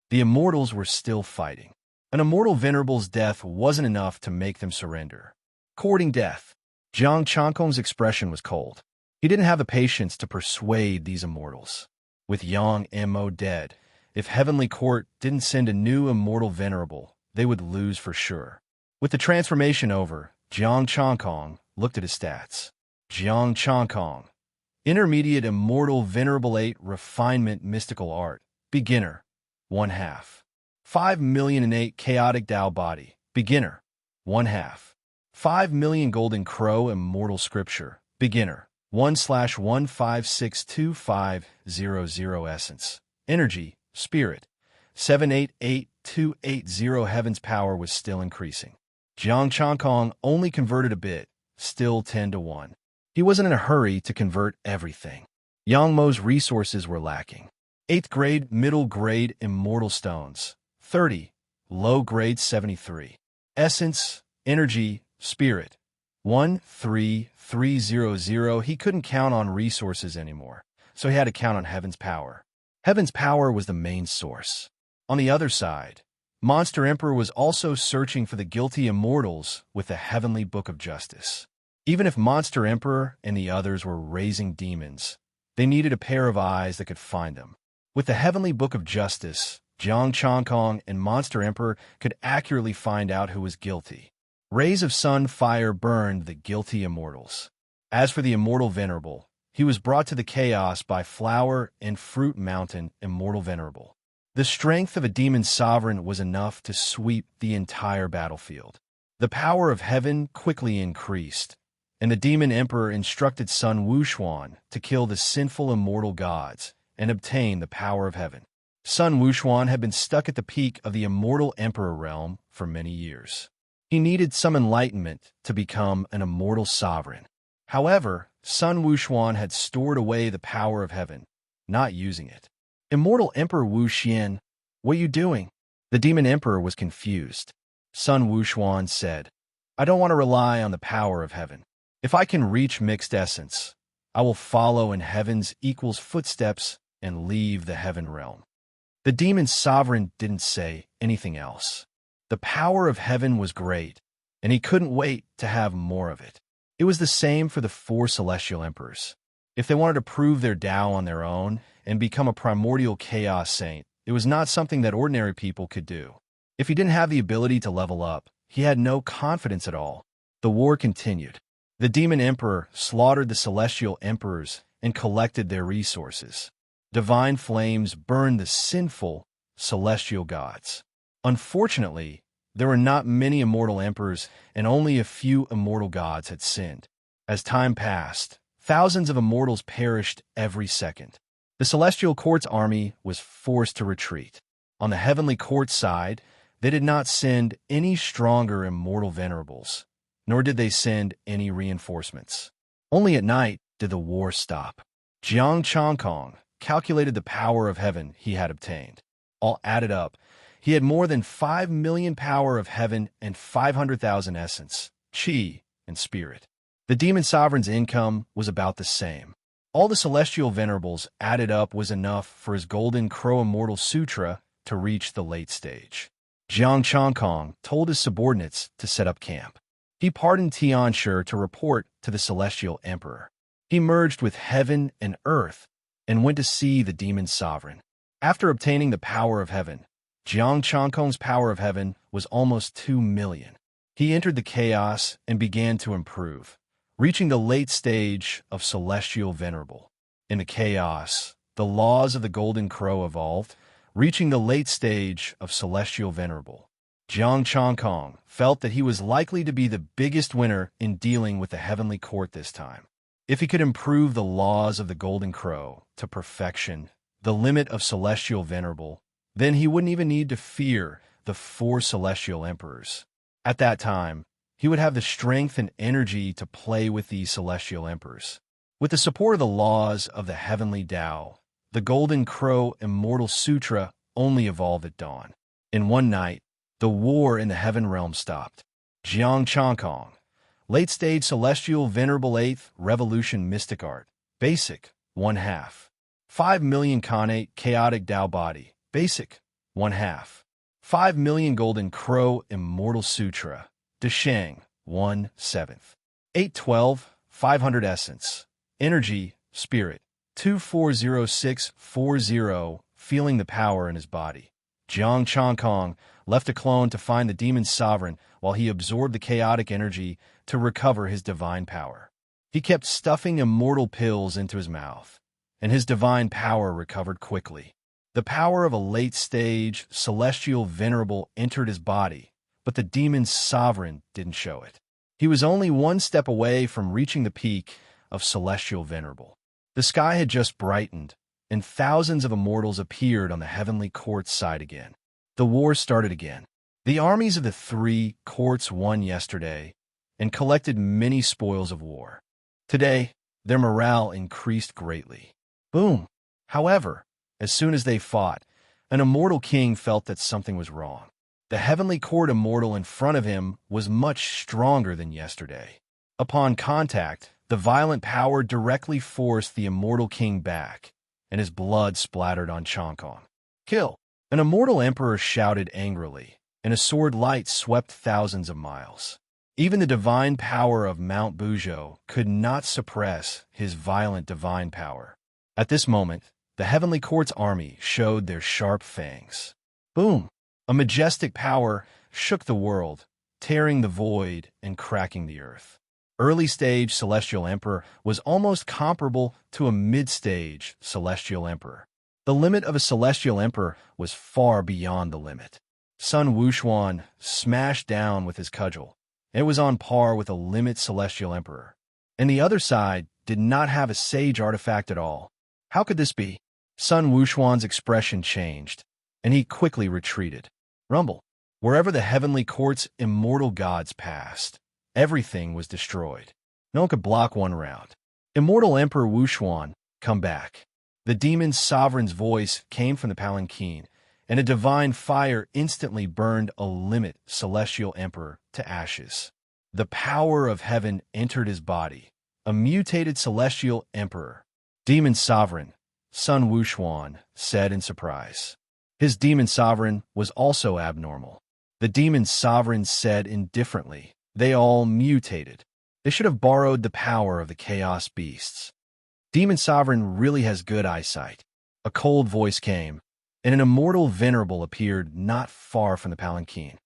The immortals were still fighting. An immortal venerable's death wasn't enough to make them surrender. Courting death. Jiang Changkong's expression was cold. He didn't have the patience to persuade these immortals. With Yang Mo dead, if Heavenly Court didn't send a new immortal venerable, they would lose for sure. With the transformation over, Jiang Changkong looked at his stats. Jiang Changkong. Intermediate Immortal Venerable 8 Refinement Mystical Art. Beginner. 1/2. 5,000,008 Chaotic Tao Body. Beginner. 1/2. 5,000,000 Golden Crow Immortal Scripture. Beginner. 1/1562500 Essence. Energy. Spirit. 788,280 Heaven's power was still increasing. Jiang Changkong only converted a bit, still 10-1. He wasn't in a hurry to convert everything. Yang Mo's resources were lacking. 8th grade, middle grade Immortal Stones. 30. Low grade 73. Essence, Energy, Spirit. 13300. He couldn't count on resources anymore, so he had to count on Heaven's power. Heaven's power was the main source. On the other side, Monster Emperor was also searching for the guilty immortals with the Heavenly Book of Justice. Even if Monster Emperor and the others were raising demons, they needed a pair of eyes that could find them. With the Heavenly Book of Justice, Jiang Changkong and Monster Emperor could accurately find out who was guilty. Rays of sun fire burned the guilty immortals. As for the immortal venerable, he was brought to the chaos by Flower and Fruit Mountain Immortal Venerable. The strength of a demon sovereign was enough to sweep the entire battlefield. The power of heaven quickly increased, and the demon emperor instructed Sun Wuxuan to kill the sinful immortal gods and obtain the power of heaven. Sun Wuxuan had been stuck at the peak of the immortal emperor realm for many years. He needed some enlightenment to become an immortal sovereign. However, Sun Wuxuan had stored away the power of heaven, not using it. Immortal Emperor Wu Xian, what are you doing? The demon emperor was confused. Sun Wuxuan said, I don't want to rely on the power of heaven. If I can reach mixed essence, I will follow in heaven's equals footsteps and leave the heaven realm. The demon sovereign didn't say anything else. The power of heaven was great, and he couldn't wait to have more of it. It was the same for the 4 celestial emperors. If they wanted to prove their Tao on their own and become a primordial chaos saint, it was not something that ordinary people could do. If he didn't have the ability to level up, he had no confidence at all. The war continued. The demon emperor slaughtered the celestial emperors and collected their resources. Divine flames burned the sinful celestial gods. Unfortunately, there were not many immortal emperors, and only a few immortal gods had sinned. As time passed, thousands of immortals perished every second. The Celestial Court's army was forced to retreat. On the Heavenly Court side, they did not send any stronger immortal venerables, nor did they send any reinforcements. Only at night did the war stop. Jiang Changkong calculated the power of heaven he had obtained. All added up, he had more than 5,000,000 power of heaven and 500,000 essence, chi, and spirit. The demon sovereign's income was about the same. All the celestial venerables added up was enough for his Golden Crow Immortal Sutra to reach the late stage. Jiang Changkong told his subordinates to set up camp. He pardoned Tianshi to report to the celestial emperor. He merged with heaven and earth and went to see the demon sovereign. After obtaining the power of heaven, Jiang Changkong's power of heaven was almost 2 million. He entered the chaos and began to improve. reaching the late stage of celestial venerable. In the chaos, the laws of the golden crow evolved, reaching the late stage of celestial venerable. Jiang Changkong felt that he was likely to be the biggest winner in dealing with the heavenly court this time. If he could improve the laws of the golden crow to perfection, the limit of celestial venerable, then he wouldn't even need to fear the 4 celestial emperors. At that time, he would have the strength and energy to play with these celestial emperors. With the support of the laws of the heavenly Tao, the Golden Crow Immortal Sutra only evolved at dawn. In one night, the war in the heaven realm stopped. Jiang Changkong, late-stage celestial venerable 8th revolution mystic art, basic, 1/2. 5 million Kanate chaotic Tao body, basic, 1/2. 5 million Golden Crow Immortal Sutra, Desheng, 1/7. 812, 500 essence. Energy, spirit, 240640, feeling the power in his body. Jiang Changkong left a clone to find the demon sovereign while he absorbed the chaotic energy to recover his divine power. He kept stuffing immortal pills into his mouth, and his divine power recovered quickly. The power of a late-stage celestial venerable entered his body, but the demon sovereign didn't show it. He was only one step away from reaching the peak of celestial venerable. The sky had just brightened, and thousands of immortals appeared on the heavenly court's side again. The war started again. The armies of the 3 courts won yesterday and collected many spoils of war. Today, their morale increased greatly. Boom! However, as soon as they fought, an immortal king felt that something was wrong. The heavenly court immortal in front of him was much stronger than yesterday. Upon contact, the violent power directly forced the immortal king back, and his blood splattered on Changkong. Kill! An immortal emperor shouted angrily, and a sword light swept thousands of miles. Even the divine power of Mount Buzhou could not suppress his violent divine power. At this moment, the heavenly court's army showed their sharp fangs. Boom! A majestic power shook the world, tearing the void and cracking the earth. Early-stage celestial emperor was almost comparable to a mid-stage celestial emperor. The limit of a celestial emperor was far beyond the limit. Sun Wuxuan smashed down with his cudgel. It was on par with a limit celestial emperor. And the other side did not have a sage artifact at all. How could this be? Sun Wuxuan's expression changed, and he quickly retreated. Rumble. Wherever the heavenly court's immortal gods passed, everything was destroyed. No one could block one round. Immortal Emperor Wuxuan, come back. The demon sovereign's voice came from the palanquin, and a divine fire instantly burned a limit celestial emperor to ashes. The power of heaven entered his body, a mutated celestial emperor. Demon sovereign, Sun Wuxuan said in surprise. His demon sovereign was also abnormal. The demon sovereign said indifferently, they all mutated. They should have borrowed the power of the chaos beasts. Demon sovereign really has good eyesight. A cold voice came, and an immortal venerable appeared not far from the palanquin.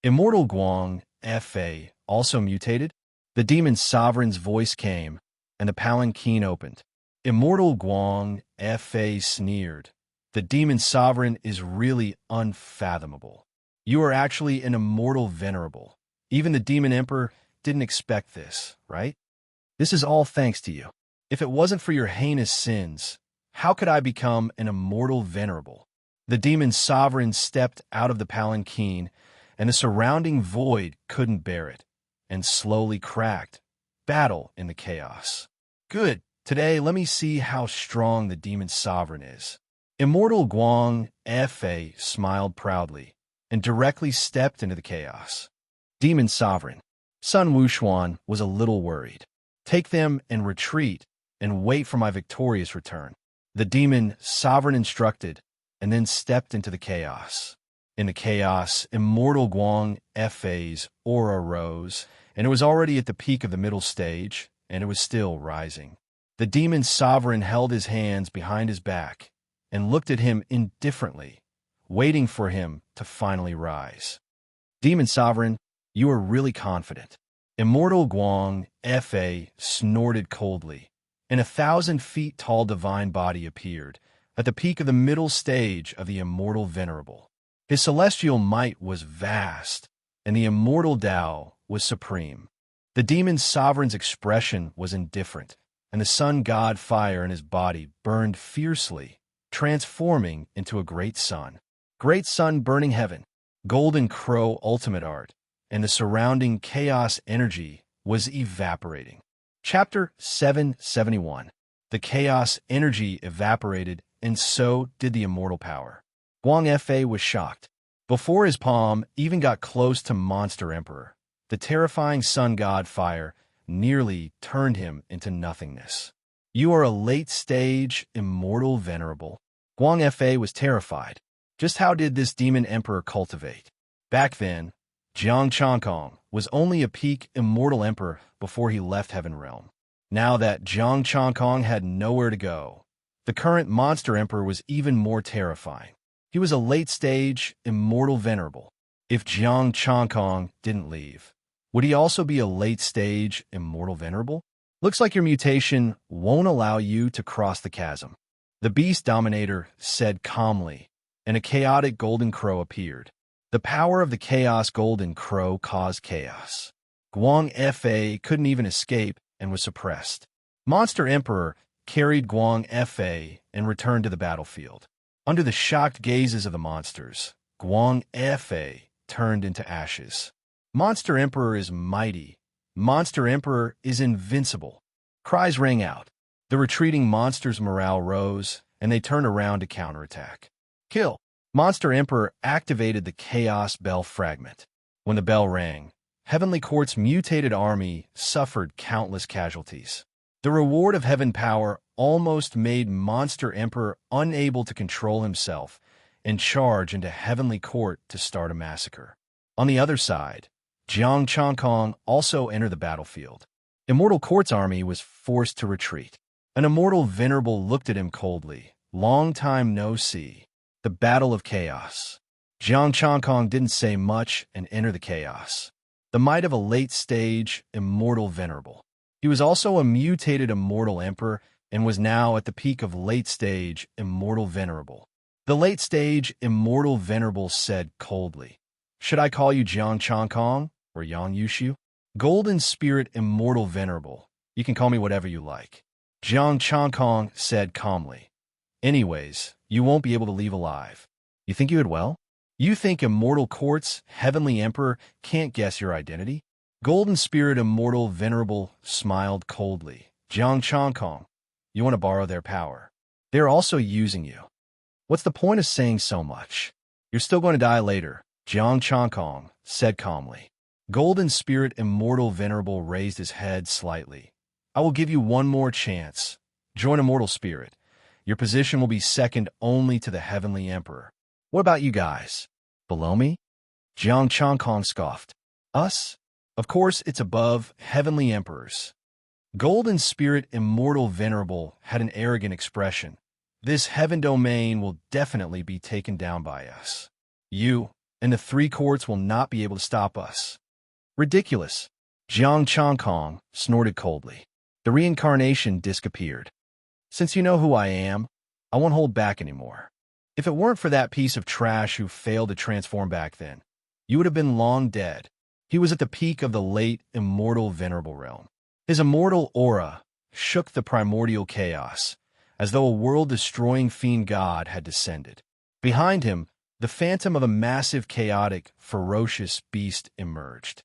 Immortal Guang, Fa, also mutated. The demon sovereign's voice came, and the palanquin opened. Immortal Guang, Fa sneered. The demon sovereign is really unfathomable. You are actually an immortal venerable. Even the demon emperor didn't expect this, right? This is all thanks to you. If it wasn't for your heinous sins, how could I become an immortal venerable? The demon sovereign stepped out of the palanquin, and the surrounding void couldn't bear it, and slowly cracked. Battle in the chaos. Good. Today, let me see how strong the demon sovereign is. Immortal Guang Fa smiled proudly and directly stepped into the chaos. Demon sovereign. Sun Wuxuan was a little worried. Take them and retreat and wait for my victorious return. The demon sovereign instructed and then stepped into the chaos. In the chaos, Immortal Guang Fa's aura rose, and it was already at the peak of the middle stage, and it was still rising. The demon sovereign held his hands behind his back and looked at him indifferently, waiting for him to finally rise. Demon sovereign, you are really confident. Immortal Guang Fa snorted coldly, and 1,000 feet tall divine body appeared at the peak of the middle stage of the immortal venerable. His celestial might was vast, and the immortal Tao was supreme. The demon sovereign's expression was indifferent, and the sun god fire in his body burned fiercely, transforming into a great sun. Great sun burning heaven, golden crow ultimate art, and the surrounding chaos energy was evaporating. Chapter 771. The chaos energy evaporated, and so did the immortal power. Guang Fa was shocked. Before his palm even got close to Monster Emperor, the terrifying sun god fire nearly turned him into nothingness. You are a late-stage, immortal venerable. Guang Fa was terrified. Just how did this demon emperor cultivate? Back then, Jiang Changkong was only a peak immortal emperor before he left Heaven Realm. Now that Jiang Changkong had nowhere to go, the current monster emperor was even more terrifying. He was a late-stage, immortal venerable. If Jiang Changkong didn't leave, would he also be a late-stage, immortal venerable? Looks like your mutation won't allow you to cross the chasm. The Beast Dominator said calmly, and a chaotic golden crow appeared. The power of the chaos golden crow caused chaos. Guang Fa couldn't even escape and was suppressed. Monster Emperor carried Guang Fa and returned to the battlefield. Under the shocked gazes of the monsters, Guang Fa turned into ashes. Monster Emperor is mighty. Monster Emperor is invincible. Cries rang out. The retreating monsters' morale rose, and they turned around to counterattack. Kill! Monster Emperor activated the Chaos Bell fragment. When the bell rang, Heavenly Court's mutated army suffered countless casualties. The reward of heaven power almost made Monster Emperor unable to control himself and charge into Heavenly Court to start a massacre. On the other side, Jiang Changkong also entered the battlefield. Immortal Court's army was forced to retreat. An immortal venerable looked at him coldly. Long time no see. The Battle of Chaos. Jiang Changkong didn't say much and entered the chaos. The might of a late-stage, immortal venerable. He was also a mutated immortal emperor and was now at the peak of late-stage, immortal venerable. The late-stage, immortal venerable said coldly, "Should I call you Jiang Changkong or Yang Yushu? Golden Spirit Immortal Venerable. You can call me whatever you like." Jiang Changkong said calmly, "Anyways, you won't be able to leave alive. You think you would well? You think Immortal Court's Heavenly Emperor can't guess your identity?" Golden Spirit Immortal Venerable smiled coldly. "Jiang Changkong, you want to borrow their power. They're also using you. What's the point of saying so much? You're still going to die later," Jiang Changkong said calmly. Golden Spirit Immortal Venerable raised his head slightly. "I will give you one more chance. Join Immortal Spirit. Your position will be second only to the Heavenly Emperor. What about you guys? Below me?" Jiang Changkong scoffed. "Us? Of course it's above Heavenly Emperors." Golden Spirit Immortal Venerable had an arrogant expression. "This heaven domain will definitely be taken down by us. You and the three courts will not be able to stop us." "Ridiculous." Jiang Changkong snorted coldly. The reincarnation disc appeared. "Since you know who I am, I won't hold back anymore. If it weren't for that piece of trash who failed to transform back then, you would have been long dead." He was at the peak of the late immortal venerable realm. His immortal aura shook the primordial chaos, as though a world-destroying fiend god had descended. Behind him, the phantom of a massive, chaotic, ferocious beast emerged.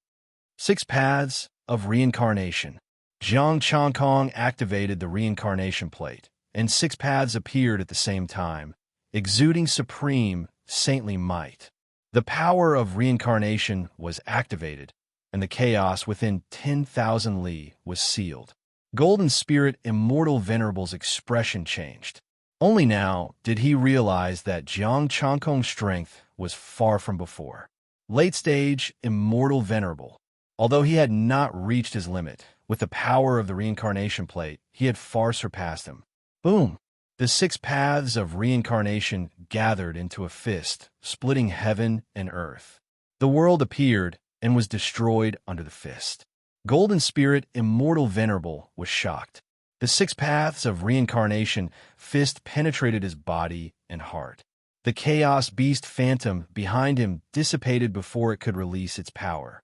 6 paths of reincarnation. Jiang Changkong activated the reincarnation plate, and 6 paths appeared at the same time, exuding supreme, saintly might. The power of reincarnation was activated, and the chaos within 10,000 li was sealed. Golden Spirit Immortal Venerable's expression changed. Only now did he realize that Jiang Changkong's strength was far from before. Late-stage Immortal Venerable. Although he had not reached his limit, with the power of the reincarnation plate, he had far surpassed him. Boom! The 6 paths of reincarnation gathered into a fist, splitting heaven and earth. The world appeared and was destroyed under the fist. Golden Spirit, immortal venerable, was shocked. The 6 paths of reincarnation fist penetrated his body and heart. The chaos beast phantom behind him dissipated before it could release its power.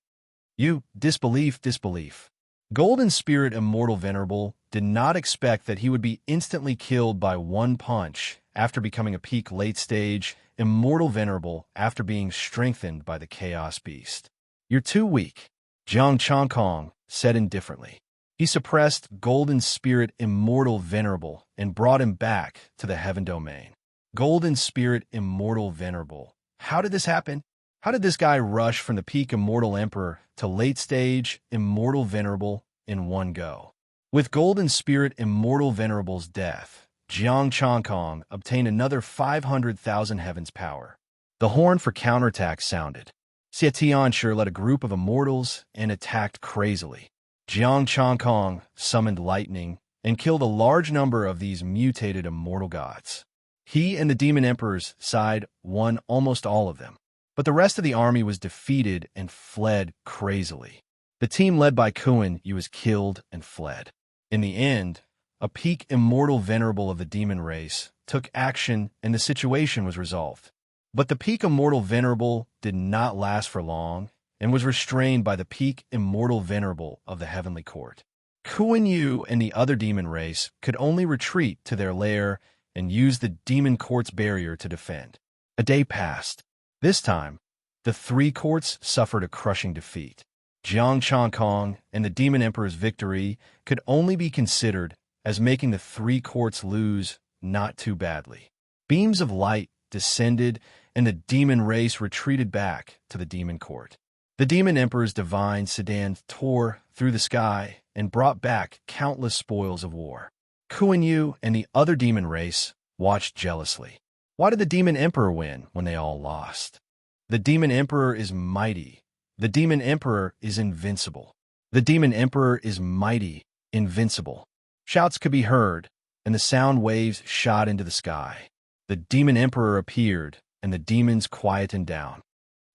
You, disbelief. Golden Spirit, immortal venerable, did not expect that he would be instantly killed by one punch after becoming a peak late-stage immortal venerable after being strengthened by the chaos beast. You're too weak, Jiang Changkong said indifferently. He suppressed Golden Spirit, immortal venerable, and brought him back to the heaven domain. Golden Spirit, immortal venerable. How did this happen? How did this guy rush from the peak immortal emperor to late-stage immortal venerable in one go? With Golden Spirit, immortal venerable's death, Jiang Changkong obtained another 500,000 heavens power. The horn for counterattack sounded. Xie Tianshi led a group of immortals and attacked crazily. Jiang Changkong summoned lightning and killed a large number of these mutated immortal gods. He and the demon emperor's side won almost all of them, but the rest of the army was defeated and fled crazily. The team led by Kuan Yu was killed and fled. In the end, a peak immortal venerable of the demon race took action and the situation was resolved. But the peak immortal venerable did not last for long and was restrained by the peak immortal venerable of the heavenly court. Kuan Yu and the other demon race could only retreat to their lair and use the demon court's barrier to defend. A day passed. This time, the 3 courts suffered a crushing defeat. Jiang Changkong and the demon emperor's victory could only be considered as making the 3 courts lose not too badly. Beams of light descended and the demon race retreated back to the demon court. The demon emperor's divine sedan tore through the sky and brought back countless spoils of war. Kuan Yu and the other demon race watched jealously. Why did the demon emperor win when they all lost? The demon emperor is mighty. The demon emperor is invincible. The demon emperor is mighty, invincible. Shouts could be heard, and the sound waves shot into the sky. The demon emperor appeared, and the demons quietened down.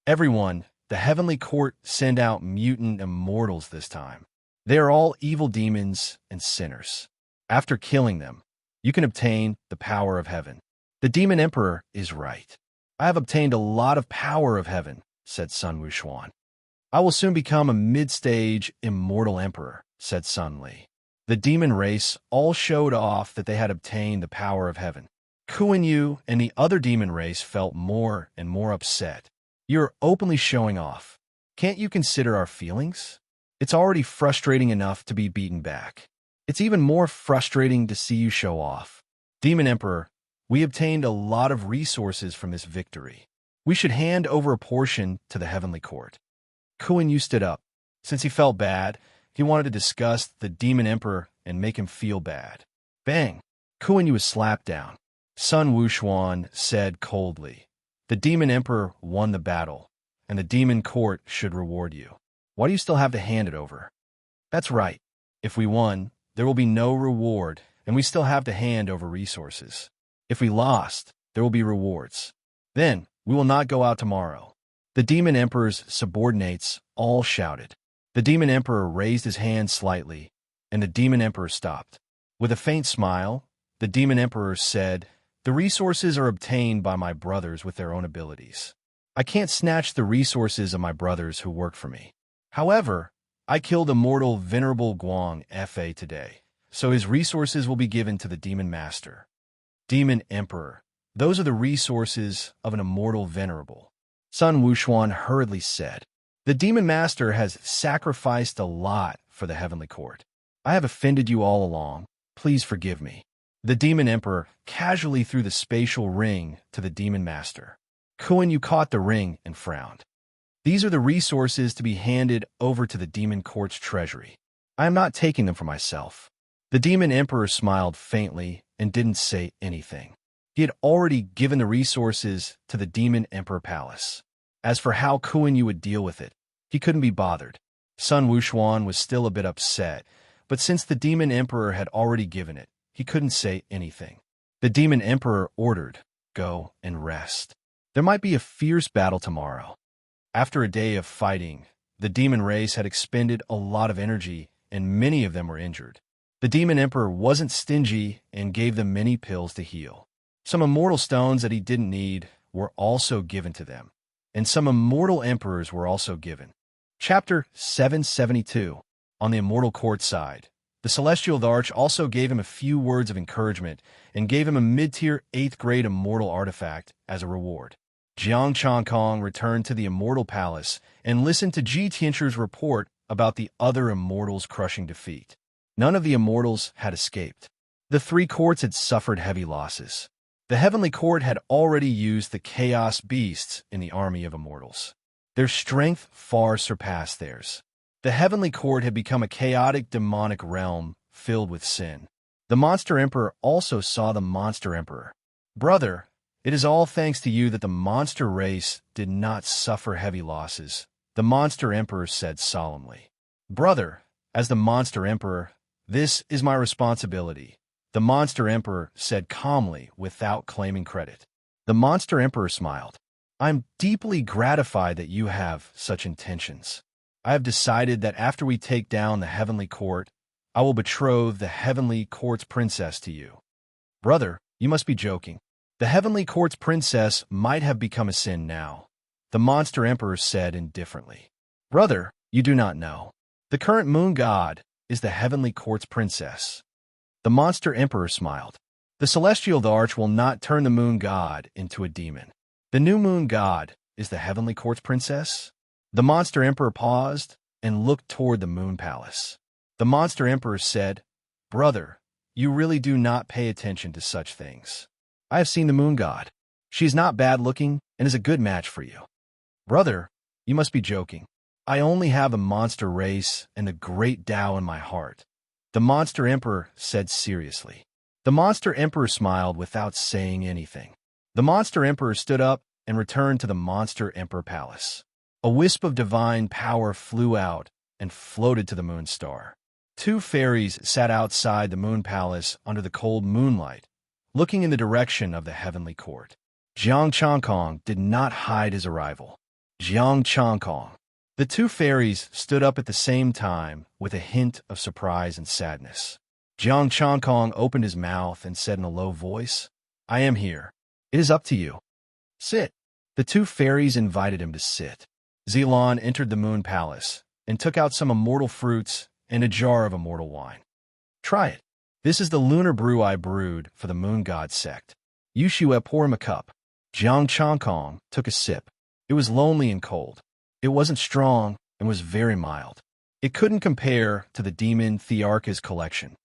Everyone, the heavenly court, send out mutant immortals this time. They are all evil demons and sinners. After killing them, you can obtain the power of heaven. The demon emperor is right. I have obtained a lot of power of heaven, said Sun Wuxuan. I will soon become a mid-stage immortal emperor, said Sun Li. The demon race all showed off that they had obtained the power of heaven. Kuan Yu and the other demon race felt more and more upset. You're openly showing off. Can't you consider our feelings? It's already frustrating enough to be beaten back. It's even more frustrating to see you show off. Demon Emperor, we obtained a lot of resources from this victory. We should hand over a portion to the heavenly court. Kuan Yu stood up. Since he felt bad, he wanted to discuss the Demon Emperor and make him feel bad. Bang! Kuan Yu was slapped down. Sun Wuxuan said coldly, "The Demon Emperor won the battle, and the Demon Court should reward you. Why do you still have to hand it over?" "That's right. If we won, there will be no reward, and we still have to hand over resources. If we lost, there will be rewards. Then, we will not go out tomorrow." The Demon Emperor's subordinates all shouted. The Demon Emperor raised his hand slightly, and the Demon Emperor stopped. With a faint smile, the Demon Emperor said, "The resources are obtained by my brothers with their own abilities. I can't snatch the resources of my brothers who work for me. However, I killed immortal Venerable Guang Fa today, so his resources will be given to the Demon Master." Demon Emperor, those are the resources of an immortal venerable. Sun Wuxuan hurriedly said, "The Demon Master has sacrificed a lot for the heavenly court. I have offended you all along. Please forgive me." The Demon Emperor casually threw the spatial ring to the Demon Master. Kuan Yu caught the ring and frowned. "These are the resources to be handed over to the Demon Court's treasury. I am not taking them for myself." The Demon Emperor smiled faintly and didn't say anything. He had already given the resources to the Demon Emperor Palace. As for how Kuan Yu would deal with it, he couldn't be bothered. Sun Wuxuan was still a bit upset, but since the Demon Emperor had already given it, he couldn't say anything. The Demon Emperor ordered, "Go and rest. There might be a fierce battle tomorrow." After a day of fighting, The demon race had expended a lot of energy, and many of them were injured. The demon emperor wasn't stingy and gave them many pills to heal. Some immortal stones that he didn't need were also given to them, and some immortal emperors were also given. Chapter 772. On the immortal court side, the celestial arch also gave him a few words of encouragement and gave him a mid-tier 8th grade immortal artifact as a reward. Jiang Changkong returned to the immortal palace and listened to Ji Tianchu's report about the other immortals' crushing defeat. None of the immortals had escaped. The 3 courts had suffered heavy losses. The heavenly court had already used the chaos beasts in the army of immortals. Their strength far surpassed theirs. The heavenly court had become a chaotic demonic realm filled with sin. The monster emperor also saw the monster emperor. "Brother, it is all thanks to you that the monster race did not suffer heavy losses," the monster emperor said solemnly. "Brother, as the monster emperor, this is my responsibility," the monster emperor said calmly without claiming credit. The monster emperor smiled. "I'm deeply gratified that you have such intentions. I have decided that after we take down the heavenly court, I will betroth the heavenly court's princess to you." "Brother, you must be joking. The heavenly court's princess might have become a sin now," the monster emperor said indifferently. "Brother, you do not know. The current moon god is the heavenly court's princess." The monster emperor smiled. "The celestial arch will not turn the moon god into a demon. The new moon god is the heavenly court's princess?" The monster emperor paused and looked toward the moon palace. The monster emperor said, "Brother, you really do not pay attention to such things. I have seen the moon god. She is not bad-looking and is a good match for you." "Brother, you must be joking. I only have a monster race and the great Tao in my heart," the monster emperor said seriously. The monster emperor smiled without saying anything. The monster emperor stood up and returned to the monster emperor palace. A wisp of divine power flew out and floated to the moon star. 2 fairies sat outside the moon palace under the cold moonlight, looking in the direction of the heavenly court. Jiang Changkong did not hide his arrival. Jiang Changkong. The 2 fairies stood up at the same time with a hint of surprise and sadness. Jiang Changkong opened his mouth and said in a low voice, "I am here. It is up to you. Sit." The 2 fairies invited him to sit. Zilan entered the moon palace and took out some immortal fruits and a jar of immortal wine. "Try it. This is the lunar brew I brewed for the moon god sect." Yushue poured him a cup. Jiang Changkong took a sip. It was lonely and cold. It wasn't strong and was very mild. It couldn't compare to the demon Thearka's collection.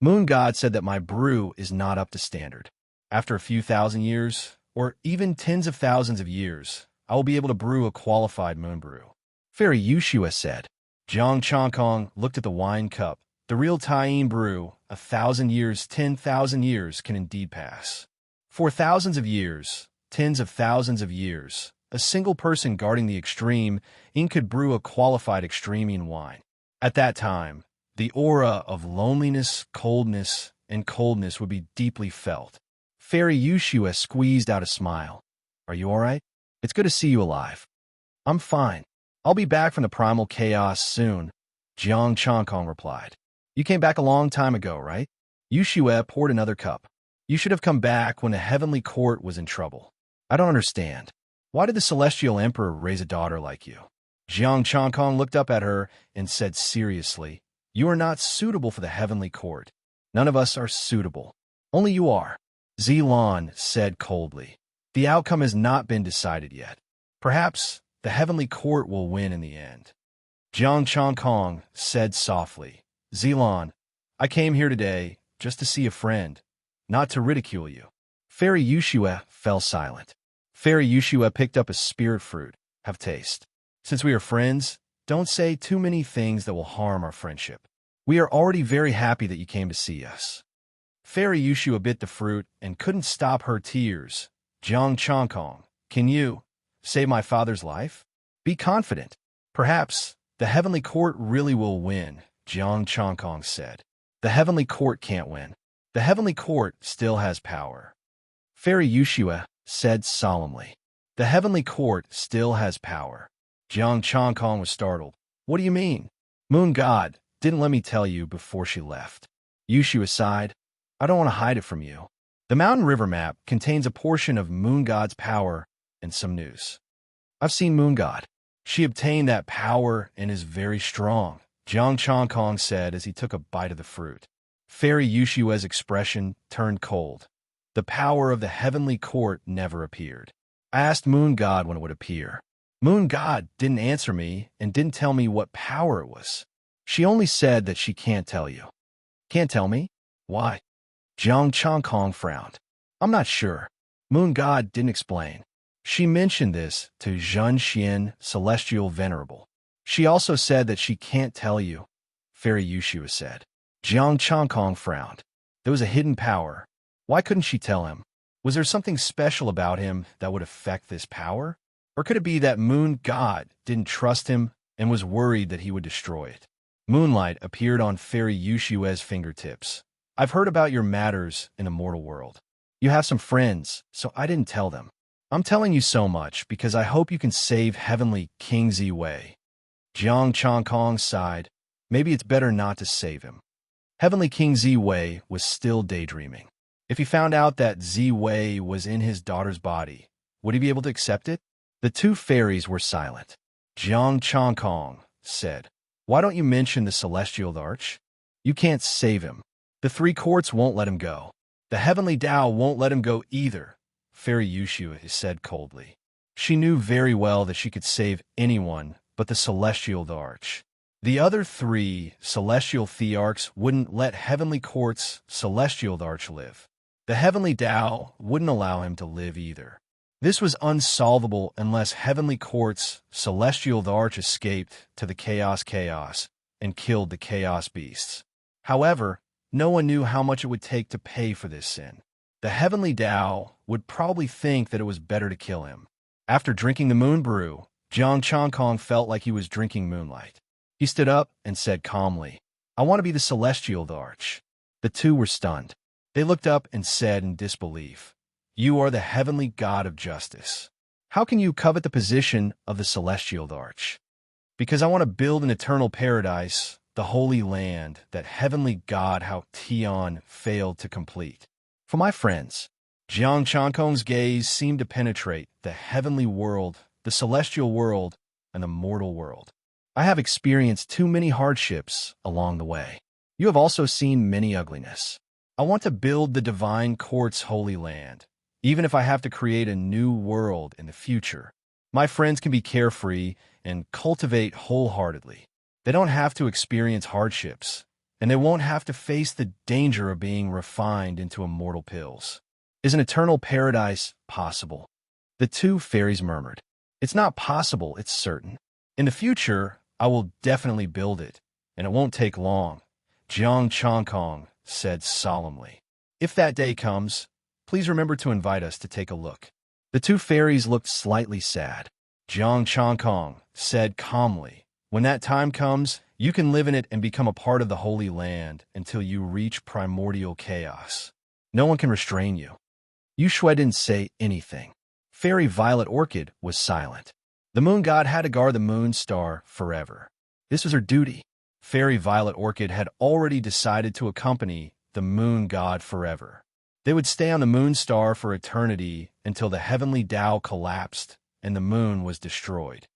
"Moon god said that my brew is not up to standard. After a few thousand years, or even tens of thousands of years, I will be able to brew a qualified moon brew," Fairy Yushue said. Jiang Changkong looked at the wine cup. The real Taiyin brew, 1,000 years, 10,000 years can indeed pass. For thousands of years, tens of thousands of years, a single person guarding the extreme ink could brew a qualified extreme wine. At that time, the aura of loneliness, and coldness would be deeply felt. Fairy Yushue squeezed out a smile. "Are you all right? It's good to see you alive." "I'm fine. I'll be back from the primal chaos soon," Jiang Changkong replied. "You came back a long time ago, right?" Yushue poured another cup. "You should have come back when the heavenly court was in trouble. I don't understand. Why did the celestial emperor raise a daughter like you?" Jiang Changkong looked up at her and said seriously, "You are not suitable for the heavenly court. None of us are suitable. Only you are," Zilan said coldly. "The outcome has not been decided yet. Perhaps the heavenly court will win in the end." Jiang Changkong said softly, "Zilan, I came here today just to see a friend, not to ridicule you." Fairy Yushue fell silent. Fairy Yushue picked up a spirit fruit. "Have taste. Since we are friends, don't say too many things that will harm our friendship. We are already very happy that you came to see us." Fairy Yushue bit the fruit and couldn't stop her tears. "Jiang Changkong, can you save my father's life? Be confident. Perhaps the heavenly court really will win," Jiang Changkong said. "The heavenly court can't win. The heavenly court still has power," Fairy Yushue said solemnly. "The heavenly court still has power." Jiang Changkong was startled. What do you mean? Moon God didn't let me tell you before she left. Yushu sighed. I don't want to hide it from you. The Mountain River map contains a portion of Moon God's power and some news. I've seen Moon God. She obtained that power and is very strong, Jiang Changkong said as he took a bite of the fruit. Fairy Yushue's expression turned cold. The power of the heavenly court never appeared. I asked Moon God when it would appear. Moon God didn't answer me and didn't tell me what power it was. She only said that she can't tell you. Can't tell me? Why? Jiang Changkong frowned. I'm not sure. Moon God didn't explain. She mentioned this to Zhen Xian, Celestial Venerable. She also said that she can't tell you, Fairy Yushua said. Jiang Changkong frowned. There was a hidden power. Why couldn't she tell him? Was there something special about him that would affect this power? Or could it be that Moon God didn't trust him and was worried that he would destroy it? Moonlight appeared on Fairy Yushue's fingertips. I've heard about your matters in the mortal world. You have some friends, so I didn't tell them. I'm telling you so much because I hope you can save Heavenly King Ziwei. Jiang Changkong sighed. Maybe it's better not to save him. Heavenly King Ziwei was still daydreaming. If he found out that Ziwei was in his daughter's body, would he be able to accept it? The two fairies were silent. Jiang Changkong said, Why don't you mention the Celestial Arch? You can't save him. The three courts won't let him go. The Heavenly Tao won't let him go either, Fairy Yushua said coldly. She knew very well that she could save anyone but the Celestial Arch. The other three Celestial Thearchs wouldn't let Heavenly Court's Celestial Arch live. The Heavenly Tao wouldn't allow him to live either. This was unsolvable unless Heavenly Court's Celestial Arch escaped to the Chaos and killed the Chaos Beasts. However, no one knew how much it would take to pay for this sin. The Heavenly Tao would probably think that it was better to kill him. After drinking the moon brew, Jiang Changkong felt like he was drinking moonlight. He stood up and said calmly, I want to be the Celestial Arch. The two were stunned. They looked up and said in disbelief, You are the Heavenly God of Justice. How can you covet the position of the Celestial Arch? Because I want to build an eternal paradise, the Holy Land that Heavenly God Hao Tian failed to complete. For my friends, Jiang Changkong's gaze seemed to penetrate the heavenly world, the celestial world, and the mortal world. I have experienced too many hardships along the way. You have also seen many ugliness. I want to build the Divine Court's Holy Land, even if I have to create a new world in the future. My friends can be carefree and cultivate wholeheartedly. They don't have to experience hardships, and they won't have to face the danger of being refined into immortal pills. Is an eternal paradise possible? The two fairies murmured. It's not possible, it's certain. In the future, I will definitely build it, and it won't take long, Jiang Changkong said solemnly. If that day comes, please remember to invite us to take a look. The two fairies looked slightly sad. Jiang Changkong said calmly, When that time comes, you can live in it and become a part of the Holy Land until you reach primordial chaos. No one can restrain you. Yushue didn't say anything. Fairy Violet Orchid was silent. The moon god had to guard the moon star forever. This was her duty. Fairy Violet Orchid had already decided to accompany the moon god forever. They would stay on the moon star for eternity until the heavenly Tao collapsed and the moon was destroyed.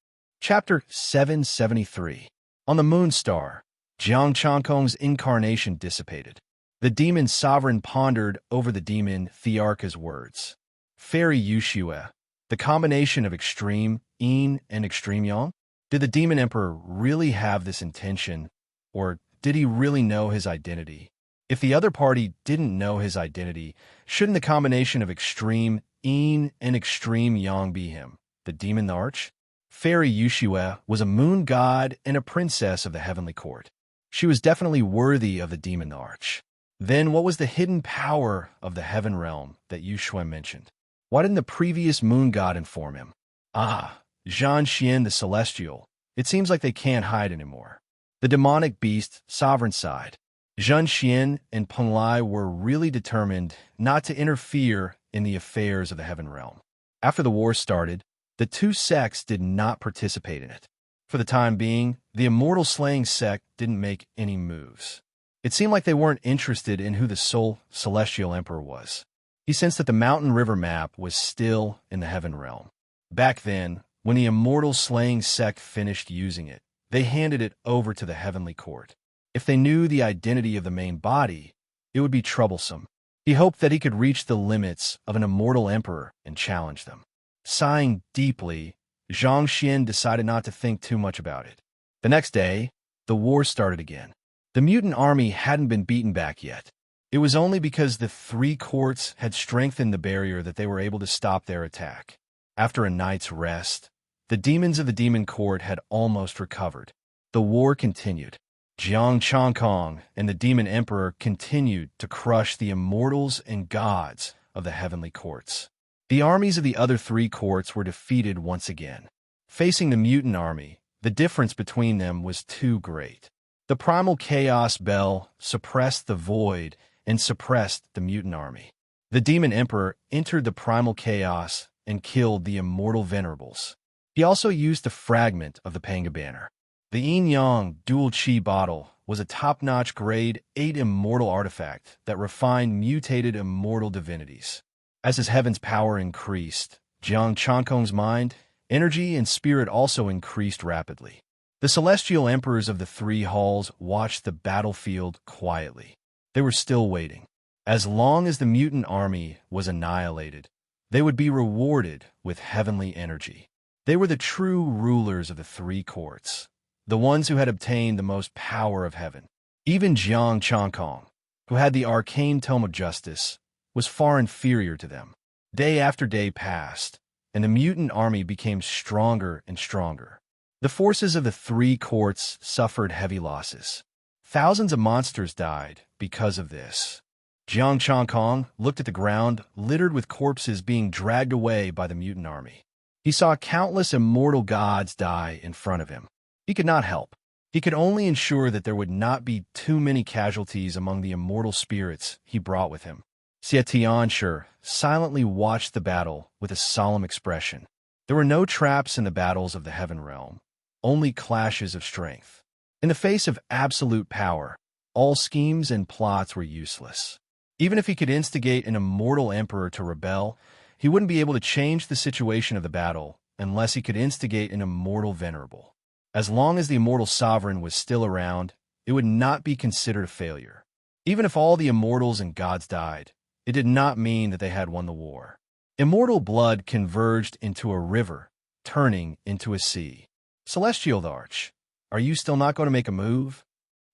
Chapter 773. On the moon star, Jiang Changkong's incarnation dissipated. The demon sovereign pondered over the demon Thearcha's words. Fairy Yushua, the combination of extreme yin and extreme yang? Did the demon emperor really have this intention, or did he really know his identity? If the other party didn't know his identity, shouldn't the combination of extreme yin and extreme yang be him, the demon arch? Fairy Yushua was a moon god and a princess of the heavenly court. She was definitely worthy of the demon arch. Then what was the hidden power of the heaven realm that Yushua mentioned? Why didn't the previous moon god inform him? Ah, Zhen Xian the Celestial. It seems like they can't hide anymore. The demonic beast sovereign sighed. Zhen Xian and Peng Lai were really determined not to interfere in the affairs of the heaven realm. After the war started, The two sects did not participate in it. For the time being, the immortal slaying sect didn't make any moves. It seemed like they weren't interested in who the sole celestial emperor was. He sensed that the mountain river map was still in the heaven realm. Back then, when the immortal slaying sect finished using it, they handed it over to the heavenly court. If they knew the identity of the main body, it would be troublesome. He hoped that he could reach the limits of an immortal emperor and challenge them. Sighing deeply, Zhang Xian decided not to think too much about it. The next day, the war started again. The mutant army hadn't been beaten back yet. It was only because the three courts had strengthened the barrier that they were able to stop their attack. After a night's rest, the demons of the demon court had almost recovered. The war continued. Jiang Changkong and the demon emperor continued to crush the immortals and gods of the heavenly courts. The armies of the other three courts were defeated once again. Facing the mutant army, the difference between them was too great. The primal chaos bell suppressed the void and suppressed the mutant army. The demon emperor entered the primal chaos and killed the immortal venerables. He also used the fragment of the Panga banner. The yin-yang dual chi bottle was a top-notch grade 8 immortal artifact that refined mutated immortal divinities. As his heaven's power increased, Jiang Changkong's mind, energy, and spirit also increased rapidly. The celestial emperors of the three halls watched the battlefield quietly. They were still waiting. As long as the mutant army was annihilated, they would be rewarded with heavenly energy. They were the true rulers of the three courts, the ones who had obtained the most power of heaven. Even Jiang Changkong, who had the arcane tome of justice, was far inferior to them. Day after day passed, and the mutant army became stronger and stronger. The forces of the three courts suffered heavy losses. Thousands of monsters died because of this. Jiang Changkong looked at the ground, littered with corpses being dragged away by the mutant army. He saw countless immortal gods die in front of him. He could not help. He could only ensure that there would not be too many casualties among the immortal spirits he brought with him. Xie Tianshi silently watched the battle with a solemn expression. There were no traps in the battles of the heaven realm, only clashes of strength. In the face of absolute power, all schemes and plots were useless. Even if he could instigate an immortal emperor to rebel, he wouldn't be able to change the situation of the battle unless he could instigate an immortal venerable. As long as the immortal sovereign was still around, it would not be considered a failure. Even if all the immortals and gods died, it did not mean that they had won the war. Immortal blood converged into a river, turning into a sea. Celestial Arch, are you still not going to make a move?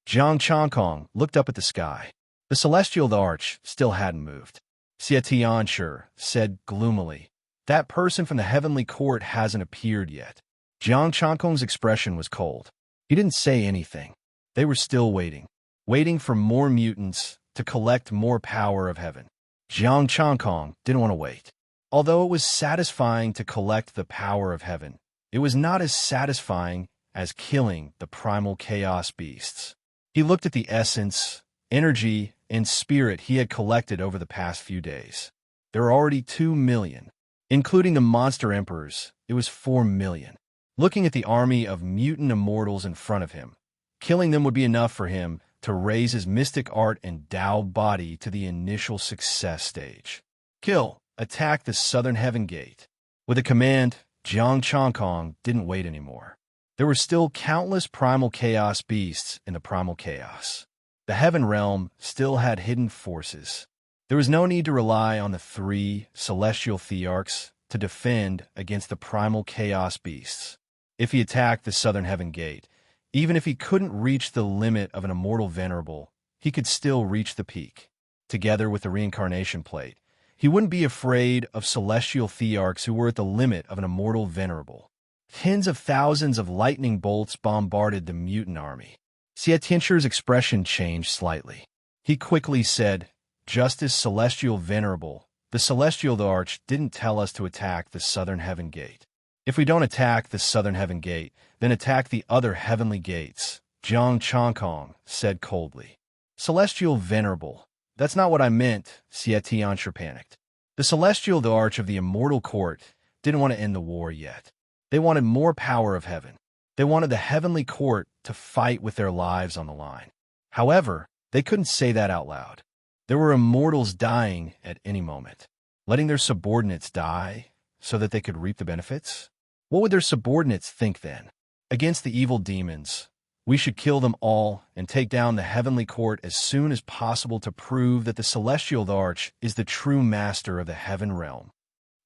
Jiang Changkong looked up at the sky. The Celestial Arch still hadn't moved. Xie Tianshi said gloomily, "That person from the heavenly court hasn't appeared yet." Jiang Changkong's expression was cold. He didn't say anything. They were still waiting for more mutants to collect more power of heaven. Jiang Changkong didn't want to wait. Although it was satisfying to collect the power of heaven, it was not as satisfying as killing the primal chaos beasts. He looked at the essence, energy, and spirit he had collected over the past few days. There were already 2 million. Including the monster emperors, it was 4 million. Looking at the army of mutant immortals in front of him, killing them would be enough for him to raise his mystic art and Tao body to the initial success stage. Kill, attack the southern heaven gate. With a command, Jiang Changkong didn't wait anymore. There were still countless primal chaos beasts in the primal chaos. The heaven realm still had hidden forces. There was no need to rely on the 3 celestial thearchs to defend against the primal chaos beasts. If he attacked the southern heaven gate, even if he couldn't reach the limit of an immortal venerable, he could still reach the peak. Together with the reincarnation plate, he wouldn't be afraid of celestial thearchs who were at the limit of an immortal venerable. Tens of thousands of lightning bolts bombarded the mutant army. Xie Tianxi's expression changed slightly. He quickly said, "Justice Celestial Venerable, the Celestial Arch didn't tell us to attack the southern heaven gate. If we don't attack the southern heaven gate, then attack the other heavenly gates," Jiang Changkong said coldly. "Celestial Venerable, that's not what I meant," Xie Tianshi panicked. "The Celestial Arch of the Immortal Court didn't want to end the war yet. They wanted more power of heaven. They wanted the heavenly court to fight with their lives on the line. However, they couldn't say that out loud. There were immortals dying at any moment, letting their subordinates die so that they could reap the benefits. What would their subordinates think then? Against the evil demons, we should kill them all and take down the heavenly court as soon as possible to prove that the celestial arch is the true master of the heaven realm.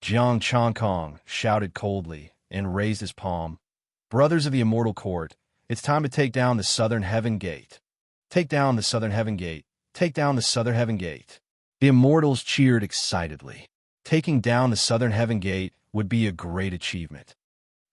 Jiang Changkong shouted coldly and raised his palm. Brothers of the immortal court, it's time to take down the southern heaven gate. Take down the southern heaven gate. Take down the southern heaven gate. The immortals cheered excitedly. Taking down the southern heaven gate would be a great achievement.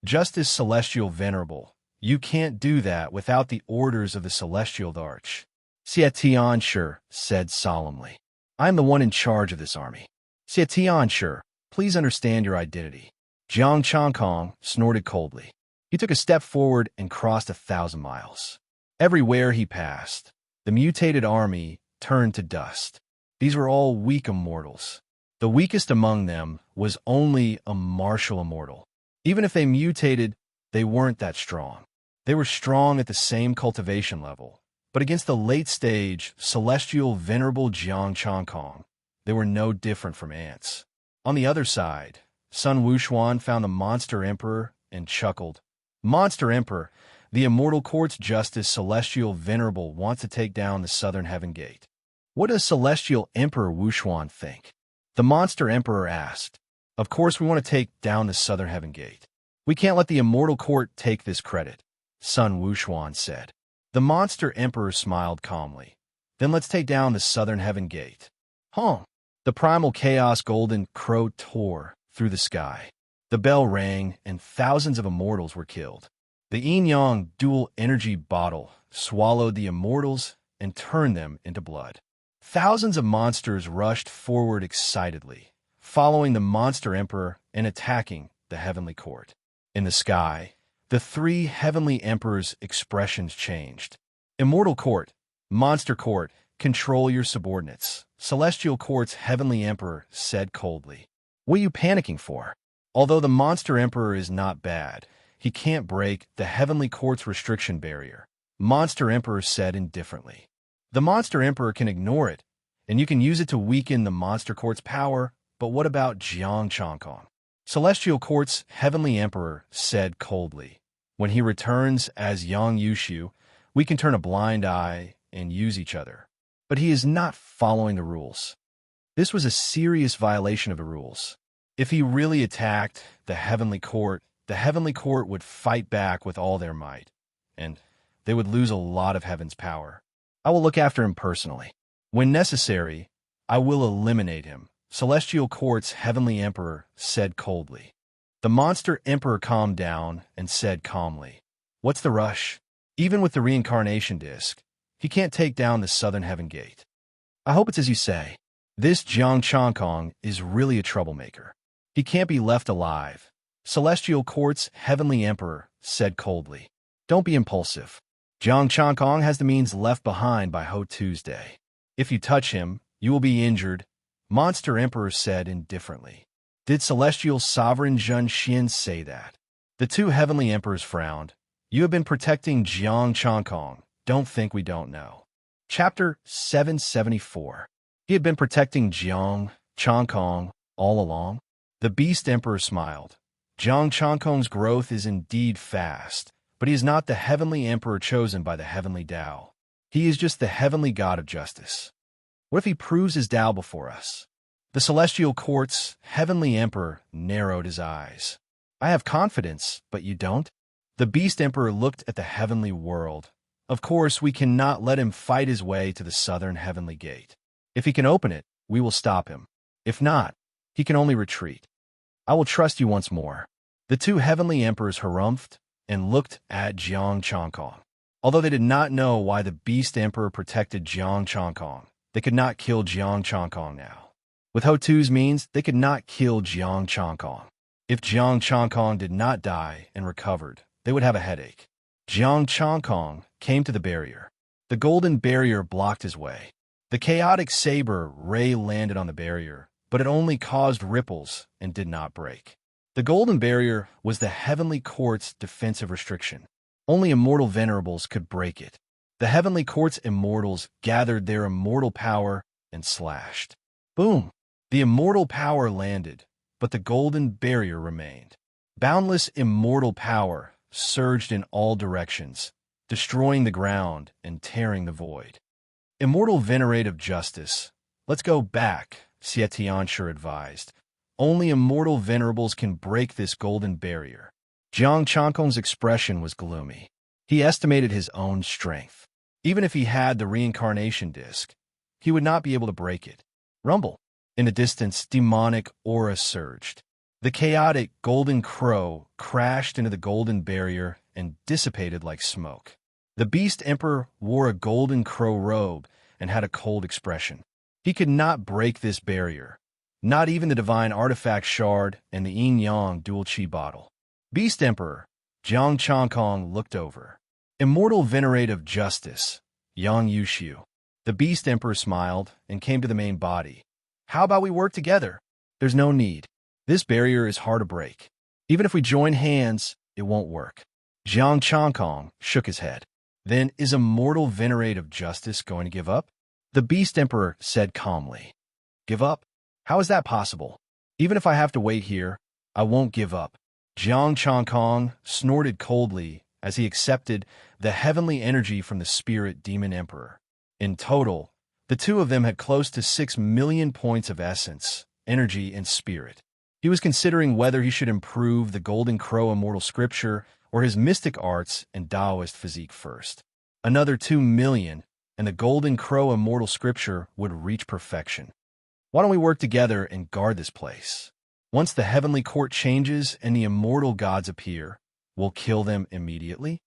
Justice Celestial Venerable, you can't do that without the orders of the Celestial Arch. Xie Tianshi said solemnly. I'm the one in charge of this army. Xie Tianshi, please understand your identity. Jiang Changkong snorted coldly. He took a step forward and crossed 1,000 miles. Everywhere he passed, the mutated army turned to dust. These were all weak immortals. The weakest among them was only a martial immortal. Even if they mutated, they weren't that strong. They were strong at the same cultivation level, but against the late-stage, celestial, venerable Jiang Changkong, they were no different from ants. On the other side, Sun Wuxuan found the Monster Emperor and chuckled. Monster Emperor, the immortal court's justice Celestial Venerable wants to take down the southern heaven gate. What does Celestial Emperor Wuxuan think? The Monster Emperor asked. Of course we want to take down the southern heaven gate. We can't let the immortal court take this credit, Sun Wuxuan said. The Monster Emperor smiled calmly. Then let's take down the southern heaven gate. Huh. The primal chaos golden crow tore through the sky. The bell rang and thousands of immortals were killed. The yin-yang dual energy bottle swallowed the immortals and turned them into blood. Thousands of monsters rushed forward excitedly, following the Monster Emperor and attacking the heavenly court. In the sky, the three heavenly emperors' expressions changed. Immortal court, monster court, control your subordinates. Celestial court's heavenly emperor said coldly. What are you panicking for? Although the Monster Emperor is not bad, he can't break the heavenly court's restriction barrier, Monster Emperor said indifferently. The Monster Emperor can ignore it, and you can use it to weaken the Monster Court's power, but what about Jiang Changkong? Celestial Court's Heavenly Emperor said coldly. When he returns as Yang Yushu, we can turn a blind eye and use each other. But he is not following the rules. This was a serious violation of the rules. If he really attacked the Heavenly Court would fight back with all their might, and they would lose a lot of heaven's power. I will look after him personally. When necessary, I will eliminate him, Celestial Court's Heavenly Emperor said coldly. The Monster Emperor calmed down and said calmly, What's the rush? Even with the reincarnation disc, he can't take down the southern heaven gate. I hope it's as you say. This Jiang Changkong is really a troublemaker. He can't be left alive, Celestial Court's Heavenly Emperor said coldly. Don't be impulsive. Jiang Changkong has the means left behind by Ho Tuesday. If you touch him, you will be injured, Monster Emperor said indifferently. Did Celestial Sovereign Zhen Xin say that? The two Heavenly Emperors frowned. You have been protecting Jiang Changkong. Don't think we don't know. Chapter 774. He had been protecting Jiang Changkong all along. The Beast Emperor smiled. Jiang Changkong's growth is indeed fast, but he is not the Heavenly Emperor chosen by the Heavenly Tao. He is just the Heavenly God of Justice. What if he proves his Tao before us? The Celestial Court's Heavenly Emperor narrowed his eyes. I have confidence, but you don't? The Beast Emperor looked at the heavenly world. Of course, we cannot let him fight his way to the southern heavenly gate. If he can open it, we will stop him. If not, he can only retreat. I will trust you once more. The two heavenly emperors harumphed and looked at Jiang Changkong. Although they did not know why the Beast Emperor protected Jiang Changkong, they could not kill Jiang Changkong now. With Ho-Tu's means, they could not kill Jiang Changkong. If Jiang Changkong did not die and recovered, they would have a headache. Jiang Changkong came to the barrier. The golden barrier blocked his way. The chaotic saber ray landed on the barrier, but it only caused ripples and did not break. The golden barrier was the heavenly court's defensive restriction. Only immortal venerables could break it. The heavenly court's immortals gathered their immortal power and slashed. Boom! The immortal power landed, but the golden barrier remained. Boundless immortal power surged in all directions, destroying the ground and tearing the void. Immortal venerative justice. Let's go back, Tianshi advised. Only immortal venerables can break this golden barrier. Jiang Chankong's expression was gloomy. He estimated his own strength. Even if he had the reincarnation disc, he would not be able to break it. Rumble. In the distance, demonic aura surged. The chaotic golden crow crashed into the golden barrier and dissipated like smoke. The Beast Emperor wore a golden crow robe and had a cold expression. He could not break this barrier, not even the divine artifact shard and the yin-yang dual chi bottle. Beast Emperor, Jiang Chankong looked over. Immortal venerative justice, Yang Yushu. The Beast Emperor smiled and came to the main body. How about we work together? There's no need. This barrier is hard to break. Even if we join hands, it won't work. Jiang Chankong shook his head. Then is immortal venerative justice going to give up? The Beast Emperor said calmly. Give up? How is that possible? Even if I have to wait here, I won't give up. Jiang Chankong snorted coldly as he accepted the heavenly energy from the spirit demon emperor. In total, the two of them had close to 6 million points of essence, energy, and spirit. He was considering whether he should improve the Golden Crow immortal scripture or his mystic arts and Taoist physique first. Another 2 million, and the Golden Crow immortal scripture would reach perfection. Why don't we work together and guard this place? Once the heavenly court changes and the immortal gods appear, we'll kill them immediately?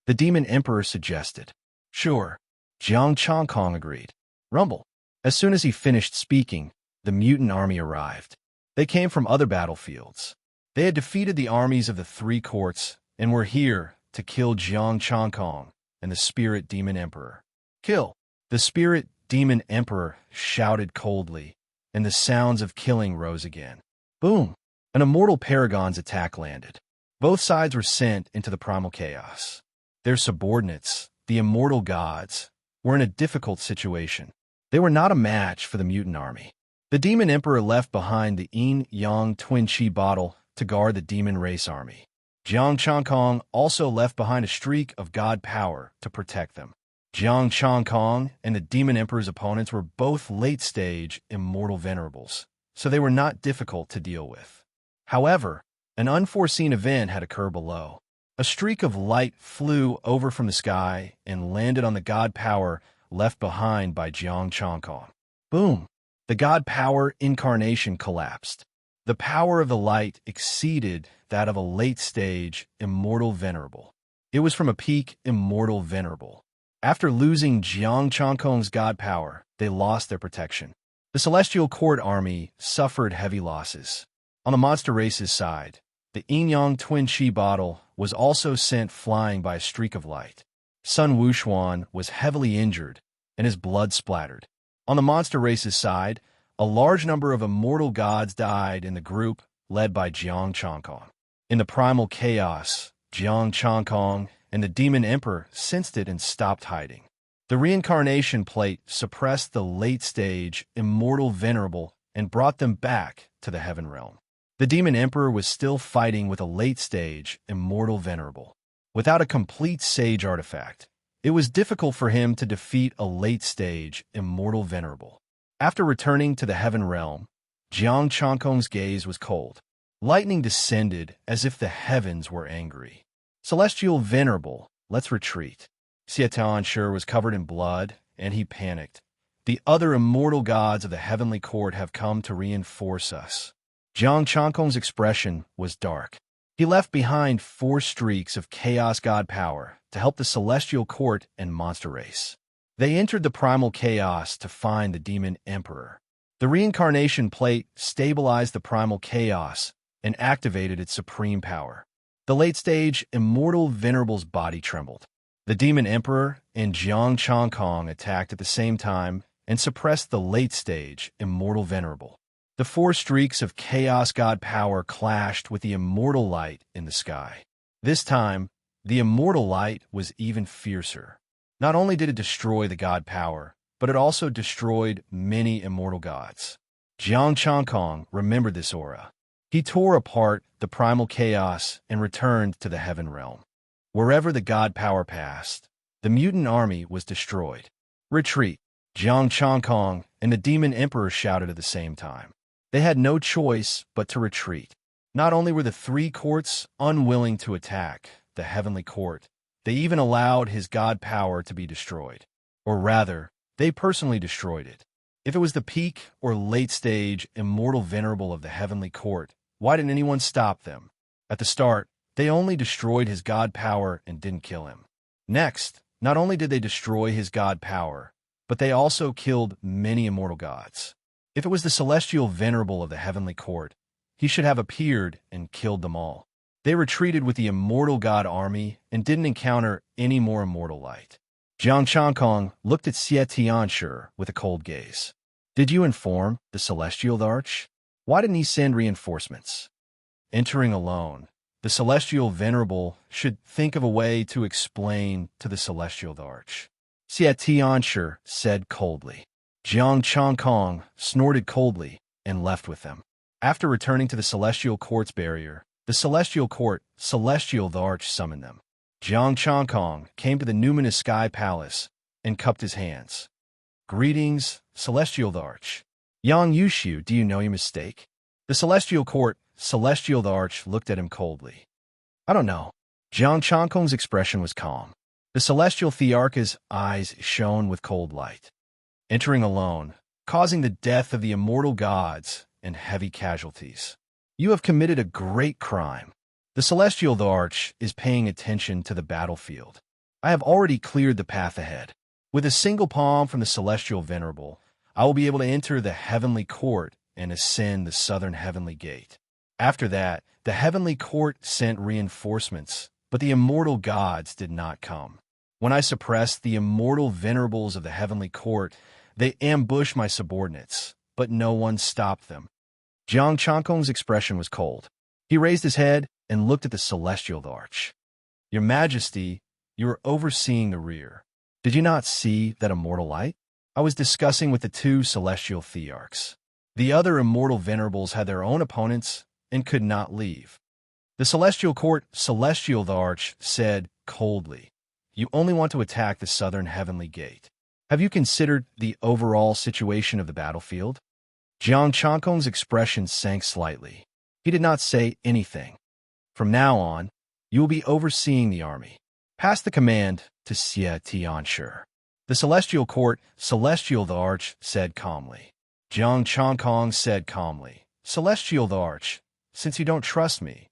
The demon emperor suggested. Sure. Jiang Chankong agreed. Rumble. As soon as he finished speaking, the mutant army arrived. They came from other battlefields. They had defeated the armies of the three courts and were here to kill Jiang Chankong and the spirit demon emperor. Kill! The spirit demon emperor shouted coldly, and the sounds of killing rose again. Boom! An immortal paragon's attack landed. Both sides were sent into the primal chaos. Their subordinates, the immortal gods, were in a difficult situation. They were not a match for the mutant army. The demon emperor left behind the yin-yang twin chi bottle to guard the demon race army. Jiang Chankong also left behind a streak of god power to protect them. Jiang Chankong and the demon emperor's opponents were both late-stage immortal venerables, so they were not difficult to deal with. However, an unforeseen event had occurred below. A streak of light flew over from the sky and landed on the god power left behind by Jiang Chankong. Boom! The god power incarnation collapsed. The power of the light exceeded that of a late-stage immortal venerable. It was from a peak immortal venerable. After losing Jiang Chankong's god power, they lost their protection. The Celestial Court army suffered heavy losses. On the monster race's side, the yin-yang twin chi bottle was also sent flying by a streak of light. Sun Wuxuan was heavily injured, and his blood splattered. On the monster race's side, a large number of immortal gods died in the group led by Jiang Chankong. In the primal chaos, Jiang Chankong and the demon emperor sensed it and stopped hiding. The reincarnation plate suppressed the late-stage immortal venerable and brought them back to the heaven realm. The demon emperor was still fighting with a late-stage immortal venerable. Without a complete sage artifact, it was difficult for him to defeat a late-stage immortal venerable. After returning to the heaven realm, Jiang Chankong's gaze was cold. Lightning descended as if the heavens were angry. Celestial venerable, let's retreat. Tianshi was covered in blood, and he panicked. The other immortal gods of the heavenly court have come to reinforce us. Jiang Chankong's expression was dark. He left behind 4 streaks of chaos god power to help the celestial court and monster race. They entered the primal chaos to find the demon emperor. The reincarnation plate stabilized the primal chaos and activated its supreme power. The late-stage immortal venerable's body trembled. The demon emperor and Jiang Chankong attacked at the same time and suppressed the late-stage immortal venerable. The four streaks of chaos god power clashed with the immortal light in the sky. This time, the immortal light was even fiercer. Not only did it destroy the god power, but it also destroyed many immortal gods. Jiang Changkong remembered this aura. He tore apart the primal chaos and returned to the heaven realm. Wherever the god power passed, the mutant army was destroyed. Retreat! Jiang Changkong and the demon emperor shouted at the same time. They had no choice but to retreat. Not only were the three courts unwilling to attack the heavenly court, they even allowed his god power to be destroyed. Or rather, they personally destroyed it. If it was the peak or late stage immortal venerable of the heavenly court, why didn't anyone stop them? At the start, they only destroyed his god power and didn't kill him. Next, not only did they destroy his god power, but they also killed many immortal gods. If it was the celestial venerable of the heavenly court, he should have appeared and killed them all. They retreated with the immortal god army and didn't encounter any more immortal light. Jiang Changkong looked at Xie Tianshi with a cold gaze. Did you inform the celestial arch? Why didn't he send reinforcements? Entering alone, the celestial venerable should think of a way to explain to the celestial arch. Xie Tianshi said coldly. Jiang Changkong snorted coldly and left with them. After returning to the celestial court's barrier, the celestial court, celestial arch summoned them. Jiang Changkong came to the numinous sky palace and cupped his hands. Greetings, celestial arch. Yang Yushu, do you know your mistake? The celestial court, celestial arch looked at him coldly. I don't know. Jiang Changkong's expression was calm. The celestial thearch's eyes shone with cold light. Entering alone, causing the death of the immortal gods and heavy casualties. You have committed a great crime. The celestial arch is paying attention to the battlefield. I have already cleared the path ahead. With a single palm from the celestial venerable, I will be able to enter the heavenly court and ascend the southern heavenly gate. After that, the heavenly court sent reinforcements, but the immortal gods did not come. When I suppressed the immortal venerables of the heavenly court, they ambushed my subordinates, but no one stopped them. Jiang Changkong's expression was cold. He raised his head and looked at the celestial arch. Your Majesty, you are overseeing the rear. Did you not see that immortal light? I was discussing with the two celestial thearchs. The other immortal venerables had their own opponents and could not leave. The celestial court, celestial arch, said coldly, you only want to attack the southern heavenly gate. Have you considered the overall situation of the battlefield? Jiang Changkong's expression sank slightly. He did not say anything. From now on, you will be overseeing the army. Pass the command to Xie Tianshi. The celestial court, celestial arch, said calmly. Jiang Changkong said calmly, Celestial arch, since you don't trust me,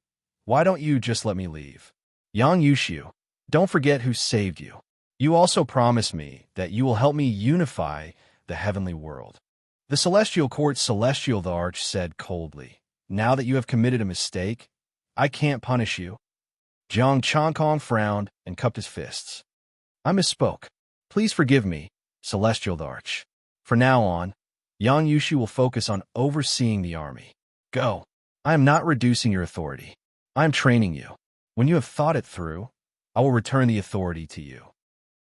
why don't you just let me leave? Yang Yushu, don't forget who saved you. You also promised me that you will help me unify the heavenly world. The celestial court, celestial arch, said coldly, now that you have committed a mistake, I can't punish you. Jiang Changkong frowned and cupped his fists. I misspoke. Please forgive me, celestial arch. For now on, Yang Yushu will focus on overseeing the army. Go. I am not reducing your authority. I am training you. When you have thought it through, I will return the authority to you.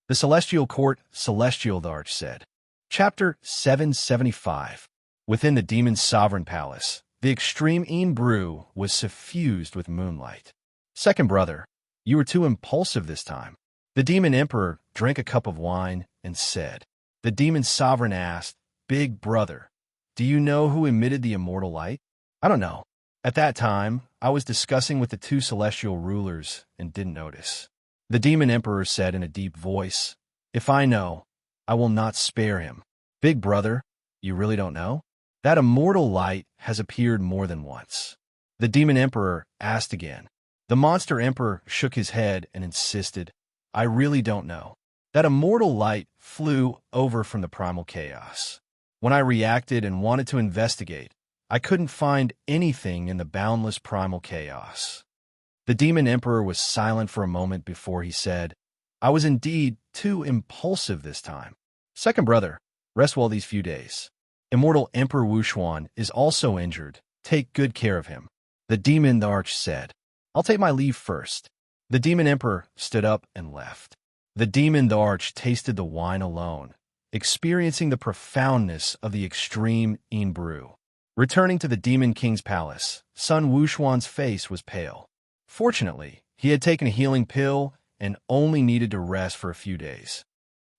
The celestial court, celestial arch, said. Chapter 775. Within the demon's sovereign palace, the extreme Een brew was suffused with moonlight. Second brother, you were too impulsive this time. The demon emperor drank a cup of wine and said. The demon's sovereign asked, Big brother, do you know who emitted the immortal light? I don't know. At that time, I was discussing with the two celestial rulers and didn't notice. The demon emperor said in a deep voice, If I know, I will not spare him. Big brother, you really don't know? That immortal light has appeared more than once. The demon emperor asked again. The monster emperor shook his head and insisted, I really don't know. That immortal light flew over from the primal chaos. When I reacted and wanted to investigate, I couldn't find anything in the boundless primal chaos. The demon emperor was silent for a moment before he said, I was indeed too impulsive this time. Second brother, rest well these few days. Immortal Emperor Wuxuan is also injured. Take good care of him. The demon the arch said. I'll take my leave first. The demon emperor stood up and left. The demon the arch tasted the wine alone, experiencing the profoundness of the extreme yin brew. Returning to the demon king's palace, Sun Wuxuan's face was pale. Fortunately, he had taken a healing pill and only needed to rest for a few days.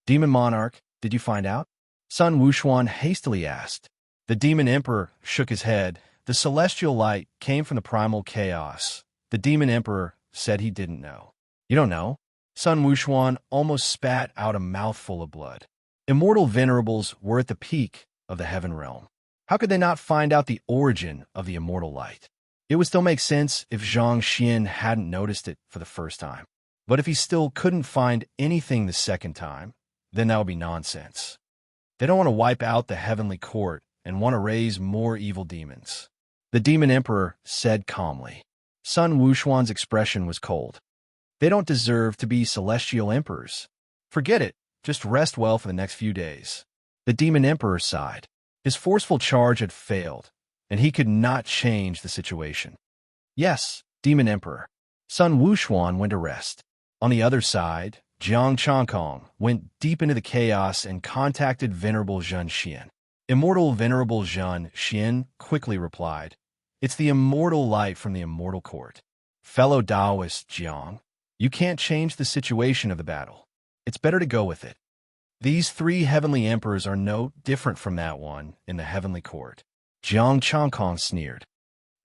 Demon monarch, did you find out? Sun Wuxuan hastily asked. The demon emperor shook his head. The celestial light came from the primal chaos. The demon emperor said he didn't know. You don't know? Sun Wuxuan almost spat out a mouthful of blood. Immortal venerables were at the peak of the heaven realm. How could they not find out the origin of the immortal light? It would still make sense if Zhang Xian hadn't noticed it for the first time. But if he still couldn't find anything the second time, then that would be nonsense. They don't want to wipe out the heavenly court and want to raise more evil demons. The demon emperor said calmly. Sun Wuxuan's expression was cold. They don't deserve to be celestial emperors. Forget it. Just rest well for the next few days. The demon emperor sighed. His forceful charge had failed, and he could not change the situation. Yes, demon emperor. Sun Wuxuan went to rest. On the other side, Jiang Changkong went deep into the chaos and contacted Venerable Zhen Xian. Immortal Venerable Zhen Xian quickly replied, It's the immortal light from the immortal court. Fellow Taoist Jiang, you can't change the situation of the battle. It's better to go with it. These three heavenly emperors are no different from that one in the heavenly court. Jiang Changkong sneered.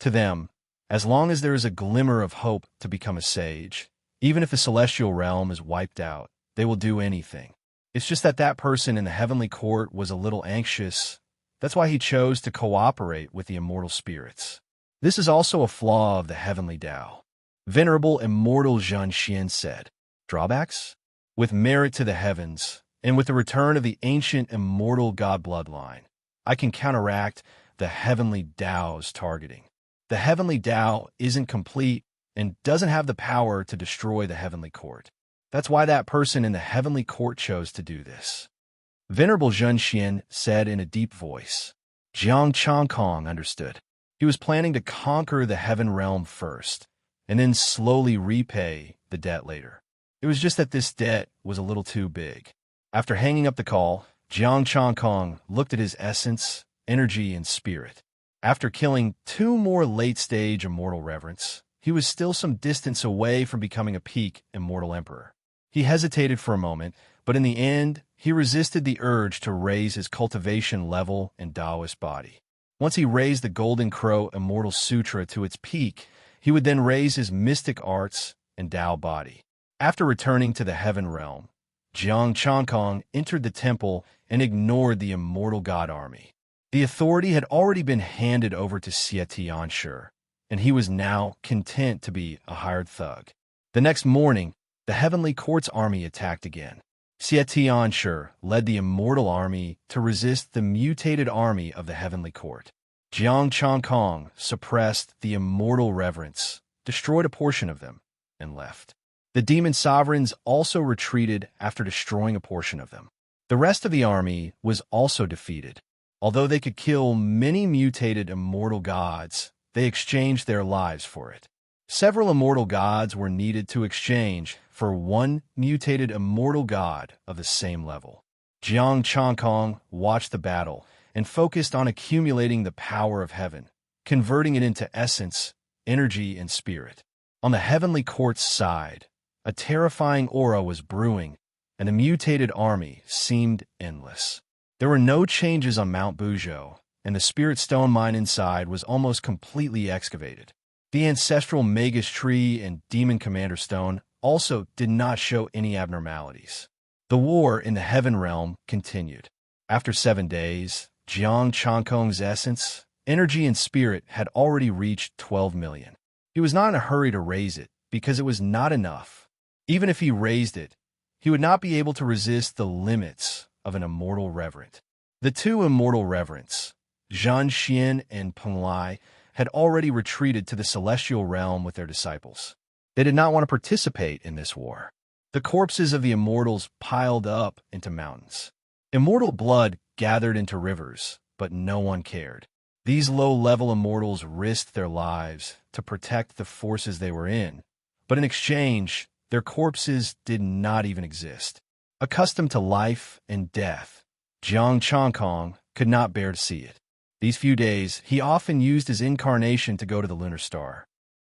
To them, as long as there is a glimmer of hope to become a sage, even if the celestial realm is wiped out, they will do anything. It's just that that person in the heavenly court was a little anxious. That's why he chose to cooperate with the immortal spirits. This is also a flaw of the heavenly Tao. Venerable Immortal Zhen Xian said, Drawbacks? With merit to the heavens, and with the return of the ancient immortal god bloodline, I can counteract the heavenly Tao's targeting. The heavenly Tao isn't complete and doesn't have the power to destroy the heavenly court. That's why that person in the heavenly court chose to do this. Venerable Zhen Xian said in a deep voice. Jiang Changkong understood. He was planning to conquer the heaven realm first, and then slowly repay the debt later. It was just that this debt was a little too big. After hanging up the call, Jiang Changkong looked at his essence, energy, and spirit. After killing 2 more late-stage immortal reverents, he was still some distance away from becoming a peak immortal emperor. He hesitated for a moment, but in the end, he resisted the urge to raise his cultivation level and Taoist body. Once he raised the Golden Crow Immortal Sutra to its peak, he would then raise his mystic arts and Tao body. After returning to the heaven realm, Jiang Changkong entered the temple and ignored the immortal god army. The authority had already been handed over to Xie Tianshi, and he was now content to be a hired thug. The next morning, the heavenly court's army attacked again. Xie Tianshi led the immortal army to resist the mutated army of the heavenly court. Jiang Changkong suppressed the immortal reverence, destroyed a portion of them, and left. The demon sovereigns also retreated after destroying a portion of them. The rest of the army was also defeated. Although they could kill many mutated immortal gods, they exchanged their lives for it. Several immortal gods were needed to exchange for one mutated immortal god of the same level. Jiang Changkong watched the battle and focused on accumulating the power of heaven, converting it into essence, energy, and spirit. On the heavenly court's side, a terrifying aura was brewing, and the mutated army seemed endless. There were no changes on Mount Buzhou, and the spirit stone mine inside was almost completely excavated. The ancestral Magus tree and demon commander stone also did not show any abnormalities. The war in the heaven realm continued. After 7 days, Jiang Changkong's essence, energy, and spirit had already reached 12 million. He was not in a hurry to raise it because it was not enough. Even if he raised it, he would not be able to resist the limits of an immortal reverent. The 2 immortal reverents, Zhen Xian and Peng Lai, had already retreated to the celestial realm with their disciples. They did not want to participate in this war. The corpses of the immortals piled up into mountains. Immortal blood gathered into rivers, but no one cared. These low-level immortals risked their lives to protect the forces they were in, but in exchange, their corpses did not even exist. Accustomed to life and death, Jiang Changkong could not bear to see it. These few days, he often used his incarnation to go to the lunar star.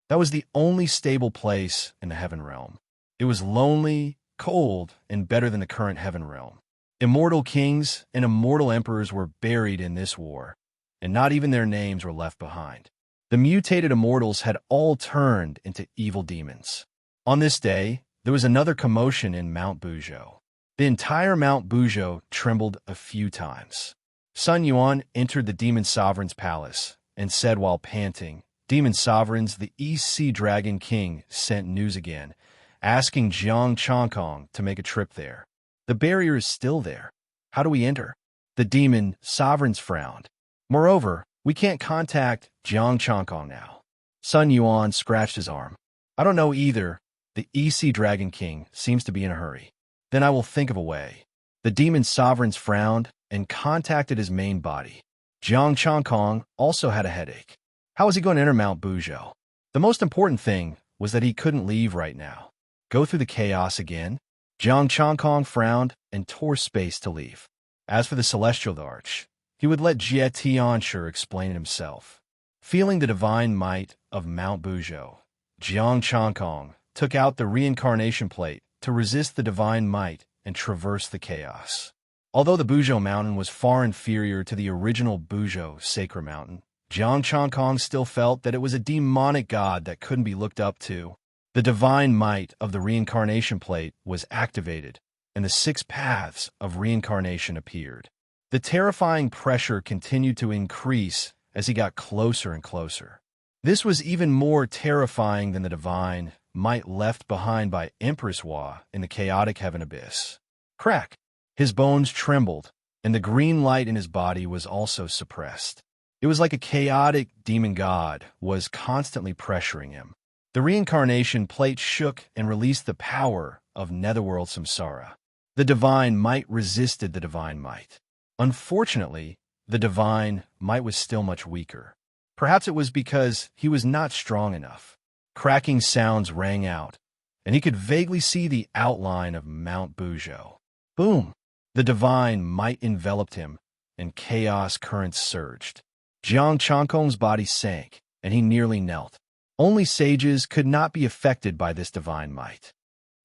That was the only stable place in the heaven realm. It was lonely, cold, and better than the current heaven realm. Immortal kings and immortal emperors were buried in this war, and not even their names were left behind. The mutated immortals had all turned into evil demons. On this day, there was another commotion in Mount Buzhou. The entire Mount Buzhou trembled a few times. Sun Yuan entered the demon sovereign's palace and said while panting, "Demon sovereigns, the East Sea Dragon King sent news again, asking Jiang Changkong to make a trip there. The barrier is still there. How do we enter?" The demon sovereigns frowned. "Moreover, we can't contact Jiang Changkong now." Sun Yuan scratched his arm. "I don't know either. The East Sea Dragon King seems to be in a hurry. Then I will think of a way." The demon sovereigns frowned and contacted his main body. Jiang Changkong also had a headache. How was he going to enter Mount Buzhou? The most important thing was that he couldn't leave right now. Go through the chaos again? Jiang Changkong frowned and tore space to leave. As for the Celestial Arch, he would let Jie Tianshi explain it himself. Feeling the divine might of Mount Buzhou, Jiang Changkong took out the reincarnation plate to resist the divine might and traverse the chaos. Although the Buzhou mountain was far inferior to the original Buzhou sacred mountain, Jiang Changkong still felt that it was a demonic god that couldn't be looked up to. The divine might of the reincarnation plate was activated, and the 6 paths of reincarnation appeared. The terrifying pressure continued to increase as he got closer and closer. This was even more terrifying than the divine might left behind by Empress Hua in the chaotic heaven abyss. Crack! His bones trembled, and the green light in his body was also suppressed. It was like a chaotic demon god was constantly pressuring him. The reincarnation plate shook and released the power of netherworld samsara. The divine might resisted the divine might. Unfortunately, the divine might was still much weaker. Perhaps it was because he was not strong enough. Cracking sounds rang out, and he could vaguely see the outline of Mount Buzhou. Boom! The divine might enveloped him, and chaos currents surged. Jiang Changkong's body sank, and he nearly knelt. Only sages could not be affected by this divine might.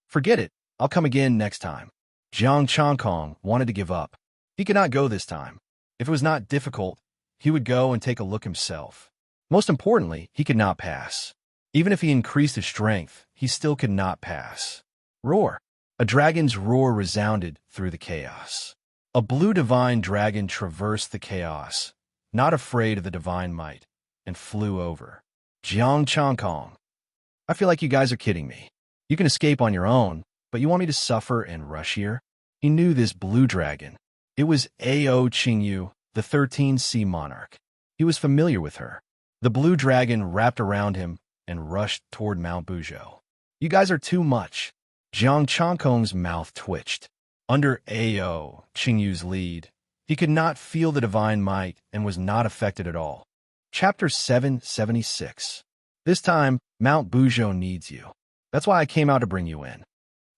"Forget it. I'll come again next time." Jiang Changkong wanted to give up. He could not go this time. If it was not difficult, he would go and take a look himself. Most importantly, he could not pass. Even if he increased his strength, he still could not pass. Roar! A dragon's roar resounded through the chaos. A blue divine dragon traversed the chaos, not afraid of the divine might, and flew over. Jiang Changkong, "I feel like you guys are kidding me. You can escape on your own, but you want me to suffer and rush here?" He knew this blue dragon. It was Ao Qingyu, the 13 Sea Monarch. He was familiar with her. The blue dragon wrapped around him and rushed toward Mount Buzhou. "You guys are too much." Jiang Changkong's mouth twitched. Under Ao Qingyu's lead, he could not feel the divine might and was not affected at all. Chapter 776. This time, Mount Buzhou needs you. That's why I came out to bring you in.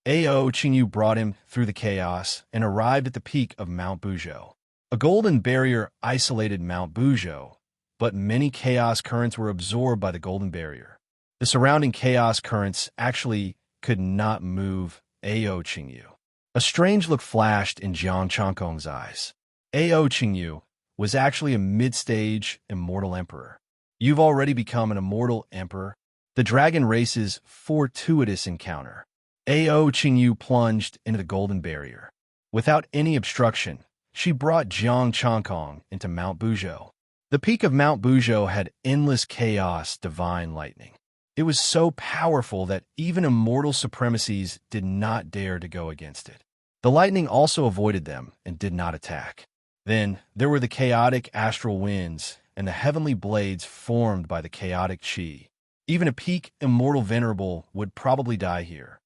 Ao Qingyu brought him through the chaos and arrived at the peak of Mount Buzhou. A golden barrier isolated Mount Buzhou, but many chaos currents were absorbed by the golden barrier. The surrounding chaos currents actually could not move Ao Qingyu. A strange look flashed in Jiang Changkong's eyes. Ao Qingyu was actually a mid-stage immortal emperor. You've already become an immortal emperor. The dragon race's fortuitous encounter. Ao Qingyu plunged into the golden barrier. Without any obstruction, she brought Jiang Changkong into Mount Buzhou. The peak of Mount Buzhou had endless chaos, divine lightning. It was so powerful that even immortal supremacies did not dare to go against it. The lightning also avoided them and did not attack. Then there were the chaotic astral winds and the heavenly blades formed by the chaotic qi. Even a peak immortal venerable would probably die here.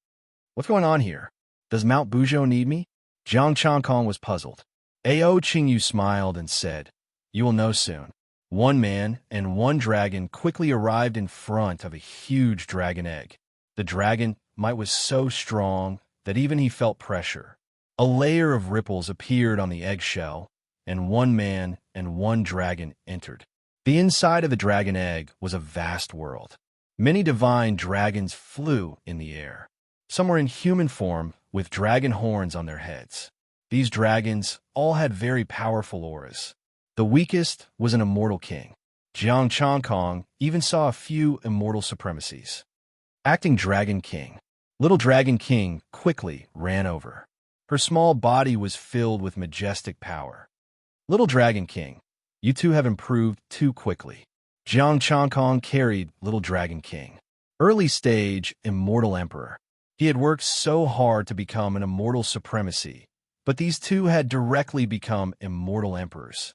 What's going on here? Does Mount Buzhou need me? Jiang Changkong was puzzled. Ao Qingyu smiled and said, You will know soon. One man and one dragon quickly arrived in front of a huge dragon egg. The dragon might was so strong that even he felt pressure. A layer of ripples appeared on the eggshell, and one man and one dragon entered. The inside of the dragon egg was a vast world. Many divine dragons flew in the air. Some were in human form with dragon horns on their heads. These dragons all had very powerful auras. The weakest was an immortal king. Jiang Changkong even saw a few immortal supremacies. Acting Dragon King. Little Dragon King quickly ran over. Her small body was filled with majestic power. Little Dragon King, you two have improved too quickly. Jiang Changkong carried Little Dragon King. Early stage Immortal Emperor. He had worked so hard to become an immortal supremacy, but these two had directly become immortal emperors.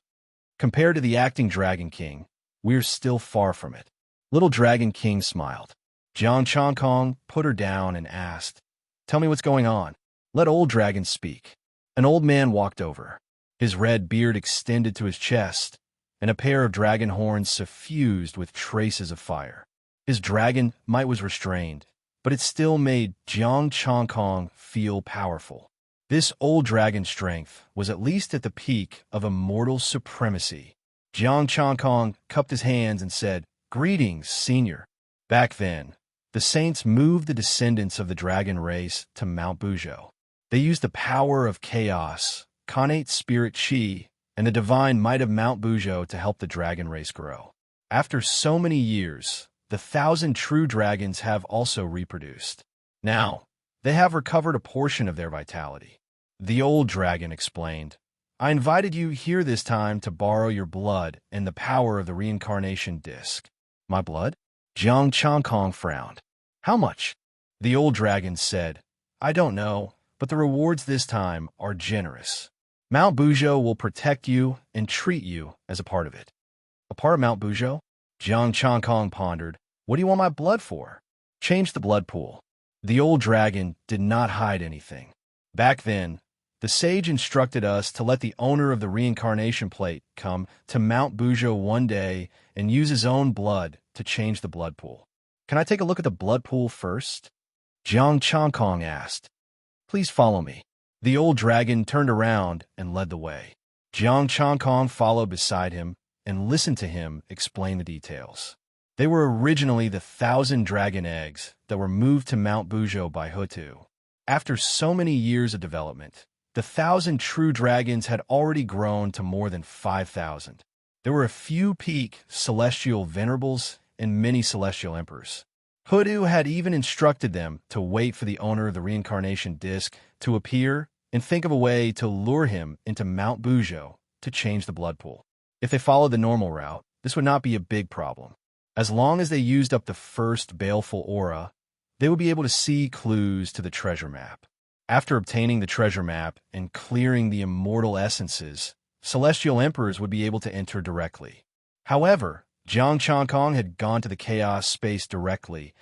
Compared to the acting Dragon King, we're still far from it. Little Dragon King smiled. Jiang Changkong put her down and asked, "Tell me what's going on. Let old dragon speak." An old man walked over. His red beard extended to his chest, and a pair of dragon horns suffused with traces of fire. His dragon might was restrained, but it still made Jiang Changkong feel powerful. This old dragon's strength was at least at the peak of immortal supremacy. Jiang Changkong cupped his hands and said, "Greetings, senior." Back then, the saints moved the descendants of the dragon race to Mount Buzhou. They used the power of chaos, connate spirit Qi, and the divine might of Mount Buzhou to help the dragon race grow. After so many years, the 1,000 true dragons have also reproduced. Now, they have recovered a portion of their vitality. The old dragon explained, "I invited you here this time to borrow your blood and the power of the reincarnation disc." "My blood?" Jiang Changkong frowned. "How much?" The old dragon said, "I don't know, but the rewards this time are generous. Mount Buzhou will protect you and treat you as a part of it." "A part of Mount Buzhou?" Jiang Changkong pondered. "What do you want my blood for?" "Change the blood pool." The old dragon did not hide anything. Back then, the sage instructed us to let the owner of the reincarnation plate come to Mount Buzhou one day and use his own blood to change the blood pool. "Can I take a look at the blood pool first?" Jiang Changkong asked. "Please follow me." The old dragon turned around and led the way. Jiang Changkong followed beside him and listened to him explain the details. They were originally the 1,000 dragon eggs that were moved to Mount Buzhou by Hutu. After so many years of development, the 1,000 true dragons had already grown to more than 5,000. There were a few peak celestial venerables and many celestial emperors. Hutu had even instructed them to wait for the owner of the reincarnation disc to appear and think of a way to lure him into Mount Buzhou to change the blood pool. If they followed the normal route, this would not be a big problem. As long as they used up the first baleful aura, they would be able to see clues to the treasure map. After obtaining the treasure map and clearing the immortal essences, celestial emperors would be able to enter directly. However, Jiang Changkong had gone to the chaos space directly,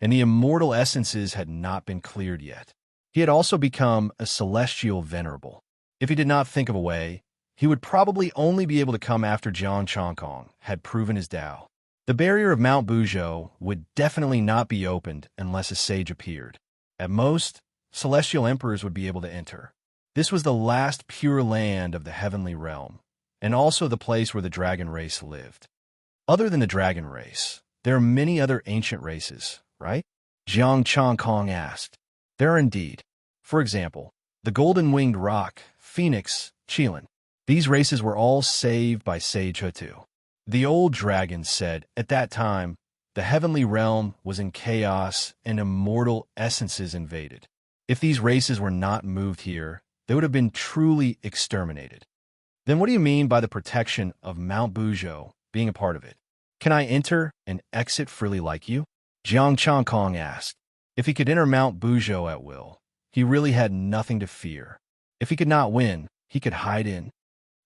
and the immortal essences had not been cleared yet. He had also become a celestial venerable. If he did not think of a way, he would probably only be able to come after Jiang Changkong had proven his Tao. The barrier of Mount Buzhou would definitely not be opened unless a sage appeared. At most, celestial emperors would be able to enter. This was the last pure land of the heavenly realm, and also the place where the dragon race lived. Other than the dragon race, there are many other ancient races, right? Jiang Changkong asked. There are indeed. For example, the golden-winged roc, phoenix, Qilin. These races were all saved by Sage Hutu. The old dragon said, at that time, the heavenly realm was in chaos and immortal essences invaded. If these races were not moved here, they would have been truly exterminated. Then what do you mean by the protection of Mount Buzhou being a part of it? Can I enter and exit freely like you? Jiang Changkong asked. If he could enter Mount Buzhou at will, he really had nothing to fear. If he could not win, he could hide in.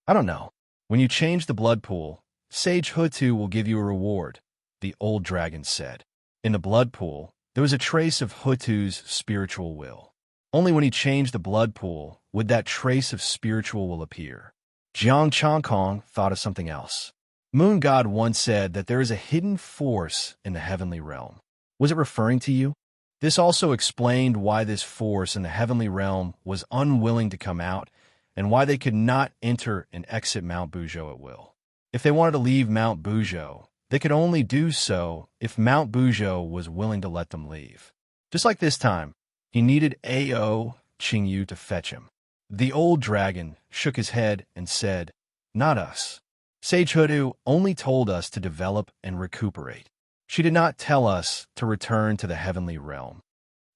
I don't know. When you change the blood pool, Sage Hutu will give you a reward, the old dragon said. In the blood pool, there was a trace of Hutu's spiritual will. Only when he changed the blood pool would that trace of spiritual will appear. Jiang Changkong thought of something else. Moon God once said that there is a hidden force in the heavenly realm. Was it referring to you? This also explained why this force in the heavenly realm was unwilling to come out and why they could not enter and exit Mount Buzhou at will. If they wanted to leave Mount Buzhou, they could only do so if Mount Buzhou was willing to let them leave. Just like this time, he needed Ao Qingyu to fetch him. The old dragon shook his head and said, "Not us. Sage Hudu only told us to develop and recuperate. She did not tell us to return to the heavenly realm.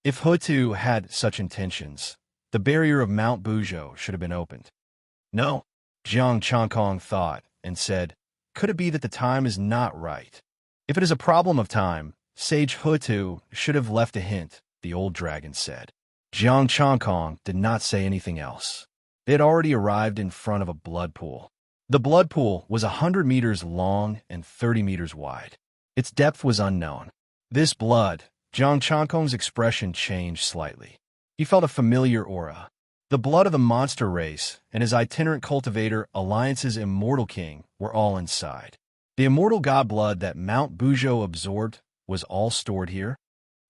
If Hutu had such intentions, the barrier of Mount Buzhou should have been opened." "No," Jiang Changkong thought and said, "Could it be that the time is not right? If it is a problem of time, Sage Hutu should have left a hint," the old dragon said. Jiang Changkong did not say anything else. They had already arrived in front of a blood pool. The blood pool was 100 meters long and 30 meters wide. Its depth was unknown. This blood, Jiang Changkong's expression changed slightly. He felt a familiar aura. The blood of the monster race and his itinerant cultivator Alliance's immortal king were all inside. The immortal god blood that Mount Buzhou absorbed was all stored here.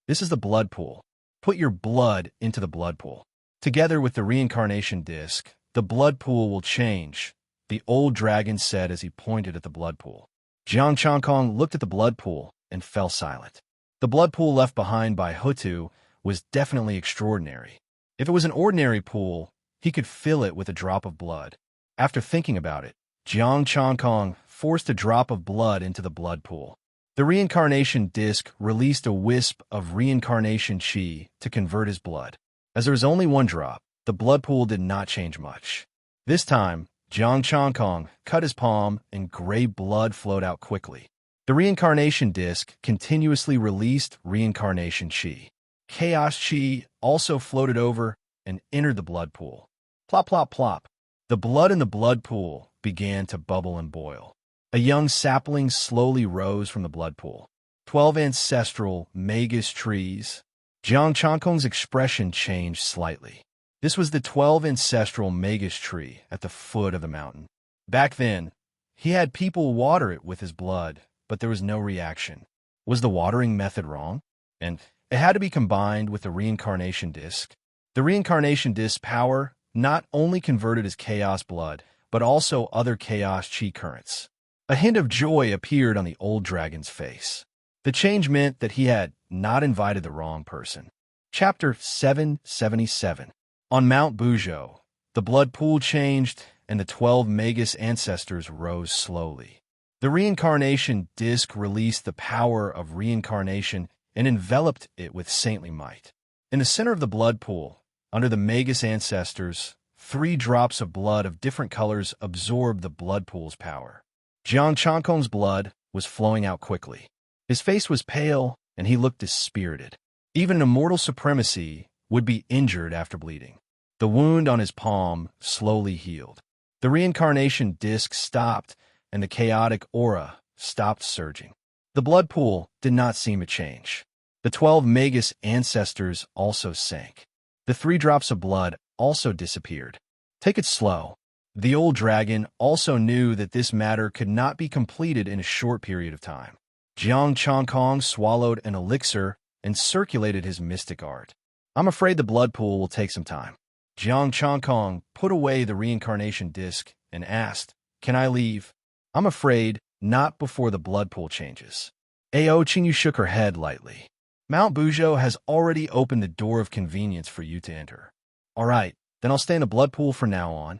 This is the blood pool. Put your blood into the blood pool. Together with the reincarnation disc, the blood pool will change, the old dragon said as he pointed at the blood pool. Jiang Changkong looked at the blood pool and fell silent. The blood pool left behind by Hutu was definitely extraordinary. If it was an ordinary pool, he could fill it with a drop of blood. After thinking about it, Jiang Changkong forced a drop of blood into the blood pool. The reincarnation disc released a wisp of reincarnation chi to convert his blood. As there was only one drop, the blood pool did not change much. This time, Jiang Changkong cut his palm and gray blood flowed out quickly. The reincarnation disc continuously released reincarnation chi. Chaos chi also floated over and entered the blood pool. Plop, plop, plop. The blood in the blood pool began to bubble and boil. A young sapling slowly rose from the blood pool. 12 ancestral magus trees. Jiang Changkong's expression changed slightly. This was the 12 ancestral magus tree at the foot of the mountain. Back then, he had people water it with his blood, but there was no reaction. Was the watering method wrong? And it had to be combined with the reincarnation disc. The reincarnation disc power not only converted his chaos blood, but also other chaos chi currents. A hint of joy appeared on the old dragon's face. The change meant that he had not invited the wrong person. Chapter 777. On Mount Buzhou, the blood pool changed and the 12 magus ancestors rose slowly. The reincarnation disc released the power of reincarnation and enveloped it with saintly might. In the center of the blood pool, under the magus ancestors, 3 drops of blood of different colors absorbed the blood pool's power. Jiang Changkong's blood was flowing out quickly. His face was pale, and he looked dispirited. Even immortal supremacy would be injured after bleeding. The wound on his palm slowly healed. The reincarnation disc stopped, and the chaotic aura stopped surging. The blood pool did not seem to change. The 12 magus ancestors also sank. The 3 drops of blood also disappeared. Take it slow. The old dragon also knew that this matter could not be completed in a short period of time. Jiang Changkong swallowed an elixir and circulated his mystic art. "I'm afraid the blood pool will take some time." Jiang Changkong put away the reincarnation disc and asked, "Can I leave?" "I'm afraid not before the blood pool changes." Ao Qingyu shook her head lightly. "Mount Buzhou has already opened the door of convenience for you to enter." "All right, then I'll stay in the blood pool from now on."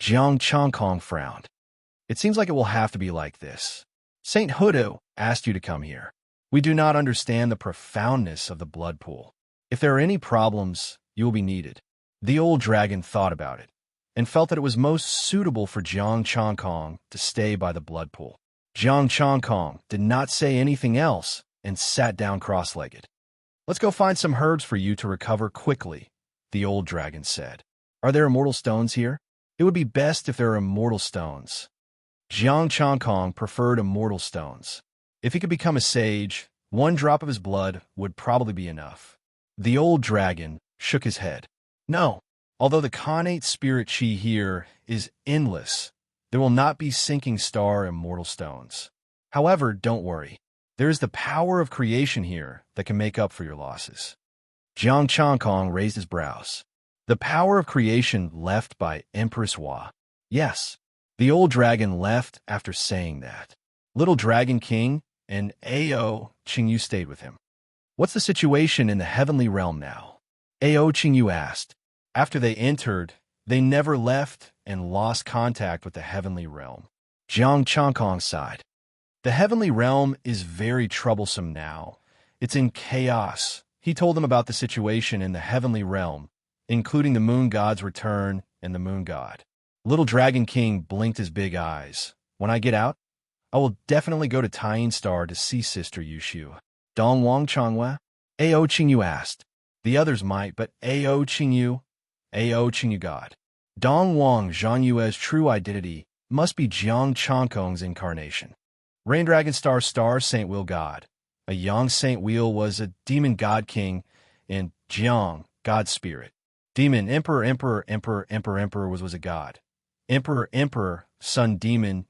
Jiang Changkong frowned. "It seems like it will have to be like this. Saint Hudu asked you to come here. We do not understand the profoundness of the blood pool. If there are any problems, you will be needed." The old dragon thought about it and felt that it was most suitable for Jiang Changkong to stay by the blood pool. Jiang Changkong did not say anything else and sat down cross-legged. "Let's go find some herbs for you to recover quickly," the old dragon said. "Are there immortal stones here? It would be best if there are immortal stones." Jiang Changkong preferred immortal stones. If he could become a sage, 1 drop of his blood would probably be enough. The old dragon shook his head. "No, although the connate spirit chi here is endless. There will not be sinking star immortal stones. However, don't worry. There is the power of creation here that can make up for your losses. Jiang Changkong raised his brows. The power of creation left by Empress Hua. Yes, the old dragon left after saying that. Little Dragon King and Ao Qingyu stayed with him. What's the situation in the heavenly realm now? Ao Qingyu asked. After they entered, they never left and lost contact with the heavenly realm. Jiang Changkong sighed. The heavenly realm is very troublesome now. It's in chaos. He told them about the situation in the heavenly realm, including the moon god's return and the moon god. Little Dragon King blinked his big eyes. When I get out, I will definitely go to Tying Star to see Sister Yushu. Dong Wang Changwa? Ao Qingyu asked. The others might, but Ao Qingyu God. Dong Wang Zhanyue's true identity must be Jiang Changkong's incarnation. Rain Dragon Star Saint Wheel God. A young Saint Wheel was a demon god king, and Jiang, god spirit. Demon Emperor was a god. Emperor, sun demon,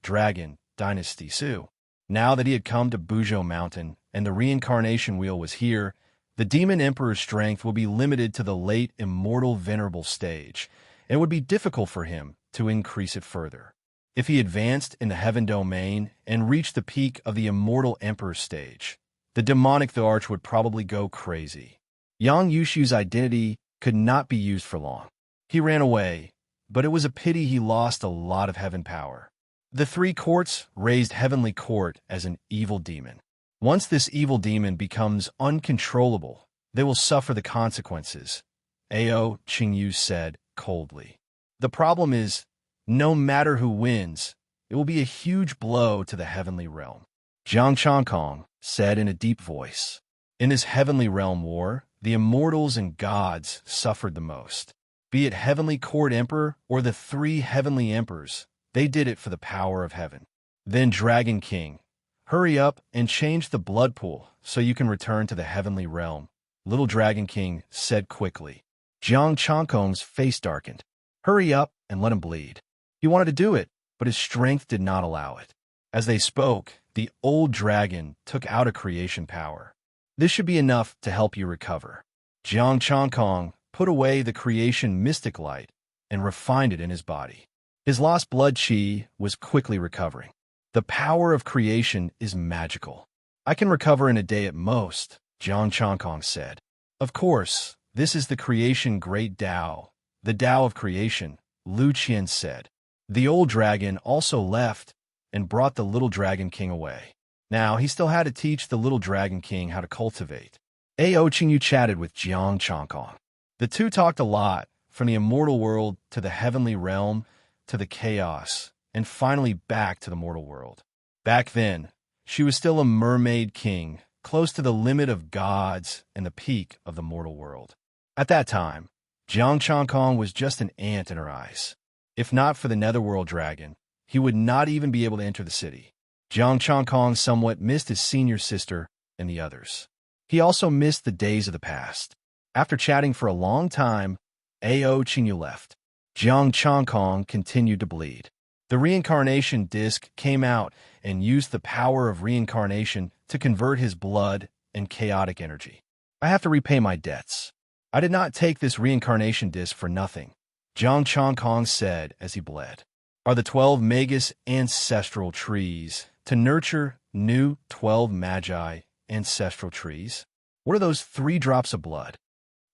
dragon, dynasty Su. Now that he had come to Buzhou Mountain and the reincarnation wheel was here, the demon emperor's strength will be limited to the late immortal venerable stage, and it would be difficult for him to increase it further. If he advanced in the heaven domain and reached the peak of the immortal emperor stage, the demonic the arch would probably go crazy. Yang Yushu's identity could not be used for long. He ran away, but it was a pity he lost a lot of heaven power. The three courts raised Heavenly Court as an evil demon. Once this evil demon becomes uncontrollable, they will suffer the consequences, Ao Qingyu said coldly. The problem is, no matter who wins, it will be a huge blow to the heavenly realm. Jiang Changkong said in a deep voice. In this heavenly realm war, the immortals and gods suffered the most. Be it Heavenly Court Emperor or the three heavenly emperors, they did it for the power of heaven. Then Dragon King, hurry up and change the blood pool so you can return to the heavenly realm, Little Dragon King said quickly. Jiang Changkong's face darkened. Hurry up and let him bleed. He wanted to do it, but his strength did not allow it. As they spoke, the old dragon took out a creation power. This should be enough to help you recover. Jiang Changkong put away the creation mystic light and refined it in his body. His lost blood qi was quickly recovering. The power of creation is magical. I can recover in a day at most, Jiang Changkong said. Of course, this is the creation great Tao, the Tao of creation, Lu Qian said. The old dragon also left and brought the little Dragon King away. Now, he still had to teach the little Dragon King how to cultivate. Ao Qingyu chatted with Jiang Changkong. The two talked a lot, from the immortal world to the heavenly realm to the chaos, and finally back to the mortal world. Back then, she was still a mermaid king, close to the limit of gods and the peak of the mortal world. At that time, Jiang Changkong was just an ant in her eyes. If not for the netherworld dragon, he would not even be able to enter the city. Jiang Changkong somewhat missed his senior sister and the others. He also missed the days of the past. After chatting for a long time, Ao Qingyu left. Jiang Changkong continued to bleed. The reincarnation disc came out and used the power of reincarnation to convert his blood and chaotic energy. I have to repay my debts. I did not take this reincarnation disc for nothing, Jiang Changkong said as he bled. Are the 12 Magus ancestral trees to nurture new 12 Magi ancestral trees? What are those 3 drops of blood?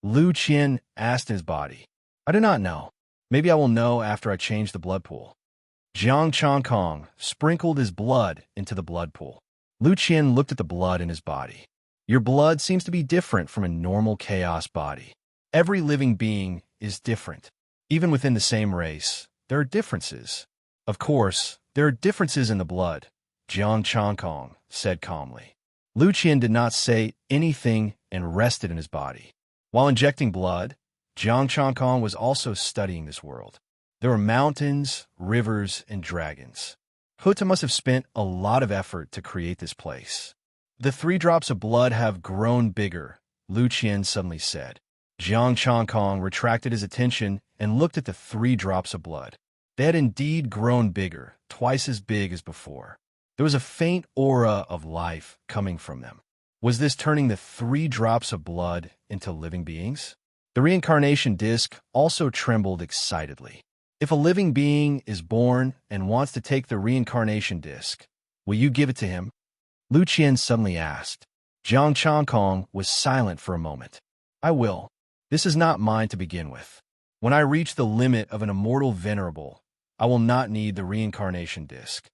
Lu Qian asked his body. I do not know. Maybe I will know after I change the blood pool. Jiang Changkong sprinkled his blood into the blood pool. Lu Qian looked at the blood in his body. Your blood seems to be different from a normal chaos body. Every living being is different. Even within the same race, there are differences. Of course, there are differences in the blood, Jiang Changkong said calmly. Lu Qian did not say anything and rested in his body. While injecting blood, Jiang Changkong was also studying this world. There were mountains, rivers, and dragons. Huta must have spent a lot of effort to create this place. The 3 drops of blood have grown bigger, Lu Qian suddenly said. Jiang Changkong retracted his attention and looked at the 3 drops of blood. They had indeed grown bigger, twice as big as before. There was a faint aura of life coming from them. Was this turning the 3 drops of blood into living beings? The reincarnation disc also trembled excitedly. If a living being is born and wants to take the reincarnation disc, will you give it to him? Lu Qian suddenly asked. Jiang Changkong was silent for a moment. I will. This is not mine to begin with. When I reach the limit of an immortal venerable, I will not need the reincarnation disc.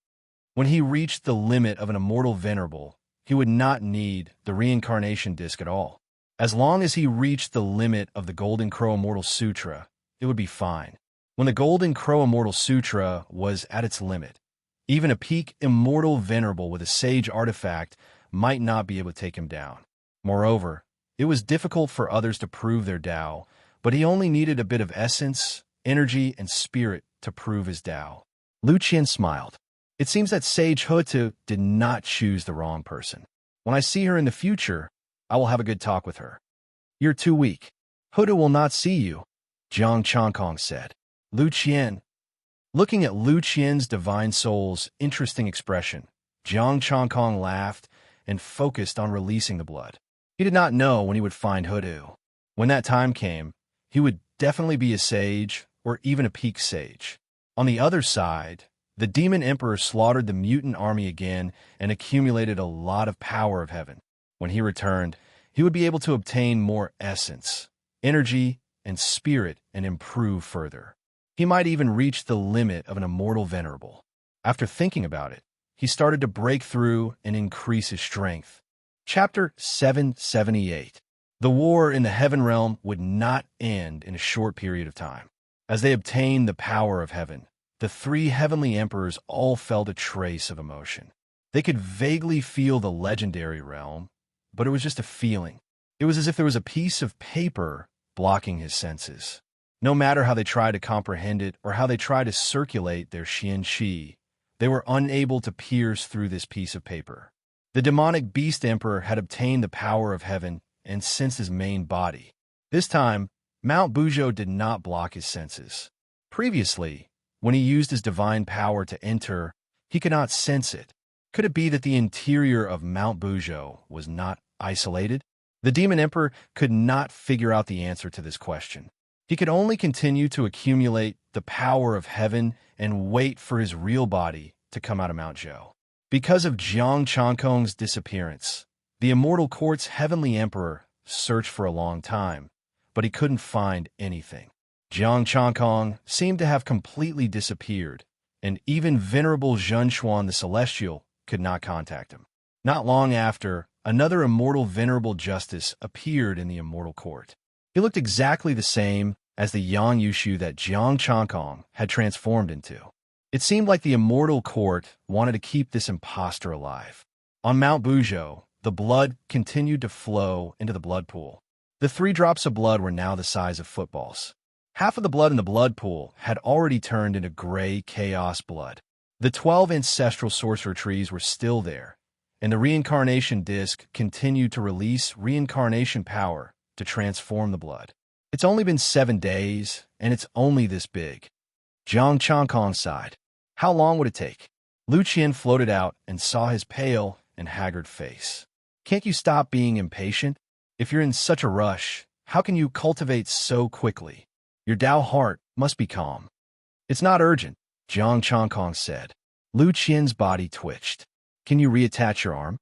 When he reached the limit of an immortal venerable, he would not need the reincarnation disc at all. As long as he reached the limit of the Golden Crow Immortal Sutra, it would be fine. When the Golden Crow Immortal Sutra was at its limit, even a peak immortal venerable with a sage artifact might not be able to take him down. Moreover, it was difficult for others to prove their Tao, but he only needed a bit of essence, energy, and spirit to prove his Tao. Lu Qian smiled. It seems that Sage Hutu did not choose the wrong person. When I see her in the future, I will have a good talk with her. You're too weak. Hutu will not see you, Jiang Changkong said. Lu Qian. Looking at Lu Qian's divine soul's interesting expression, Jiang Changkong laughed and focused on releasing the blood. He did not know when he would find Hutu. When that time came, he would definitely be a sage or even a peak sage. On the other side, the demon emperor slaughtered the mutant army again and accumulated a lot of power of heaven. When he returned, he would be able to obtain more essence, energy, and spirit and improve further. He might even reach the limit of an immortal venerable. After thinking about it, he started to break through and increase his strength. Chapter 778. The war in the heaven realm would not end in a short period of time. As they obtained the power of heaven, the 3 heavenly emperors all felt a trace of emotion. They could vaguely feel the legendary realm, but it was just a feeling. It was as if there was a piece of paper blocking his senses. No matter how they tried to comprehend it or how they tried to circulate their Xian Qi, they were unable to pierce through this piece of paper. The demonic beast emperor had obtained the power of heaven and sensed his main body. This time, Mount Buzhou did not block his senses. Previously, when he used his divine power to enter, he could not sense it. Could it be that the interior of Mount Buzhou was not isolated? The demon emperor could not figure out the answer to this question. He could only continue to accumulate the power of heaven and wait for his real body to come out of Mount Zhou. Because of Jiang Changkong's disappearance, the immortal court's heavenly emperor searched for a long time, but he couldn't find anything. Jiang Changkong seemed to have completely disappeared, and even venerable Zhenshuan the Celestial could not contact him. Not long after, another immortal venerable justice appeared in the immortal court. He looked exactly the same as the Yang Yushu that Jiang Changkong had transformed into. It seemed like the immortal court wanted to keep this impostor alive. On Mount Buzhou, the blood continued to flow into the blood pool. The 3 drops of blood were now the size of footballs. Half of the blood in the blood pool had already turned into gray chaos blood. The 12 ancestral sorcerer trees were still there, and the reincarnation disc continued to release reincarnation power to transform the blood. It's only been 7 days, and it's only this big. Jiang Changkong sighed. How long would it take? Lu Qian floated out and saw his pale and haggard face. Can't you stop being impatient? If you're in such a rush, how can you cultivate so quickly? Your Tao heart must be calm. It's not urgent, Jiang Changkong said. Lu Qian's body twitched. Can you reattach your arm?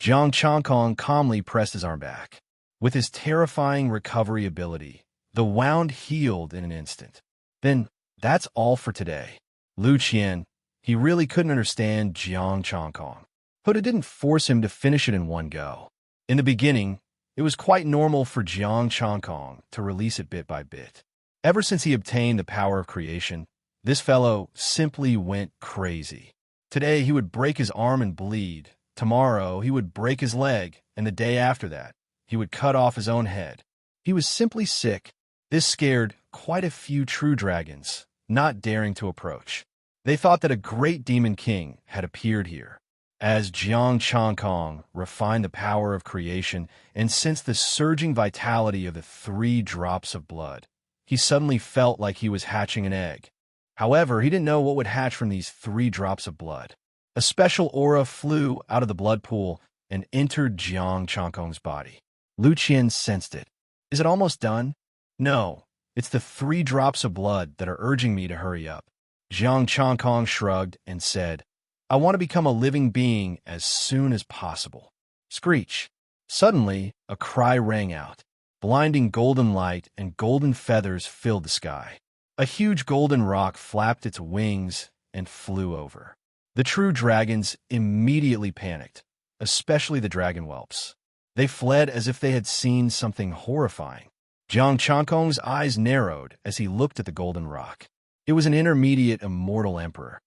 Jiang Changkong calmly pressed his arm back. With his terrifying recovery ability, the wound healed in an instant. Then, that's all for today. Lu Qian, he really couldn't understand Jiang Changkong. Huda didn't force him to finish it in one go. In the beginning, it was quite normal for Jiang Changkong to release it bit by bit. Ever since he obtained the power of creation, this fellow simply went crazy. Today, he would break his arm and bleed. Tomorrow, he would break his leg, and the day after that, he would cut off his own head. He was simply sick. This scared quite a few true dragons, not daring to approach. They thought that a great demon king had appeared here. As Jiang Changkong refined the power of creation and sensed the surging vitality of the 3 drops of blood, he suddenly felt like he was hatching an egg. However, he didn't know what would hatch from these 3 drops of blood. A special aura flew out of the blood pool and entered Jiang Changkong's body. Lu Qian sensed it. Is it almost done? No, it's the 3 drops of blood that are urging me to hurry up. Jiang Changkong shrugged and said, I want to become a living being as soon as possible. Screech. Suddenly, a cry rang out. Blinding golden light and golden feathers filled the sky. A huge golden rock flapped its wings and flew over. The true dragons immediately panicked, especially the dragon whelps. They fled as if they had seen something horrifying. Jiang Changkong's eyes narrowed as he looked at the golden rock. It was an intermediate immortal emperor.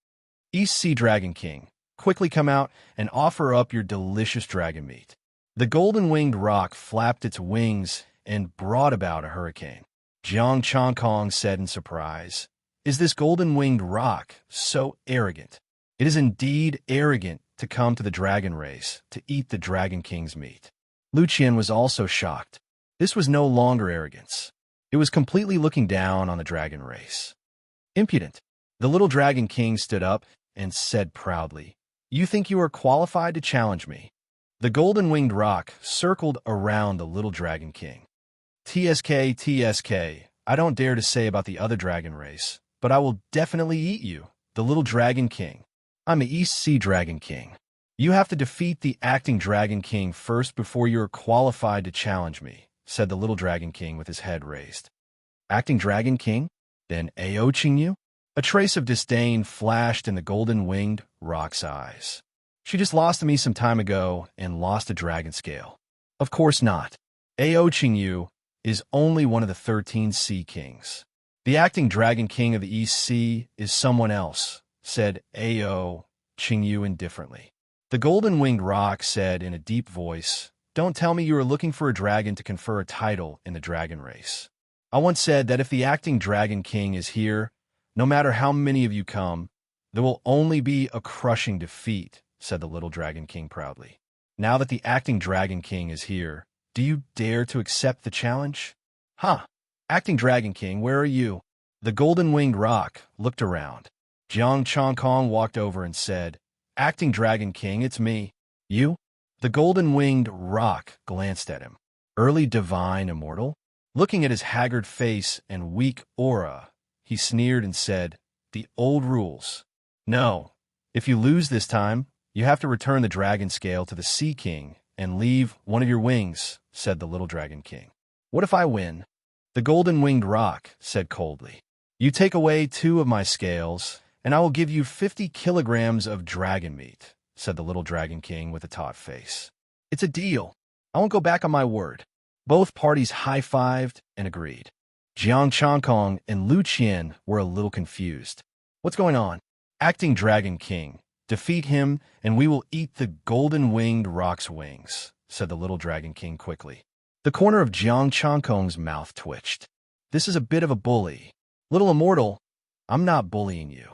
East Sea Dragon King, quickly come out and offer up your delicious dragon meat. The golden-winged rock flapped its wings and brought about a hurricane. Jiang Changkong said in surprise, Is this golden-winged rock so arrogant? It is indeed arrogant to come to the dragon race to eat the Dragon King's meat. Lu Qian was also shocked. This was no longer arrogance. It was completely looking down on the dragon race. Impudent. The little Dragon King stood up and said proudly, You think you are qualified to challenge me? The golden-winged rock circled around the little Dragon King. TSK, TSK, I don't dare to say about the other dragon race, but I will definitely eat you, the little Dragon King. I'm the East Sea Dragon King. You have to defeat the acting Dragon King first before you are qualified to challenge me, said the little Dragon King with his head raised. Acting Dragon King? Then Aoching you? A trace of disdain flashed in the golden-winged rock's eyes. She just lost to me some time ago and lost a dragon scale. Of course not. Aoching you is only one of the 13 Sea Kings. The acting Dragon King of the East Sea is someone else, said Ao Qingyu indifferently. The golden-winged rock said in a deep voice, Don't tell me you are looking for a dragon to confer a title in the dragon race. I once said that if the acting Dragon King is here, no matter how many of you come, there will only be a crushing defeat, said the little Dragon King proudly. Now that the acting Dragon King is here, do you dare to accept the challenge? Huh. Acting Dragon King, where are you? The golden-winged rock looked around. Jiang Changkong walked over and said, Acting Dragon King, it's me. You? The golden-winged rock glanced at him. Early divine immortal? Looking at his haggard face and weak aura, he sneered and said, The old rules. No. If you lose this time, you have to return the dragon scale to the Sea King and leave one of your wings, said the little Dragon King. What if I win? The golden-winged rock said coldly. You take away 2 of my scales, and I will give you 50 kilograms of dragon meat, said the little Dragon King with a taut face. It's a deal. I won't go back on my word. Both parties high-fived and agreed. Jiang Changkong and Lu Qian were a little confused. What's going on? Acting Dragon King. Defeat him, and we will eat the golden-winged rock's wings, said the little Dragon King quickly. The corner of Jiang Changkong's mouth twitched. This is a bit of a bully. Little immortal, I'm not bullying you.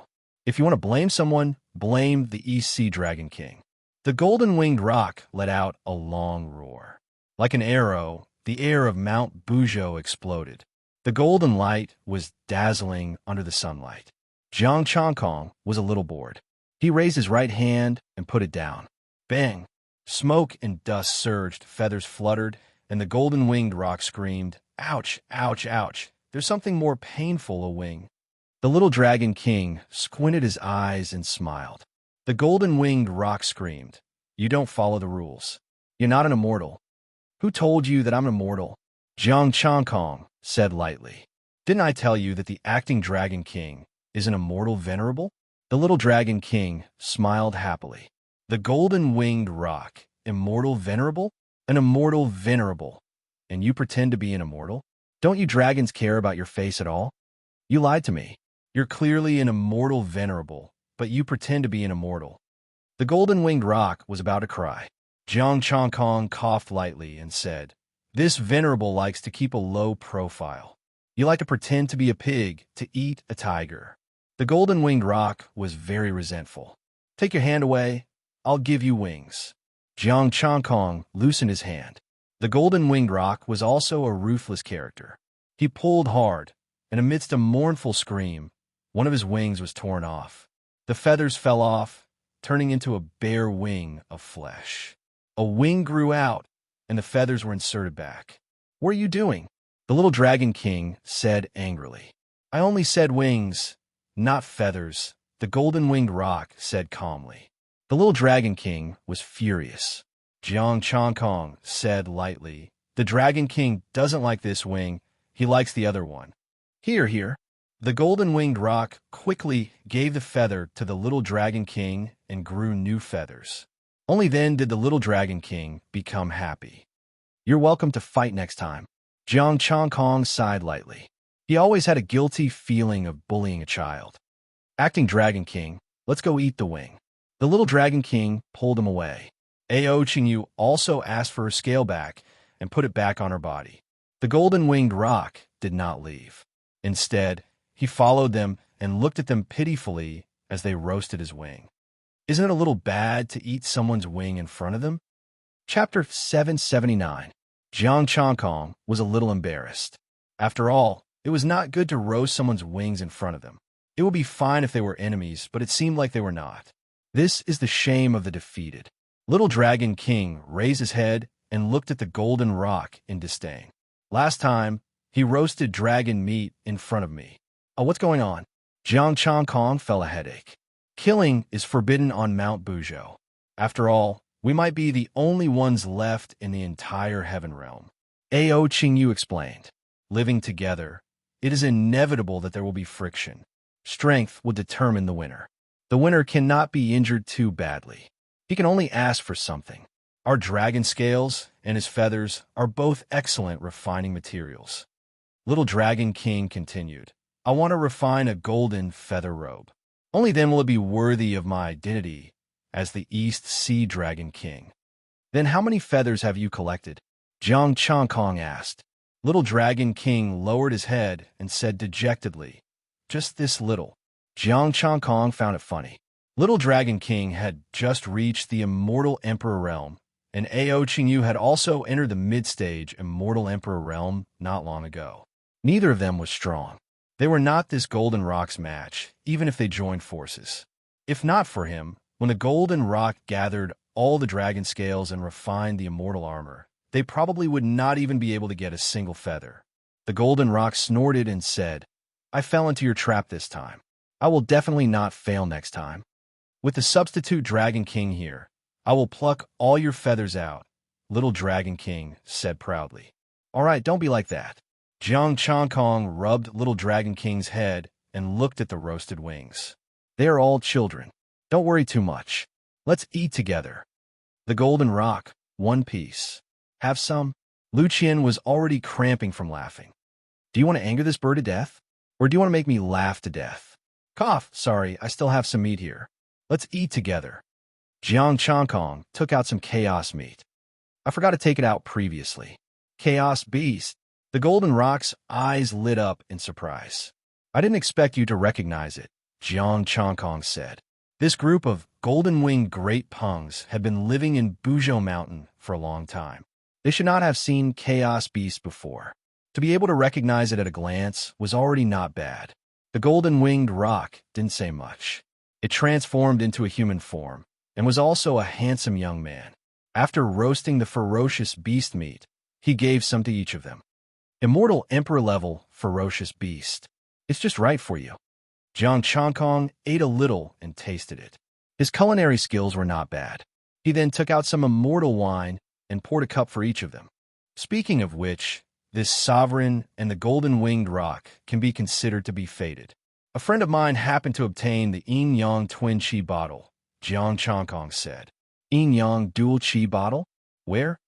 If you want to blame someone, blame the East Sea Dragon King. The golden-winged rock let out a long roar. Like an arrow, the air of Mount Buzhou exploded. The golden light was dazzling under the sunlight. Jiang Changkong was a little bored. He raised his right hand and put it down. Bang! Smoke and dust surged, feathers fluttered, and the golden-winged rock screamed, Ouch, ouch, ouch. There's something more painful a wing. The little Dragon King squinted his eyes and smiled. The golden-winged rock screamed, You don't follow the rules. You're not an immortal. Who told you that I'm an immortal? Jiang Changkong said lightly. Didn't I tell you that the acting Dragon King is an immortal venerable? The little Dragon King smiled happily. The golden-winged rock, immortal venerable? An immortal venerable. And you pretend to be an immortal? Don't you dragons care about your face at all? You lied to me. You're clearly an immortal venerable, but you pretend to be an immortal. The golden-winged rock was about to cry. Jiang Changkong coughed lightly and said, This venerable likes to keep a low profile. You like to pretend to be a pig to eat a tiger. The golden-winged rock was very resentful. Take your hand away. I'll give you wings. Jiang Changkong loosened his hand. The golden-winged rock was also a ruthless character. He pulled hard, and amidst a mournful scream, one of his wings was torn off. The feathers fell off, turning into a bare wing of flesh. A wing grew out, and the feathers were inserted back. "What are you doing?" The little Dragon King said angrily. "I only said wings, not feathers," the golden-winged rock said calmly. The little Dragon King was furious. Jiang Changkong said lightly, "The Dragon King doesn't like this wing, he likes the other one." "Here, here." The golden-winged rock quickly gave the feather to the little Dragon King and grew new feathers. Only then did the little Dragon King become happy. "You're welcome to fight next time." Jiang Changkong sighed lightly. He always had a guilty feeling of bullying a child. "Acting Dragon King, let's go eat the wing." The little Dragon King pulled him away. Ao Qingyu also asked for her scale back and put it back on her body. The golden-winged rock did not leave. Instead, he followed them and looked at them pitifully as they roasted his wing. Isn't it a little bad to eat someone's wing in front of them? Chapter 779. Jiang Changkong was a little embarrassed. After all, it was not good to roast someone's wings in front of them. It would be fine if they were enemies, but it seemed like they were not. This is the shame of the defeated. Little Dragon King raised his head and looked at the golden rock in disdain. "Last time, he roasted dragon meat in front of me. Oh, what's going on?" Jiang Changkong felt a headache. Killing is forbidden on Mount Buzhou. After all, we might be the only ones left in the entire heaven realm. Ao Qingyu explained. Living together, it is inevitable that there will be friction. Strength will determine the winner. The winner cannot be injured too badly. He can only ask for something. Our dragon scales and his feathers are both excellent refining materials. Little Dragon King continued. "I want to refine a golden feather robe. Only then will it be worthy of my identity as the East Sea Dragon King." "Then how many feathers have you collected?" Jiang Changkong asked. Little Dragon King lowered his head and said dejectedly, "Just this little." Jiang Changkong found it funny. Little Dragon King had just reached the Immortal Emperor realm, and Ao Qingyu had also entered the mid-stage Immortal Emperor realm not long ago. Neither of them was strong. They were not this golden rock's match, even if they joined forces. If not for him, when the golden rock gathered all the dragon scales and refined the immortal armor, they probably would not even be able to get a single feather. The golden rock snorted and said, "I fell into your trap this time. I will definitely not fail next time. With the substitute Dragon King here, I will pluck all your feathers out," Little Dragon King said proudly. "All right, don't be like that." Jiang Changkong rubbed Little Dragon King's head and looked at the roasted wings. "They are all children. Don't worry too much. Let's eat together." The golden rock, one piece. "Have some?" Lucian was already cramping from laughing. "Do you want to anger this bird to death? Or do you want to make me laugh to death?" "Cough, sorry, I still have some meat here. Let's eat together." Jiang Changkong took out some chaos meat. "I forgot to take it out previously." "Chaos beast." The golden rock's eyes lit up in surprise. "I didn't expect you to recognize it," Jiang Changkong said. This group of golden-winged great pungs had been living in Buzhou Mountain for a long time. They should not have seen Chaos Beast before. To be able to recognize it at a glance was already not bad. The golden-winged rock didn't say much. It transformed into a human form, and was also a handsome young man. After roasting the ferocious beast meat, he gave some to each of them. "Immortal Emperor-level ferocious beast. It's just right for you." Jiang Changkong ate a little and tasted it. His culinary skills were not bad. He then took out some immortal wine and poured a cup for each of them. Speaking of which, this sovereign and the golden-winged rock can be considered to be fated. "A friend of mine happened to obtain the yin-yang twin qi bottle," Jiang Changkong said. "Yin-yang dual qi bottle? Where?"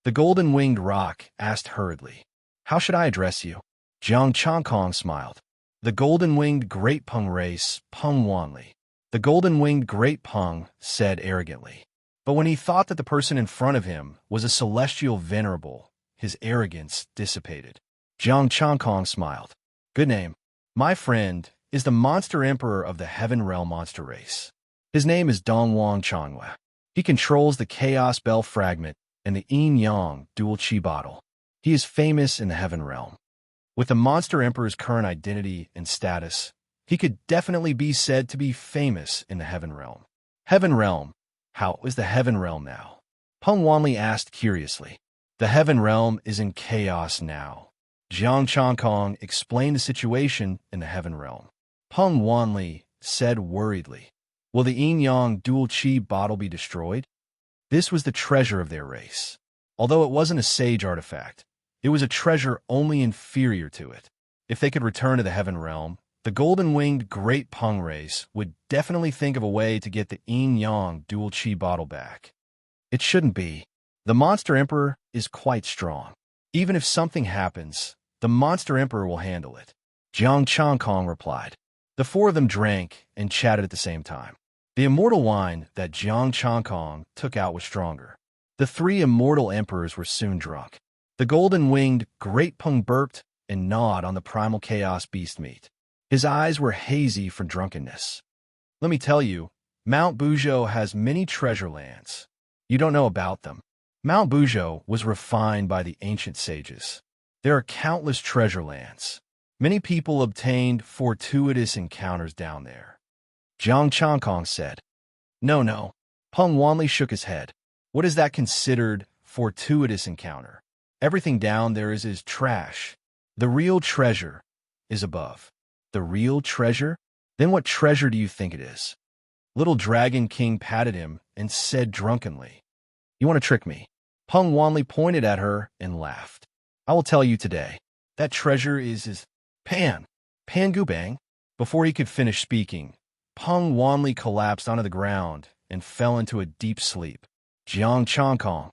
The golden-winged rock asked hurriedly. "How should I address you?" Jiang Changkong smiled. "The golden-winged great pung race, Peng Wanli." The golden-winged great pung said arrogantly. But when he thought that the person in front of him was a celestial venerable, his arrogance dissipated. Jiang Changkong smiled. "Good name. My friend is the monster emperor of the heaven realm monster race. His name is Dongwang Changhua. He controls the Chaos Bell Fragment and the Yin Yang Dual Qi Bottle. He is famous in the heaven realm." With the Monster Emperor's current identity and status, he could definitely be said to be famous in the Heaven Realm. Heaven Realm? How is the Heaven Realm now? Peng Wanli asked curiously. The Heaven Realm is in chaos now. Jiang Changkong explained the situation in the Heaven Realm. Peng Wanli said worriedly, will the yin-yang dual qi bottle be destroyed? This was the treasure of their race. Although it wasn't a sage artifact, it was a treasure only inferior to it. If they could return to the Heaven Realm, the golden-winged Great Peng race would definitely think of a way to get the yin-yang dual qi bottle back. It shouldn't be. The Monster Emperor is quite strong. Even if something happens, the Monster Emperor will handle it. Jiang Changkong replied. The four of them drank and chatted at the same time. The immortal wine that Jiang Changkong took out was stronger. The three immortal emperors were soon drunk. The golden-winged Great Peng burped and gnawed on the primal chaos beast meat. His eyes were hazy from drunkenness. Let me tell you, Mount Buzhou has many treasure lands. You don't know about them. Mount Buzhou was refined by the ancient sages. There are countless treasure lands. Many people obtained fortuitous encounters down there. Jiang Changkong said. No. Peng Wanli shook his head. What is that considered fortuitous encounter? Everything down there is trash. The real treasure is above. The real treasure? Then what treasure do you think it is? Little Dragon King patted him and said drunkenly. You want to trick me? Peng Wanli pointed at her and laughed. I will tell you today. That treasure is Pan Gubang. Before he could finish speaking, Peng Wanli collapsed onto the ground and fell into a deep sleep. Jiang Changkong.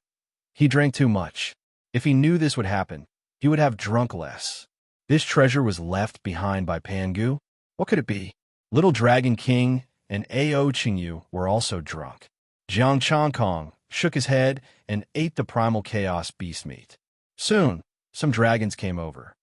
He drank too much. If he knew this would happen, he would have drunk less. This treasure was left behind by Pangu. What could it be? Little Dragon King and Ao Qingyu were also drunk. Jiang Changkong shook his head and ate the primal chaos beast meat. Soon, some dragons came over.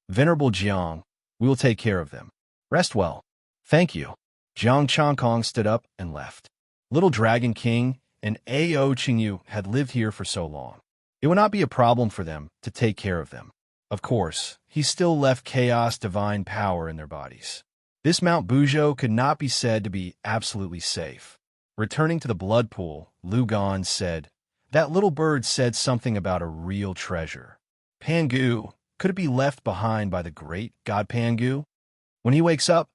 Venerable Jiang, we will take care of them. Rest well. Thank you. Jiang Changkong stood up and left. Little Dragon King and Ao Qingyu had lived here for so long. It would not be a problem for them to take care of them. Of course, he still left chaos divine power in their bodies. This Mount Buzhou could not be said to be absolutely safe. Returning to the blood pool, Lu Gan said, that little bird said something about a real treasure. Pangu, could it be left behind by the great god Pangu? When he wakes up,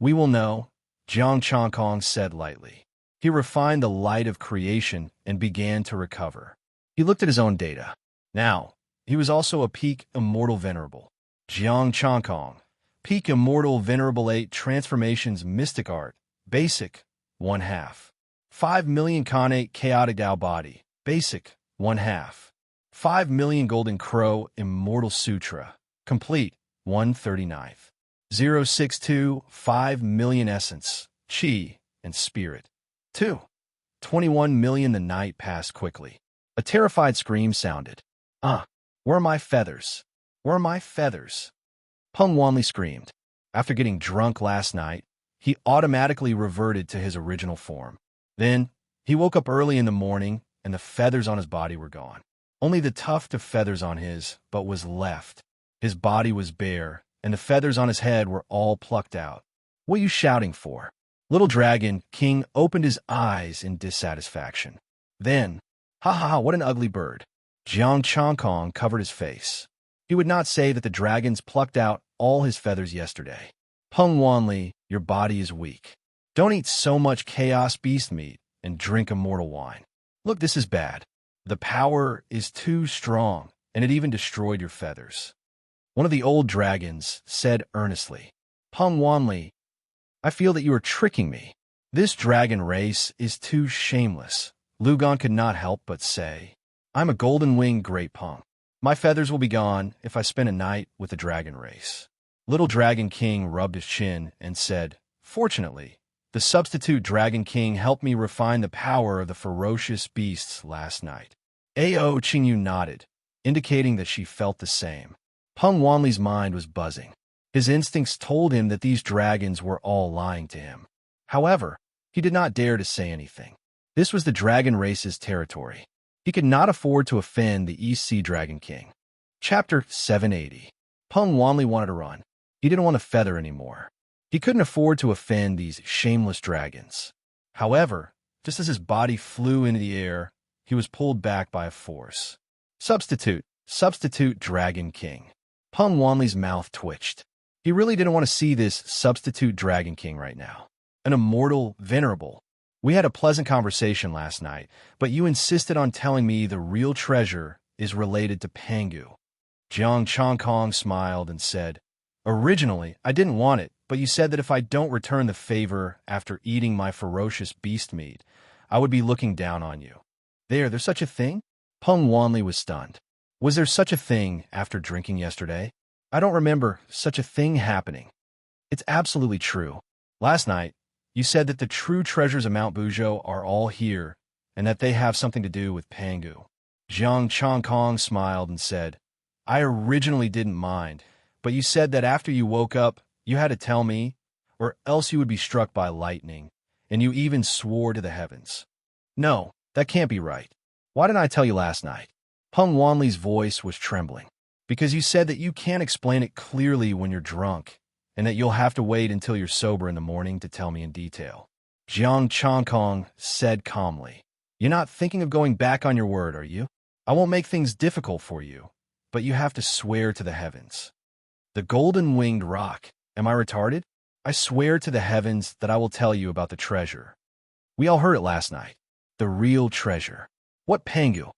we will know, Jiang Changkong said lightly. He refined the light of creation and began to recover. He looked at his own data. Now, he was also a peak immortal venerable. Jiang Changkong, peak immortal venerable 8 transformations mystic art, basic, 1/2. 5 million Khanate chaotic Dao body, basic, 1/2. 5 million golden crow immortal sutra, complete, 1/39. 062, 5 million essence, chi, and spirit. 2. 21 million. The night passed quickly. A terrified scream sounded. Where are my feathers? Where are my feathers? Peng Wanli screamed. After getting drunk last night, he automatically reverted to his original form. Then, he woke up early in the morning, and the feathers on his body were gone. Only the tuft of feathers on his butt was left. His body was bare, and the feathers on his head were all plucked out. What are you shouting for? Little Dragon King opened his eyes in dissatisfaction. Then, ha, what an ugly bird. Jiang Changkong covered his face. He would not say that the dragons plucked out all his feathers yesterday. Peng Wanli, your body is weak. Don't eat so much chaos beast meat and drink immortal wine. Look, this is bad. The power is too strong, and it even destroyed your feathers. One of the old dragons said earnestly, Peng Wanli, I feel that you are tricking me. This dragon race is too shameless. Lu Gan could not help but say, I'm a golden-winged Great Peng. My feathers will be gone if I spend a night with the dragon race. Little Dragon King rubbed his chin and said, Fortunately, the substitute Dragon King helped me refine the power of the ferocious beasts last night. Ao Qingyu nodded, indicating that she felt the same. Peng Wanli's mind was buzzing. His instincts told him that these dragons were all lying to him. However, he did not dare to say anything. This was the dragon race's territory. He could not afford to offend the East Sea Dragon King. Chapter 780. Peng Wanli wanted to run. He didn't want to feather anymore. He couldn't afford to offend these shameless dragons. However, just as his body flew into the air, he was pulled back by a force. Substitute Dragon King. Peng Wanli's mouth twitched. He really didn't want to see this substitute Dragon King right now. An immortal, venerable. We had a pleasant conversation last night, but you insisted on telling me the real treasure is related to Pangu. Jiang Changkong smiled and said, "Originally, I didn't want it, but you said that if I don't return the favor after eating my ferocious beast meat, I would be looking down on you." There's such a thing? Peng Wanli was stunned. Was there such a thing after drinking yesterday? I don't remember such a thing happening. It's absolutely true. Last night, you said that the true treasures of Mount Buzhou are all here, and that they have something to do with Pangu. Jiang Changkong smiled and said, "I originally didn't mind, but you said that after you woke up, you had to tell me, or else you would be struck by lightning, and you even swore to the heavens." "No, that can't be right. Why didn't I tell you last night?" Peng Wanli's voice was trembling. "Because you said that you can't explain it clearly when you're drunk, and that you'll have to wait until you're sober in the morning to tell me in detail." Jiang Changkong said calmly, "You're not thinking of going back on your word, are you? I won't make things difficult for you, but you have to swear to the heavens." "The golden-winged rock. Am I retarded? I swear to the heavens that I will tell you about the treasure. We all heard it last night. The real treasure. What Pangu?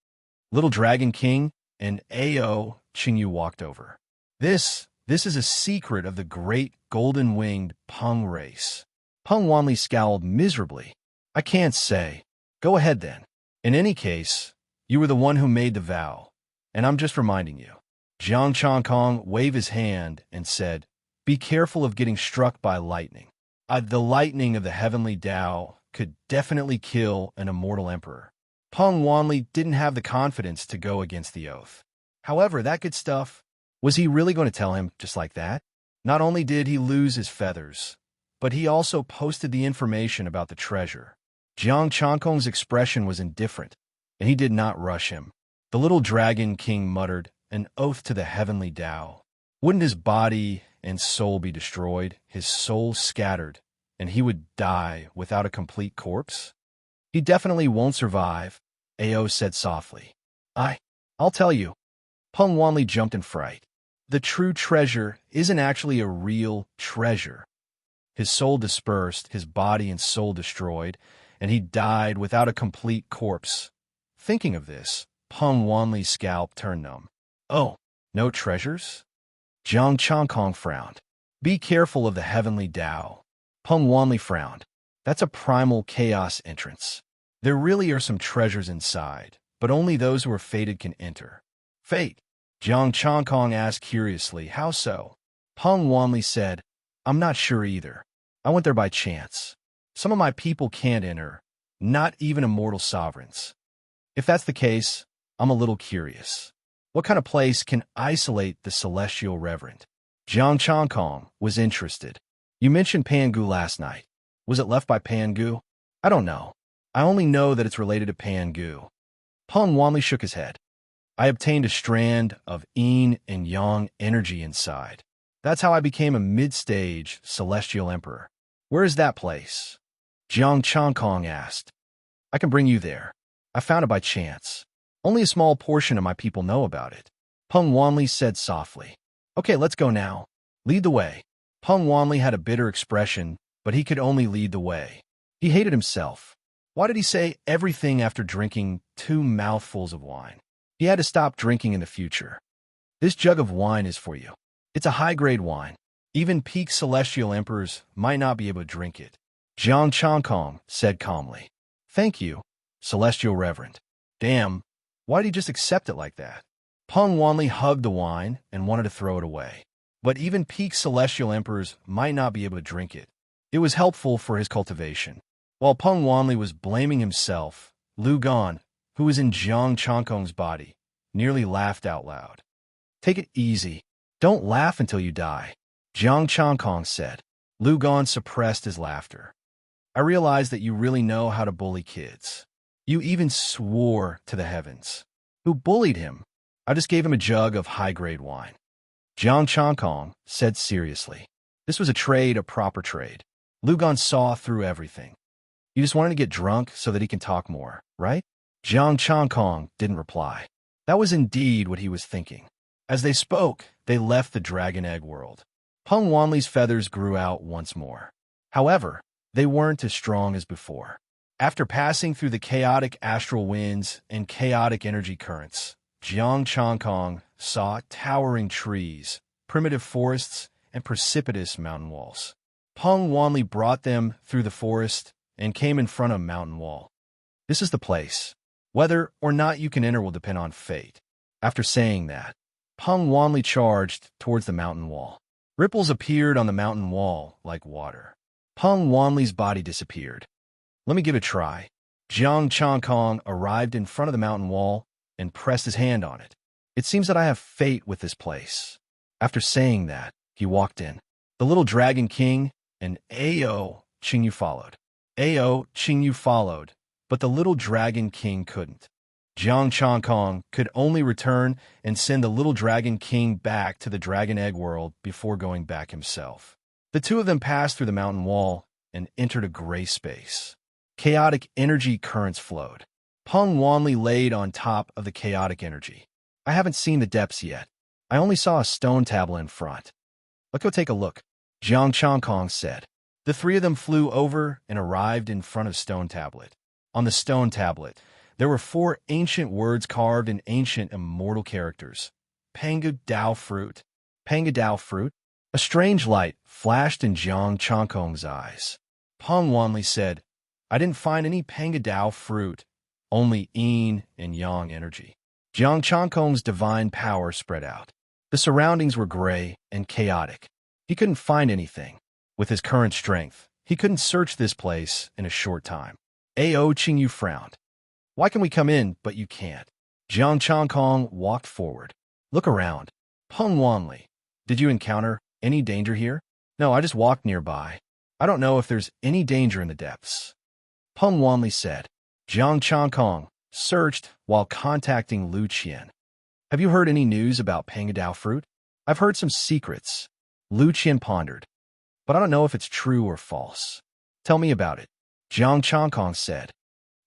Little Dragon King?" And Ao Qingyu walked over. This is a secret of the great golden-winged Peng race." Peng Wanli scowled miserably. "I can't say. Go ahead then. In any case, you were the one who made the vow, and I'm just reminding you." Jiang Changkong waved his hand and said, "Be careful of getting struck by lightning. The lightning of the heavenly Tao could definitely kill an immortal emperor." Peng Wanli didn't have the confidence to go against the oath. However, that good stuff, was he really going to tell him just like that? Not only did he lose his feathers, but he also posted the information about the treasure. Jiang Changkong's expression was indifferent, and he did not rush him. The little Dragon King muttered, "An oath to the heavenly Tao. Wouldn't his body and soul be destroyed, his soul scattered, and he would die without a complete corpse?" "He definitely won't survive," Ao said softly. I'll tell you." Peng Wanli jumped in fright. The true treasure isn't actually a real treasure. His soul dispersed, his body and soul destroyed, and he died without a complete corpse. Thinking of this, Peng Wanli's scalp turned numb. "Oh, no treasures?" Jiang Changkong frowned. "Be careful of the heavenly Tao." Peng Wanli frowned. "That's a primal chaos entrance. There really are some treasures inside, but only those who are fated can enter." "Fate?" Jiang Changkong asked curiously. "How so?" Peng Wanli said, "I'm not sure either. I went there by chance. Some of my people can't enter, not even immortal sovereigns. If that's the case, I'm a little curious. What kind of place can isolate the celestial reverend?" Jiang Changkong was interested. "You mentioned Pangu last night. Was it left by Pangu?" "I don't know. I only know that it's related to Pangu." Peng Wanli shook his head. "I obtained a strand of yin and yang energy inside. That's how I became a mid-stage celestial emperor." "Where is that place?" Jiang Changkong asked. "I can bring you there. I found it by chance. Only a small portion of my people know about it." Peng Wanli said softly. "Okay, let's go now. Lead the way." Peng Wanli had a bitter expression, but he could only lead the way. He hated himself. Why did he say everything after drinking 2 mouthfuls of wine? He had to stop drinking in the future. "This jug of wine is for you. It's a high-grade wine. Even peak celestial emperors might not be able to drink it." Jiang Changkong said calmly. "Thank you, celestial reverend." Damn, why did he just accept it like that? Peng Wanli hugged the wine and wanted to throw it away. But even peak celestial emperors might not be able to drink it. It was helpful for his cultivation. While Peng Wanli was blaming himself, Lu Gan, who was in Jiang Changkong's body, nearly laughed out loud. "Take it easy. Don't laugh until you die," Jiang Changkong said. Lu Gan suppressed his laughter. "I realize that you really know how to bully kids. You even swore to the heavens." "Who bullied him? I just gave him a jug of high-grade wine." Jiang Changkong said seriously. This was a trade, a proper trade. Lugon saw through everything. You just wanted to get drunk so that he can talk more, right? Jiang Changkong didn't reply. That was indeed what he was thinking. As they spoke, they left the dragon egg world. Peng Wanli's feathers grew out once more. However, they weren't as strong as before. After passing through the chaotic astral winds and chaotic energy currents, Jiang Changkong saw towering trees, primitive forests, and precipitous mountain walls. Peng Wanli brought them through the forest and came in front of a mountain wall. This is the place. Whether or not you can enter will depend on fate. After saying that, Peng Wanli charged towards the mountain wall. Ripples appeared on the mountain wall like water. Peng Wanli's body disappeared. Let me give it a try. Jiang Changkong arrived in front of the mountain wall and pressed his hand on it. It seems that I have fate with this place. After saying that, he walked in. The little dragon king and Ao Qingyu followed. Ao Qingyu followed, but the little dragon king couldn't. Jiang Changkong could only return and send the little dragon king back to the dragon egg world before going back himself. The two of them passed through the mountain wall and entered a gray space. Chaotic energy currents flowed. Peng Wanli laid on top of the chaotic energy. I haven't seen the depths yet. I only saw a stone tablet in front. Let's go take a look, Jiang Changkong said. The three of them flew over and arrived in front of stone tablet. On the stone tablet, there were 4 ancient words carved in ancient immortal characters. Pangu Dao fruit. Pangu Dao fruit? A strange light flashed in Jiang Changkong's eyes. Peng Wanli said, I didn't find any Pangu Dao fruit, only yin and yang energy. Jiang Changkong's divine power spread out. The surroundings were gray and chaotic. He couldn't find anything. With his current strength, he couldn't search this place in a short time. Ao Qingyu frowned. Why can we come in, but you can't? Jiang Changkong walked forward. Look around. Peng Wanli, did you encounter any danger here? No, I just walked nearby. I don't know if there's any danger in the depths. Peng Wanli said. Jiang Changkong searched while contacting Lu Qian. Have you heard any news about Pangu Dao fruit? I've heard some secrets. Lu Qian pondered. But I don't know if it's true or false. Tell me about it. Jiang Changkong said.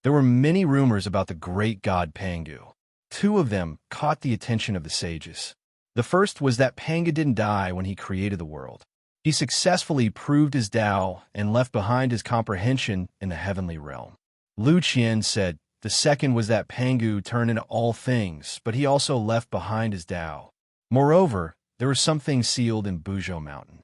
There were many rumors about the great god Pangu. 2 of them caught the attention of the sages. The first was that Pangu didn't die when he created the world. He successfully proved his Tao and left behind his comprehension in the heavenly realm. Lu Qian said, the second was that Pangu turned into all things, but he also left behind his Tao. Moreover, there were some things sealed in Buzhou Mountain.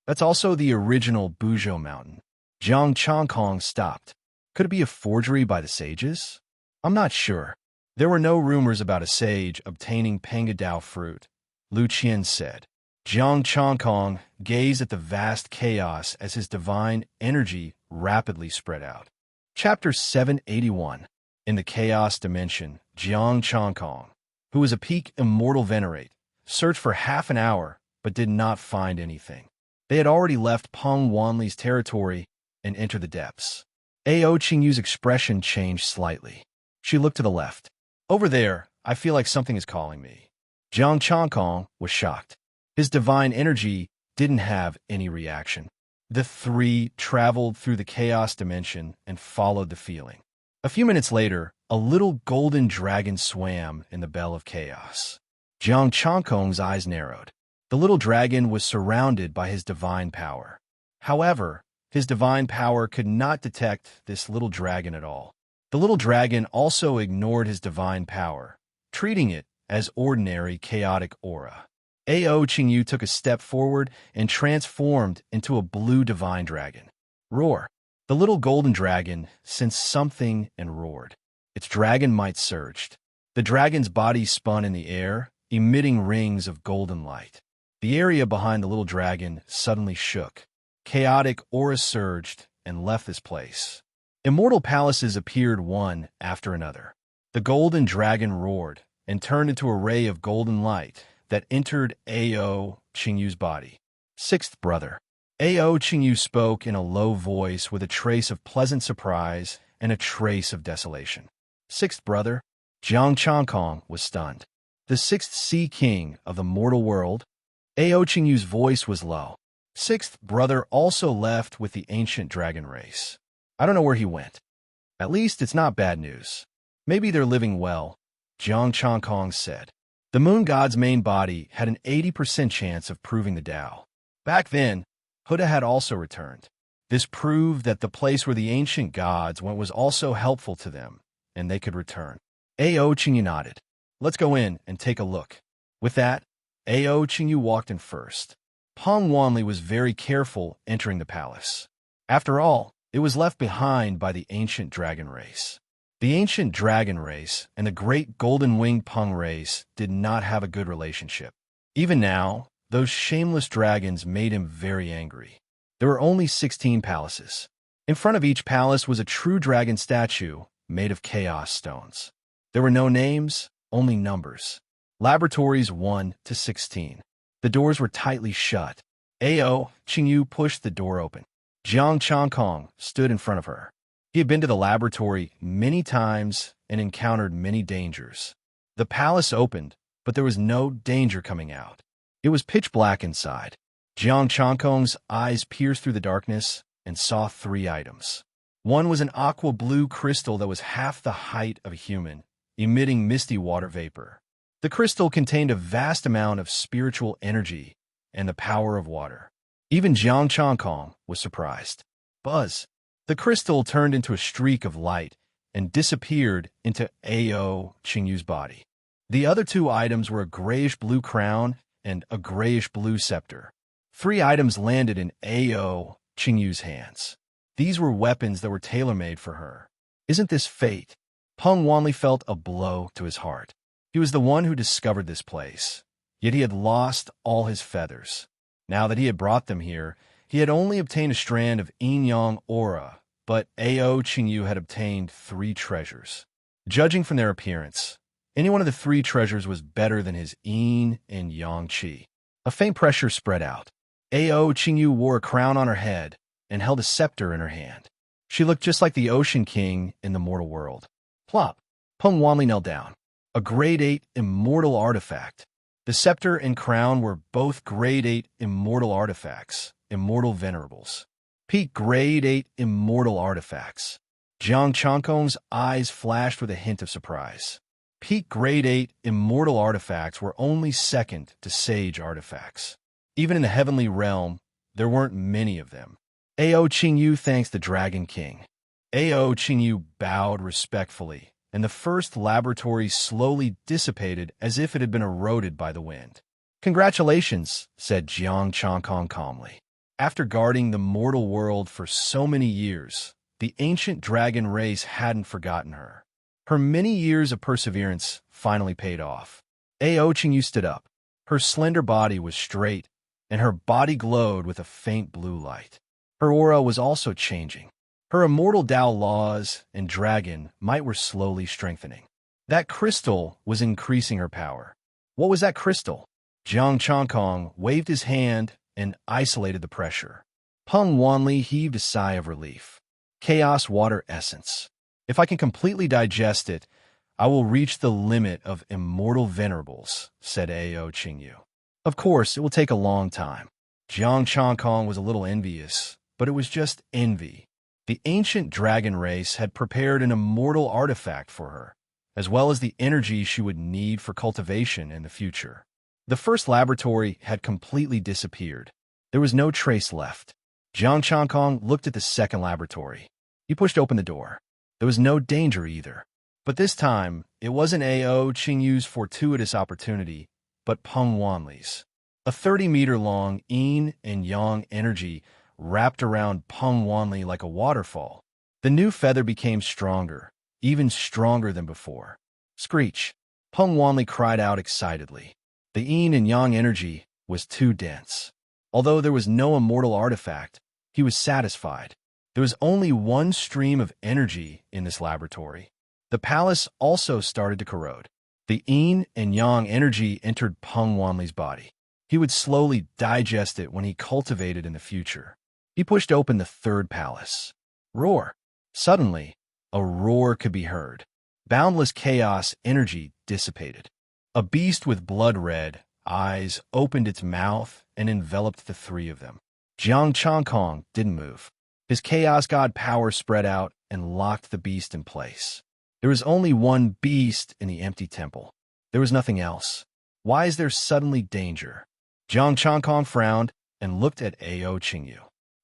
That's also the original Buzhou Mountain. Jiang Changkong stopped. Could it be a forgery by the sages? I'm not sure. There were no rumors about a sage obtaining Pangu Dao fruit, Lu Qian said. Jiang Changkong gazed at the vast chaos as his divine energy rapidly spread out. Chapter 781. In the chaos dimension, Jiang Changkong, who was a peak immortal venerate, searched for half an hour but did not find anything. They had already left Peng Wanli's territory and entered the depths. Ao Qingyu's expression changed slightly. She looked to the left. Over there, I feel like something is calling me. Jiang Changkong was shocked. His divine energy didn't have any reaction. The 3 traveled through the chaos dimension and followed the feeling. A few minutes later, a little golden dragon swam in the bell of chaos. Jiang Changkong's eyes narrowed. The little dragon was surrounded by his divine power. However, his divine power could not detect this little dragon at all. The little dragon also ignored his divine power, treating it as ordinary chaotic aura. Ao Qingyu took a step forward and transformed into a blue divine dragon. Roar! The little golden dragon sensed something and roared. Its dragon might surged. The dragon's body spun in the air, emitting rings of golden light. The area behind the little dragon suddenly shook. Chaotic aura surged and left this place. Immortal palaces appeared one after another. The golden dragon roared and turned into a ray of golden light that entered Ao Qingyu's body. 6th brother. Ao Qingyu spoke in a low voice with a trace of pleasant surprise and a trace of desolation. 6th brother. Jiang Changkong was stunned. The 6th Sea King of the mortal world? Ao Qingyu's voice was low. Sixth brother also left with the ancient dragon race. I don't know where he went. At least it's not bad news. Maybe they're living well, Jiang Changkong said. The moon god's main body had an 80% chance of proving the Tao. Back then, Huda had also returned. This proved that the place where the ancient gods went was also helpful to them, and they could return. Ao Qingyu nodded. Let's go in and take a look. With that, Ao Qingyu walked in first. Peng Wanli was very careful entering the palace. After all, it was left behind by the ancient dragon race. The ancient dragon race and the great golden-winged Peng race did not have a good relationship. Even now, those shameless dragons made him very angry. There were only 16 palaces. In front of each palace was a true dragon statue made of chaos stones. There were no names, only numbers. Laboratories 1 to 16. The doors were tightly shut. Ao Qingyu pushed the door open. Jiang Changkong stood in front of her. He had been to the laboratory many times and encountered many dangers. The palace opened, but there was no danger coming out. It was pitch black inside. Jiang Changkong's eyes pierced through the darkness and saw 3 items. One was an aqua blue crystal that was half the height of a human, emitting misty water vapor. The crystal contained a vast amount of spiritual energy and the power of water. Even Jiang Changkong was surprised. Buzz! The crystal turned into a streak of light and disappeared into Ao Qingyu's body. The other 2 items were a grayish-blue crown and a grayish-blue scepter. 3 items landed in Ao Qingyu's hands. These were weapons that were tailor-made for her. Isn't this fate? Peng Wanli felt a blow to his heart. He was the one who discovered this place, yet he had lost all his feathers. Now that he had brought them here, he had only obtained a strand of yin-yang aura, but Ao Qingyu had obtained 3 treasures. Judging from their appearance, any one of the 3 treasures was better than his yin and yang qi. A faint pressure spread out. Ao Qingyu wore a crown on her head and held a scepter in her hand. She looked just like the Ocean King in the mortal world. Plop! Peng Wanli knelt down. A grade 8 immortal artifact. The scepter and crown were both grade 8 immortal artifacts, immortal venerables. Peak grade 8 immortal artifacts. Jiang Changkong's eyes flashed with a hint of surprise. Peak grade 8 immortal artifacts were only second to sage artifacts. Even in the heavenly realm, there weren't many of them. Ao Qingyu thanks the Dragon King. Ao Qingyu bowed respectfully, and the first laboratory slowly dissipated as if it had been eroded by the wind. Congratulations, said Jiang Changkong calmly. After guarding the mortal world for so many years, the ancient dragon race hadn't forgotten her. Her many years of perseverance finally paid off. Ao Qingyu stood up. Her slender body was straight, and her body glowed with a faint blue light. Her aura was also changing. Her immortal Tao laws and dragon might were slowly strengthening. That crystal was increasing her power. What was that crystal? Jiang Changkong waved his hand and isolated the pressure. Peng Wanli heaved a sigh of relief. Chaos water essence. If I can completely digest it, I will reach the limit of immortal venerables, said Ao Qingyu. Of course, it will take a long time. Jiang Changkong was a little envious, but it was just envy. The ancient dragon race had prepared an immortal artifact for her, as well as the energy she would need for cultivation in the future. The first laboratory had completely disappeared. There was no trace left. Jiang Changkong looked at the second laboratory. He pushed open the door. There was no danger either. But this time, it wasn't Ao Qingyu's fortuitous opportunity, but Peng Wanli's. A 30-meter-long yin and yang energy wrapped around Peng Wanli like a waterfall. The new feather became stronger, even stronger than before. Screech! Peng Wanli cried out excitedly. The yin and yang energy was too dense. Although there was no immortal artifact, he was satisfied. There was only one stream of energy in this laboratory. The palace also started to corrode. The yin and yang energy entered Peng Wanli's body. He would slowly digest it when he cultivated in the future. He pushed open the third palace. Roar! Suddenly, a roar could be heard. Boundless chaos energy dissipated. A beast with blood red, eyes opened its mouth and enveloped the three of them. Jiang Changkong didn't move. His chaos god power spread out and locked the beast in place. There was only one beast in the empty temple. There was nothing else. Why is there suddenly danger? Jiang Changkong frowned and looked at Ao Qingyu.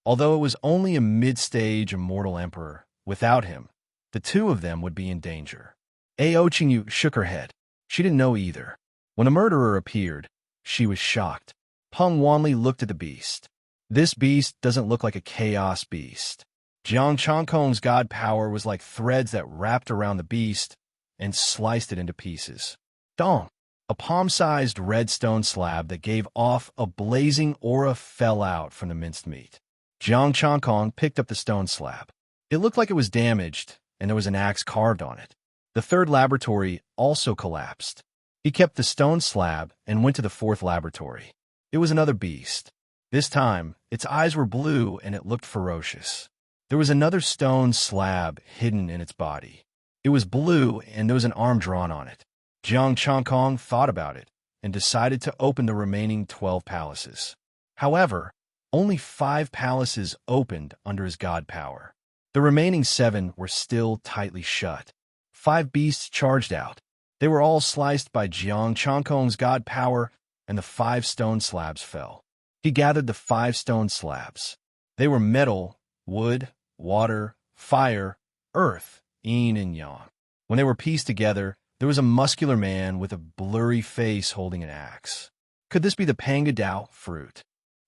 Although it was only a mid-stage immortal emperor, without him, the two of them would be in danger. Ao Qingyu shook her head. She didn't know either. When a murderer appeared, she was shocked. Peng Wanli looked at the beast. This beast doesn't look like a chaos beast. Jiang Changkong's god power was like threads that wrapped around the beast and sliced it into pieces. Dong! A palm-sized red stone slab that gave off a blazing aura fell out from the minced meat. Jiang Changkong picked up the stone slab. It looked like it was damaged, and there was an axe carved on it. The third laboratory also collapsed. He kept the stone slab and went to the fourth laboratory. It was another beast. This time, its eyes were blue and it looked ferocious. There was another stone slab hidden in its body. It was blue and there was an arm drawn on it. Jiang Changkong thought about it and decided to open the remaining 12 palaces. However, only 5 palaces opened under his god power. The remaining 7 were still tightly shut. 5 beasts charged out. They were all sliced by Jiang Changkong's god power, and the 5 stone slabs fell. He gathered the 5 stone slabs. They were metal, wood, water, fire, earth, yin and yang. When they were pieced together, there was a muscular man with a blurry face holding an axe. Could this be the Pangadao fruit?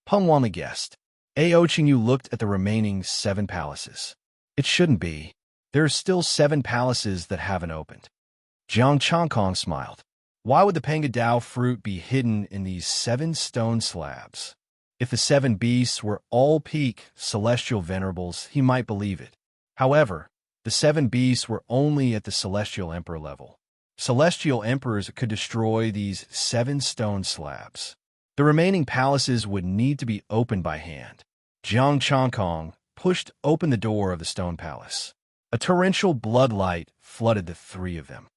Peng Wanli guessed. Ao Qingyu looked at the remaining 7 palaces. It shouldn't be. There are still 7 palaces that haven't opened. Jiang Changkong smiled. Why would the Pangadao fruit be hidden in these 7 stone slabs? If the 7 beasts were all peak celestial venerables, he might believe it. However, the 7 beasts were only at the celestial emperor level. Celestial emperors could destroy these 7 stone slabs. The remaining palaces would need to be opened by hand. Jiang Changkong pushed open the door of the stone palace. A torrential bloodlight flooded the 3 of them.